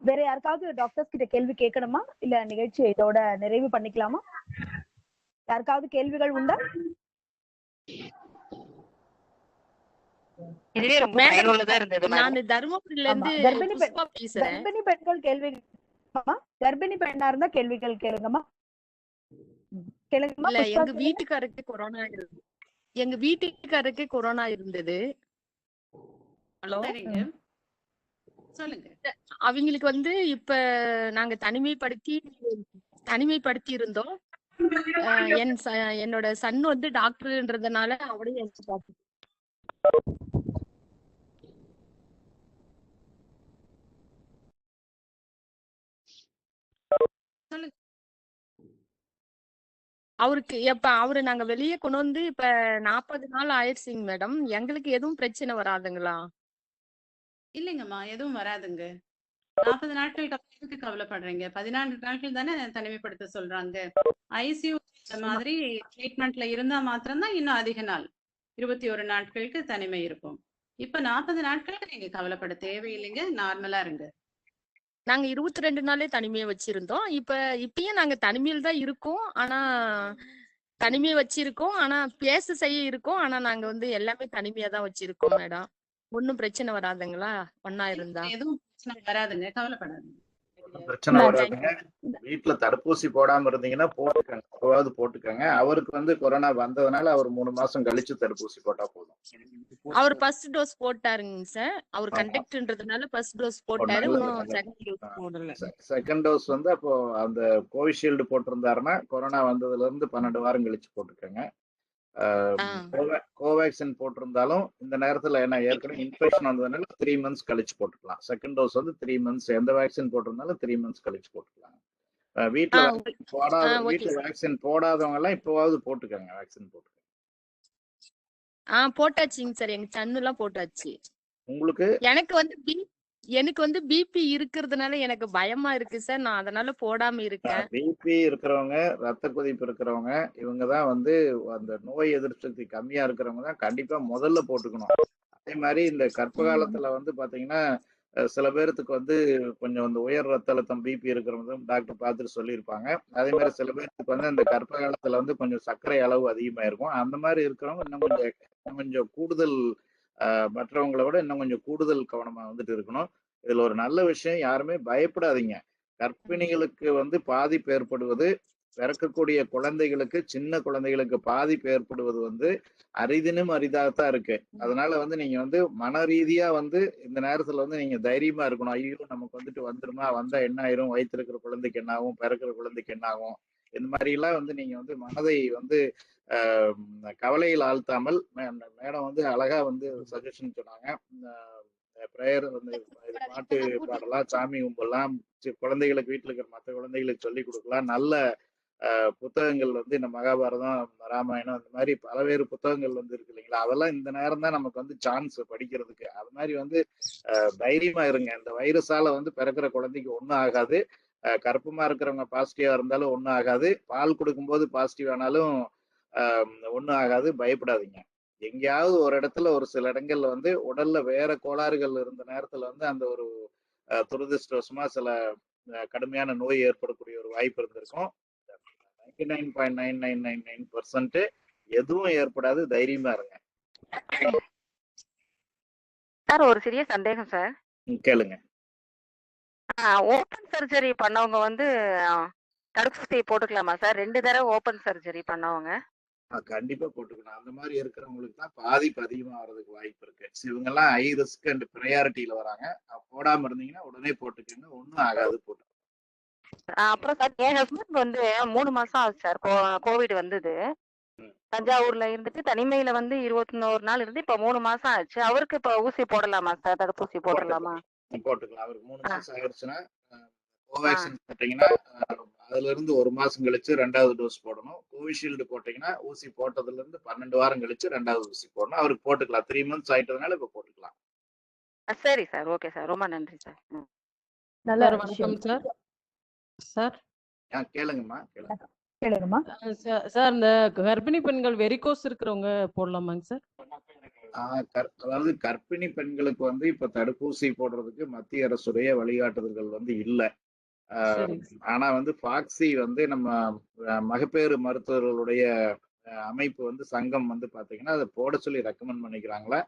[SPEAKER 1] வேற யாருக்காவது டாக்டர்ஸ் கிட்ட கேள்வி கேட்கணுமா, இல்ல நிகழ்ச்சியை இதோட நிறைவு பண்ணிக்கலாமா? யாருக்காவது கேள்விகள் உண்டா?
[SPEAKER 10] நான் தர்மபுரியில இருந்து
[SPEAKER 1] கர்ப்பிணி பெண்கள் கேள்வி, கர்ப்பிணி பெண்ணா இருந்தா கேள்விகள் கேளுங்கம்மா.
[SPEAKER 10] இல்ல, எங்க வீட்டுக்காரருக்கு கொரோனா இருந்தது. ஹலோ,
[SPEAKER 5] சொல்லுங்க.
[SPEAKER 10] அவங்களுக்கு வந்து இப்ப நாங்க தனிமைப்படுத்தி இருந்தோம். என்னோட சன் வந்து டாக்டர்ன்றதுனால அவளையும் எடுத்து பார்த்து அவரு நாங்க வெளியே கொண்டு வந்து இப்ப 40 நாள் ஆயிடுச்சுங்க மேடம். எங்களுக்கு எதுவும் பிரச்சனை வராதுங்களா?
[SPEAKER 5] இல்லைங்கம்மா, எதுவும் வராதுங்க. 40 நாட்களுக்கு அப்புறம் கவலைப்படுறீங்க? 14 நாட்கள் தானே தனிமைப்படுத்த சொல்றாங்க. ஐசியூ மாதிரி ட்ரீட்மெண்ட்ல இருந்தா மாத்திரம்தான் இன்னும் அதிக நாள் 21 நாட்களுக்கு தனிமை இருக்கும். இப்ப 40 நாட்களுக்கு நீங்க கவலைப்பட தேவையில்லைங்க. நார்மலா இருங்க.
[SPEAKER 10] நாங்க 22 நாளே தனிமையை வச்சிருந்தோம். இப்பயும் நாங்க தனிமையில் தான் இருக்கோம். ஆனா தனிமையை வச்சிருக்கோம். ஆனா செய்ய இருக்கோம். ஆனா நாங்க வந்து எல்லாமே தனிமையா தான் வச்சிருக்கோம் மேடம். ஒன்னும் பிரச்சனை வராதுங்களா ஒன்னா இருந்தா?
[SPEAKER 5] எதுவும் பிரச்சனை வராதுங்க, கவலைப்படாதீங்க.
[SPEAKER 6] பிரச்சனை வராதுங்க. வீட்டுல தடுப்பூசி போடாம இருந்தீங்கன்னா போட்டுக்கங்க. அவருக்கு வந்து கொரோனா வந்ததுனால அவர் 3 மாசம் கழிச்சு தடுப்பூசி போட்டா போதும்.
[SPEAKER 10] அவர் ஃபர்ஸ்ட் டோஸ் போட்டாருங்க சார். அவர் கண்டக்ட்ன்றதுனால ஃபர்ஸ்ட் டோஸ் போட்டாரு.
[SPEAKER 6] செகண்ட் டோஸ் வந்து அப்போ அந்த கோவிஷீல்டு போட்டிருந்தாருன்னா கொரோனா வந்ததுல இருந்து 12 வாரம் கழிச்சு போட்டுக்கங்க. கோவேக்சின் போட்டிருந்தாலும் இந்த நேரத்துல என்ன ஏற்கனவே இன்ஃபெக்ஷன் வந்ததுனால 3 மந்த்ஸ் கழிச்சு போட்டுக்கலாம். செகண்ட் டோஸ் வந்து 3 மந்த்ஸ், எந்த வேக்சின் போட்டிருந்தாலும் 3 மந்த்ஸ் கழிச்சு போட்டுக்கலாம். வீட்டுல வேக்சின் போடாதவங்க எல்லாம் இப்போவாவது போட்டுக்கங்க. வேக்சின் போட்டுக்கங்க.
[SPEAKER 10] போட்டாச்சுங்க சார். எங்க சன்னு எல்லாம் போட்டாச்சு.
[SPEAKER 6] உங்களுக்கு?
[SPEAKER 10] எனக்கு வந்து பிபி இருக்கிறதுனால எனக்கு பயமா இருக்கு சார். நான் அதனால போடாம இருக்கேன்.
[SPEAKER 6] பிபி இருக்கிறவங்க, ரத்த கொதிப்பு இருக்கிறவங்க, இவங்கதான் வந்து அந்த நோய் எதிர்ப்பு சக்தி கம்மியா இருக்கிறவங்க தான் கண்டிப்பா முதல்ல போட்டுக்கணும். அதே மாதிரி இந்த கர்ப்ப காலத்துல வந்து பாத்தீங்கன்னா சில பேர்த்துக்கு வந்து கொஞ்சம் இந்த உயர் ரத்த அழுத்தம் பிபி இருக்கிறவங்க டாக்டர் பார்த்துட்டு சொல்லியிருப்பாங்க. அதே மாதிரி சில பேர்த்துக்கு வந்து இந்த கர்ப்ப காலத்துல வந்து கொஞ்சம் சர்க்கரை அளவு அதிகமா இருக்கும். அந்த மாதிரி இருக்கிறவங்க இன்னும் கொஞ்சம் கூடுதல் மற்றவங்களை விட இன்னும் கொஞ்சம் கூடுதல் கவனமா வந்துட்டு இருக்கணும். இதுல ஒரு நல்ல விஷயம், யாருமே பயப்படாதீங்க. கர்ப்பிணிகளுக்கு வந்து பாதிப்பு ஏற்படுவது, பிறக்கக்கூடிய குழந்தைகளுக்கு, சின்ன குழந்தைகளுக்கு பாதிப்பு ஏற்படுவது வந்து அரிதினும் அரிதாகத்தான் இருக்கு. அதனால வந்து நீங்க வந்து மன ரீதியா வந்து இந்த நேரத்துல வந்து நீங்க தைரியமா இருக்கணும். ஐயோ நமக்கு வந்துட்டு வந்துருமா, வந்தா என்ன ஆயிரும், வயிற்று இருக்கிற குழந்தைக்கு என்ன ஆகும், பிறக்கிற குழந்தைக்கு என்ன ஆகும், இந்த மாதிரி எல்லாம் வந்து நீங்க வந்து மனதை வந்து கவலையில் ஆழ்த்தாமல், மேடம் வந்து அழகா வந்து சஜஷன் சொன்னாங்க. பிரேயர் வந்து பாட்டு பாடலாம், சாமி கும்பிடலாம், குழந்தைகளுக்கு வீட்டுல இருக்கிற மற்ற குழந்தைகளுக்கு சொல்லி கொடுக்கலாம். நல்ல புத்தகங்கள் வந்து இந்த மகாபாரதம், ராமாயணம், இந்த மாதிரி பலவேறு புத்தகங்கள் வந்து இருக்கு இல்லைங்களா, அதெல்லாம் இந்த நேரம் தான் நமக்கு வந்து சான்ஸ் படிக்கிறதுக்கு. அது மாதிரி வந்து தைரியமா இருங்க. இந்த வைரஸால வந்து பிறக்கிற குழந்தைக்கு ஒன்றும் ஆகாது. கர்ப்பமா இருக்கிறவங்க பாசிட்டிவா இருந்தாலும் ஒன்றும் ஆகாது. பால் கொடுக்கும்போது பாசிட்டிவ் ஆனாலும் ஒன்றும் ஆகாது. பயப்படாதீங்க. எங்கேயாவது ஒரு இடத்துல ஒரு சில இடங்கள்ல வந்து உடல்ல வேற கோளாறுகள் இருந்த நேரத்துல வந்து அந்த ஒரு துரதிருஷ்டவசமா சில கடுமையான நோய் ஏற்படக்கூடிய ஒரு வாய்ப்பு இருந்திருக்கும். 99.9999% எதுவும் ஏற்படாது. தைரியமா இருங்க.
[SPEAKER 11] சார் ஒரு சிறிய சந்தேகம் சார்.
[SPEAKER 6] கேளுங்க.
[SPEAKER 11] ஓபன் சர்ஜரி பண்ணவங்க வந்து தடுப்பூசி போட்டுக்கலாமா சார்? 2 தடவை ஓபன் சர்ஜரி பண்ணவங்க
[SPEAKER 6] கண்டிப்பா போட்டுக்கணும். அந்த மாதிரி இருக்கிறவங்களுக்கு தான் பாதிப்பு அதிகமா வர்றதுக்கு வாய்ப்பு இருக்கு. இவங்க எல்லாம் ஹை ரிஸ்க் அண்ட் ப்ரையாரிட்டியில வராங்க. போடாம இருந்தீங்கன்னா உடனே போட்டுக்கோங்க, ஒன்றும் ஆகாது. போட்டு
[SPEAKER 11] அப்புறம் சார் என் ஹஸ்பண்ட் வந்து 3 மாசம் ஆகுது சார். கோவிட் வந்தது. தஞ்சாவூர்ல இருந்துட்டு தனிமையில வந்து 21 நாள் இருந்து இப்ப 3 மாசம் ஆச்சு. அவருக்கு இப்ப ஊசி போடலாமா சார்? தடுப்பூசி போடலாமா?
[SPEAKER 6] போட்டுக்கலாம். அவருக்கு 3 மாசம் ஆயிடுச்சுன்னா கோவேக்சின் போட்டீங்கன்னா அதுல இருந்து 1 மாசம் கழிச்சு 2வது டோஸ் போடணும். கோவிஷீல்டு போட்டீங்கன்னா ஊசி போட்டதுல இருந்து 12 வாரம் கழிச்சு 2வது ஊசி போடணும். அவருக்கு போட்டுக்கலாம். 3 மந்த்ஸ் ஆயிட்டதுனால இப்ப போட்டுக்கலாம்.
[SPEAKER 11] சரி சார், ஓகே சார், ரொம்ப நன்றி சார்.
[SPEAKER 1] நல்ல
[SPEAKER 12] வணக்கம் சார். சார்
[SPEAKER 6] கேளுங்கம்மா.
[SPEAKER 1] கேளுங்கம்மா.
[SPEAKER 12] சார் இந்த கர்ப்பிணி பெண்கள் வெரிகோஸ் இருக்கிறவங்க போடலாமாங்க சார்?
[SPEAKER 6] அதாவது கர்ப்பிணி பெண்களுக்கு வந்து இப்ப தடுப்பூசி போடுறதுக்கு மத்திய அரசுடைய வழிகாட்டுதல்கள் வந்து இல்லை. ஆனா வந்து பாக்சி வந்து நம்ம மகப்பேறு மருத்துவர்களுடைய அமைப்பு வந்து சங்கம் வந்து பாத்தீங்கன்னா அதை போட சொல்லி ரெக்கமெண்ட் பண்ணிக்கிறாங்களா.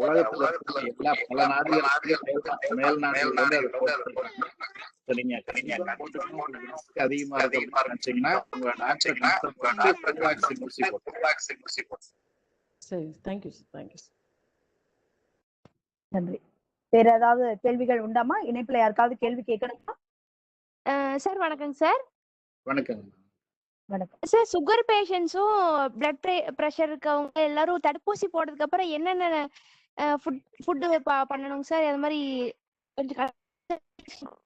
[SPEAKER 6] உலகத்துல எல்லா பல நாடுகள் மேல் நாடுகள் வந்து அதை போட்டுருக்காங்க. சரிங்க, அதிகமா இருக்கு நினைச்சீங்கன்னா உங்க டாக்டர் கோவேக்சின் ஊசி போட்டு.
[SPEAKER 12] சரி, தேங்க்யூ சார். Thank you sir.
[SPEAKER 1] நன்றி. வேற ஏதாவது கேள்விகள் உண்டாமா? இணைப்புல யாருக்காவது கேள்வி கேட்கணுமா?
[SPEAKER 13] சார் வணக்கங்க சார்.
[SPEAKER 6] வணக்கம்.
[SPEAKER 1] வணக்கம்
[SPEAKER 13] சார். சுகர் பேஷண்ட்ஸும் பிளட் பிரஷர் இருக்கவங்க எல்லாரும் தடுப்பூசி போட்டதுக்கு அப்புறம் என்னென்ன ஃபுட் பண்ணணுங்க சார்? அது மாதிரி கொஞ்சம்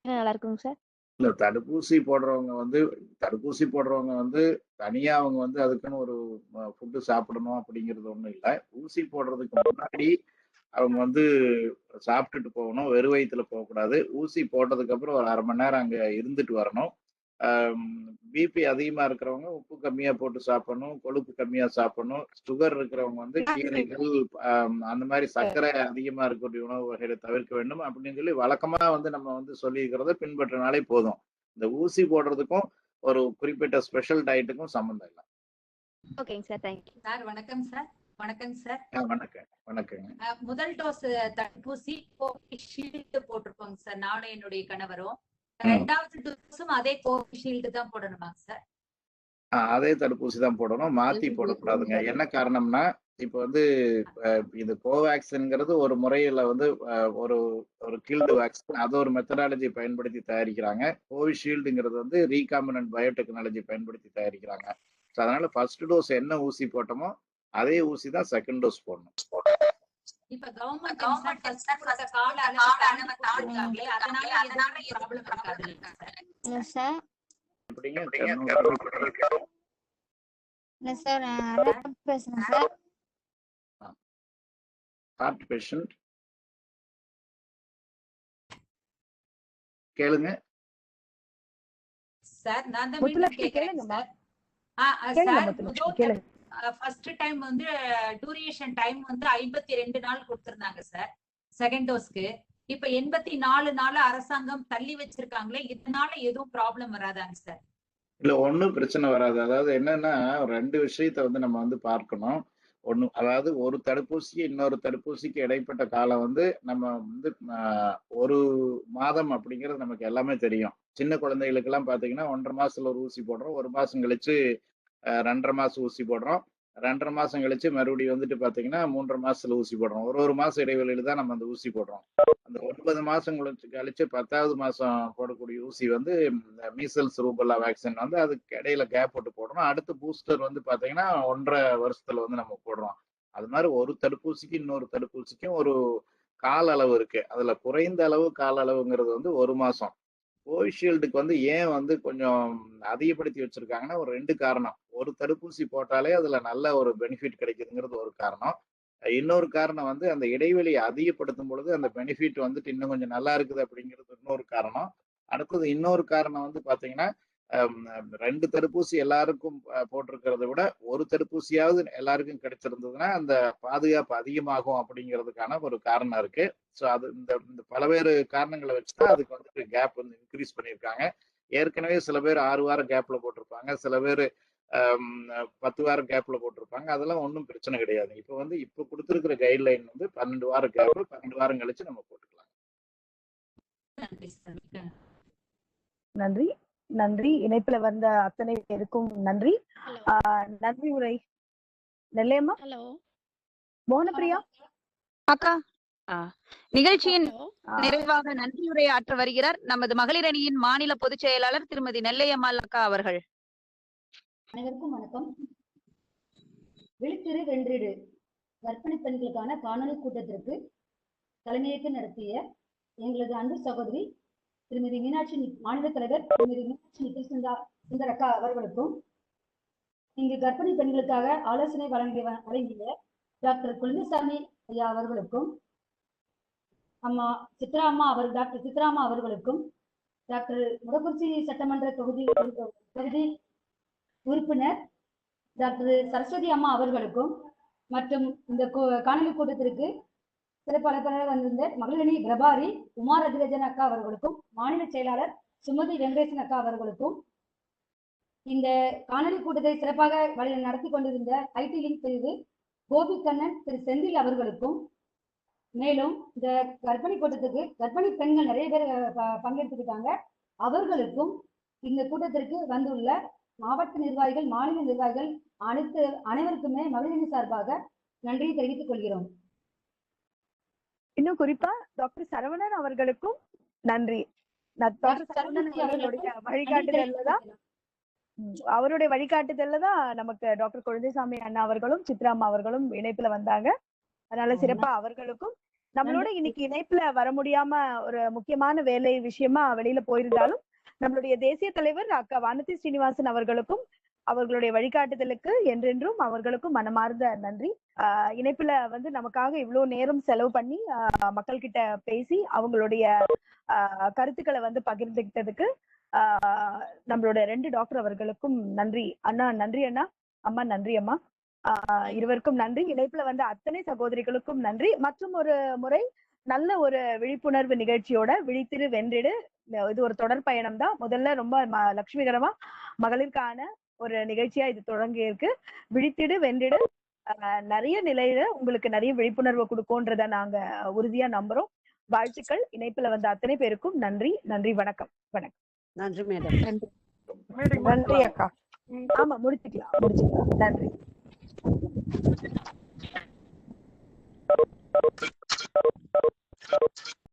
[SPEAKER 13] நல்லா இருக்குங்க சார்.
[SPEAKER 6] இல்ல, தடுப்பூசி போடுறவங்க வந்து தனியா அவங்க வந்து அதுக்குன்னு ஒரு ஃபுட்டு சாப்பிடணும் அப்படிங்கிறது ஒண்ணும் இல்லை. ஊசி போடுறதுக்கு முன்னாடி அவங்க வந்து சாப்பிட்டுட்டு போகணும். வெறும் வயிற்றுல போகக்கூடாது. ஊசி போட்டதுக்கு அப்புறம் ஒரு 1/2 மணி நேரம் அங்க இருந்துட்டு வரணும். பிபி அதிகமா இருக்கிறவங்க உப்பு கம்மியா போட்டு சாப்பிடணும், கொழுப்பு கம்மியா சாப்பிடணும். சுகர் இருக்கிறவங்க வந்து கீரைகள் அந்த மாதிரி சர்க்கரை அதிகமா இருக்கக்கூடிய உணவு வகைகளை தவிர்க்க வேண்டும் அப்படின்னு சொல்லி வழக்கமா வந்து நம்ம வந்து சொல்லியிருக்கிறத பின்பற்றினாலே போதும். இந்த ஊசி போடுறதுக்கும் ஒரு குறிப்பிட்ட ஸ்பெஷல் டயட்டுக்கும் சம்மந்தம் இல்லை.
[SPEAKER 13] ஓகேங்க சார், தேங்க்யூ
[SPEAKER 14] சார். வணக்கம் சார். வணக்கம் சார்.
[SPEAKER 6] வணக்கங்க.
[SPEAKER 14] முதல் டோஸ் தடுப்பூசி கோவிஷீல்டு போட்டிருக்கோங்க சார், நானும் என்னுடைய கணவரும். 2வது டோஸும் அதே கோவிஷீல்டு தான் போடணுமாங்க சார்?
[SPEAKER 6] அதே தடுப்பூசி தான் போடணும், மாத்தி போடக்கூடாதுங்க. என்ன காரணம்னா இப்ப வந்து இது கோவேக்சின்ங்கிறது ஒரு முறையில வந்து ஒரு கில்டு வேக்சின், அது ஒரு மெத்தடாலஜி பயன்படுத்தி தயாரிக்கிறாங்க. கோவிஷீல்டுங்கிறது வந்து ரீகாம்பினன்ட் பயோடெக்னாலஜி பயன்படுத்தி தயாரிக்கிறாங்க. அதனால ஃபர்ஸ்ட் டோஸ் என்ன ஊசி போட்டோமோ அதே ஊசி தான் செகண்ட் டோஸ் போடணும்.
[SPEAKER 14] இப்ப கவர்மெண்ட் கால அளவு தாண்டிட்டாங்களே, அதனால ப்ராப்ளம் இருக்காது
[SPEAKER 13] சார்.
[SPEAKER 6] பேசுறேன் சார். ஹார்ட் பேஷண்ட் கேளுங்க
[SPEAKER 14] சார். நான் தான் மீண்டும் கேக்குறேன் சார். ஃபர்ஸ்ட் டைம் வந்து டூரேஷன் டைம் வந்து 52 நாள் கொடுத்திருந்தாங்க சார் செகண்ட் டோஸ்க்கு. இப்ப 84 நாள் அரசாங்கம் தள்ளி வச்சிருக்காங்களே, இதனால எதுவும் ப்ராப்ளம் வராதாங்க சார்?
[SPEAKER 6] இல்ல, ஒண்ணும் பிரச்சனை வராது. அதாவது என்னன்னா, 2 விஷயத்த வந்து நம்ம வந்து பார்க்கணும். ஒண்ணு, அதாவது ஒரு தடுப்பூசி இன்னொரு தடுப்பூசிக்கு இடைப்பட்ட காலம் வந்து நம்ம வந்து 1 மாதம் அப்படிங்கிறது நமக்கு எல்லாமே தெரியும். சின்ன குழந்தைகளுக்கு எல்லாம் பாத்தீங்கன்னா 1.5 மாசத்துல ஒரு ஊசி போடுறோம், 1 மாசம் கழிச்சு 2.5 மாசம் ஊசி போடுறோம், 2.5 மாசம் கழிச்சு மறுபடியும் வந்துட்டு பாத்தீங்கன்னா 3.5 மாசத்துல ஊசி போடுறோம். ஒரு மாசம் இடைவெளியில தான் நம்ம அந்த ஊசி போடுறோம். அந்த 9 மாசம் கழிச்சு 10வது மாசம் போடக்கூடிய ஊசி வந்து மீசல்ஸ் ரூபல்லா வேக்சின் வந்து அதுக்கு இடையில கேப் போட்டு போடுறோம். அடுத்த பூஸ்டர் வந்து பாத்தீங்கன்னா 1.5 வருஷத்துல வந்து நம்ம போடுறோம். அது மாதிரி ஒரு தடுப்பூசிக்கு இன்னொரு தடுப்பூசிக்கும் ஒரு கால அளவு இருக்கு. அதுல குறைந்த அளவு கால அளவுங்கிறது வந்து 1 மாசம். கோவிஷீல்டுக்கு வந்து ஏன் வந்து கொஞ்சம் அதிகப்படுத்தி வச்சிருக்காங்கன்னா ஒரு 2 காரணம். ஒரு தடுப்பூசி போட்டாலே அதுல நல்ல ஒரு பெனிஃபிட் கிடைக்குதுங்கிறது ஒரு காரணம். இன்னொரு காரணம் வந்து அந்த இடைவெளியை அதிகப்படுத்தும் பொழுது அந்த பெனிஃபிட் வந்துட்டு இன்னும் கொஞ்சம் நல்லா இருக்குது அப்படிங்கிறது இன்னொரு காரணம். அடுத்தது இன்னொரு காரணம் வந்து பாத்தீங்கன்னா 2 தடுப்பூசி எல்லாருக்கும் போட்டிருக்கிறத விட ஒரு தடுப்பூசியாவது எல்லாருக்கும் கிடைச்சிருந்ததுன்னா அந்த பாதுகாப்பு அதிகமாகும் அப்படிங்கிறதுக்கான ஒரு காரணம் இருக்கு. ஸோ அது இந்த பல்வேறு காரணங்களை வச்சுதான் அதுக்கு வந்துட்டு கேப் வந்து இன்க்ரீஸ் பண்ணியிருக்காங்க. ஏற்கனவே சில பேர் 6 வாரம் கேப்ல போட்டிருப்பாங்க, சில பேர் 10 வாரம் கேப்ல போட்டிருப்பாங்க. அதெல்லாம் ஒன்றும் பிரச்சனை கிடையாது. இப்போ கொடுத்துருக்கிற கைட்லைன் வந்து 12 வாரம் கேப், 12 வாரம் கழிச்சு நம்ம போட்டுக்கலாம்.
[SPEAKER 1] நன்றி நன்றி. இணைப்புல வந்த அத்தனை பேருக்கும் நன்றி. நன்றி உரை நெல்லையம்மா.
[SPEAKER 15] ஹலோ
[SPEAKER 1] மோகனப்பிரியா
[SPEAKER 16] அக்கா, நிகழ்ச்சியின் நிறைவாக நன்றியுரை ஆற்ற வருகிறார் நமது மகளிர் அணியின் மாநில பொதுச் செயலாளர் திருமதி நெல்லையம்மாள் அக்கா அவர்கள்.
[SPEAKER 17] அனைவருக்கும் வணக்கம். விழித்திரு வென்றிடு கர்ப்பிணி பெண்களுக்கான காணொலி கூட்டத்திற்கு தலைமையேற்று நடத்திய எங்களது அன்பு சகோதரி திருமதி மீனாட்சி, மாநில தலைவர் திருமதி மீனாட்சி நிக்கில் சுந்தர் அக்கா அவர்களுக்கும், இங்கு கர்ப்பிணி பெண்களுக்காக ஆலோசனை வழங்கிய டாக்டர் குழந்தைசாமி ஐயா அவர்களுக்கும், டாக்டர் சித்ராமா அவர்களுக்கும், டாக்டர் முடக்குறிச்சி சட்டமன்ற தொகுதி உறுப்பினர் டாக்டர் சரஸ்வதி அம்மா அவர்களுக்கும், மற்றும் இந்த காணொலி கூட்டத்திற்கு சிறப்பாளராக வந்திருந்த மகளிரணி பிரபாரி உமா ரதிரஜன் அக்கா அவர்களுக்கும், மாநில செயலாளர் சுமதி வெங்கடேசன் அக்கா அவர்களுக்கும், இந்த காணொலி கூட்டத்தை சிறப்பாக நடத்தி கொண்டிருந்த ஐடி லிங்க் பிரிவு கோபிகண்ணன் திரு செந்தில் அவர்களுக்கும், மேலும் இந்த கர்ப்பிணி கூட்டத்துக்கு கர்ப்பிணி பெண்கள் நிறைய பேர் பங்கெடுத்துக்கிட்டாங்க, அவர்களுக்கும் இந்த கூட்டத்திற்கு வந்துள்ள மாவட்ட நிர்வாகிகள், மாநில நிர்வாகிகள் அனைவருக்குமே மகளிரணி சார்பாக நன்றியை தெரிவித்துக் கொள்கிறோம்.
[SPEAKER 1] இன்னும் குறிப்பா டாக்டர் சரவணன் அவர்களுக்கும் நன்றி. டாக்டர் சரவணன் அவர்களுடைய வழிகாட்டுதல்ல தான் நமக்கு டாக்டர் குழந்தைசாமி அண்ணா அவர்களும் சித்ராமா அவர்களும் இணைப்புல வந்தாங்க. அதனால சிறப்பா அவர்களுக்கும், நம்மளோட இன்னைக்கு இணைப்புல வர முடியாம ஒரு முக்கியமான வேலை விஷயமா வெளியில போயிருந்தாலும் நம்மளுடைய தேசிய தலைவர் அக்கா வானதி ஸ்ரீனிவாசன் அவர்களுக்கும் அவர்களுடைய வழிகாட்டுதலுக்கு என்றென்றும் அவர்களுக்கும் மனமார்ந்த நன்றி. இணைப்புல வந்து நமக்காக இவ்வளவு நேரம் செலவு பண்ணி மக்கள் கிட்ட பேசி அவங்களுடைய கருத்துக்களை வந்து பகிர்ந்துகிட்டதுக்கு நம்மளோட 2 டாக்டர் அவர்களுக்கும் நன்றி. அண்ணா நன்றி, அண்ணா அம்மா நன்றி அம்மா. இருவருக்கும் நன்றி. இணைப்புல வந்த அத்தனை சகோதரிகளுக்கும் நன்றி. மற்றும் ஒரு முறை நல்ல ஒரு விழிப்புணர்வு நிகழ்ச்சியோட விழித்திரு வென்றிடு, இது ஒரு தொடர் பயணம் தான். முதல்ல ரொம்ப லட்சுமிகரமா மகளிருக்கான ஒரு நிகழ்ச்சியா இது தொடங்கி இருக்கு. விழித்திடு வென்றிடு நிறைய நிலையில உங்களுக்கு நிறைய விழிப்புணர்வு கொடுக்கும்ன்றத நாங்க உறுதியா நம்புறோம். வாழ்த்துக்கள். இணைப்புல வந்த அத்தனை பேருக்கும் நன்றி. நன்றி, வணக்கம். வணக்கம்.
[SPEAKER 15] நன்றி மேடம்.
[SPEAKER 1] நன்றி அக்கா. ஆமா, முடிச்சுக்கலாம். நன்றி.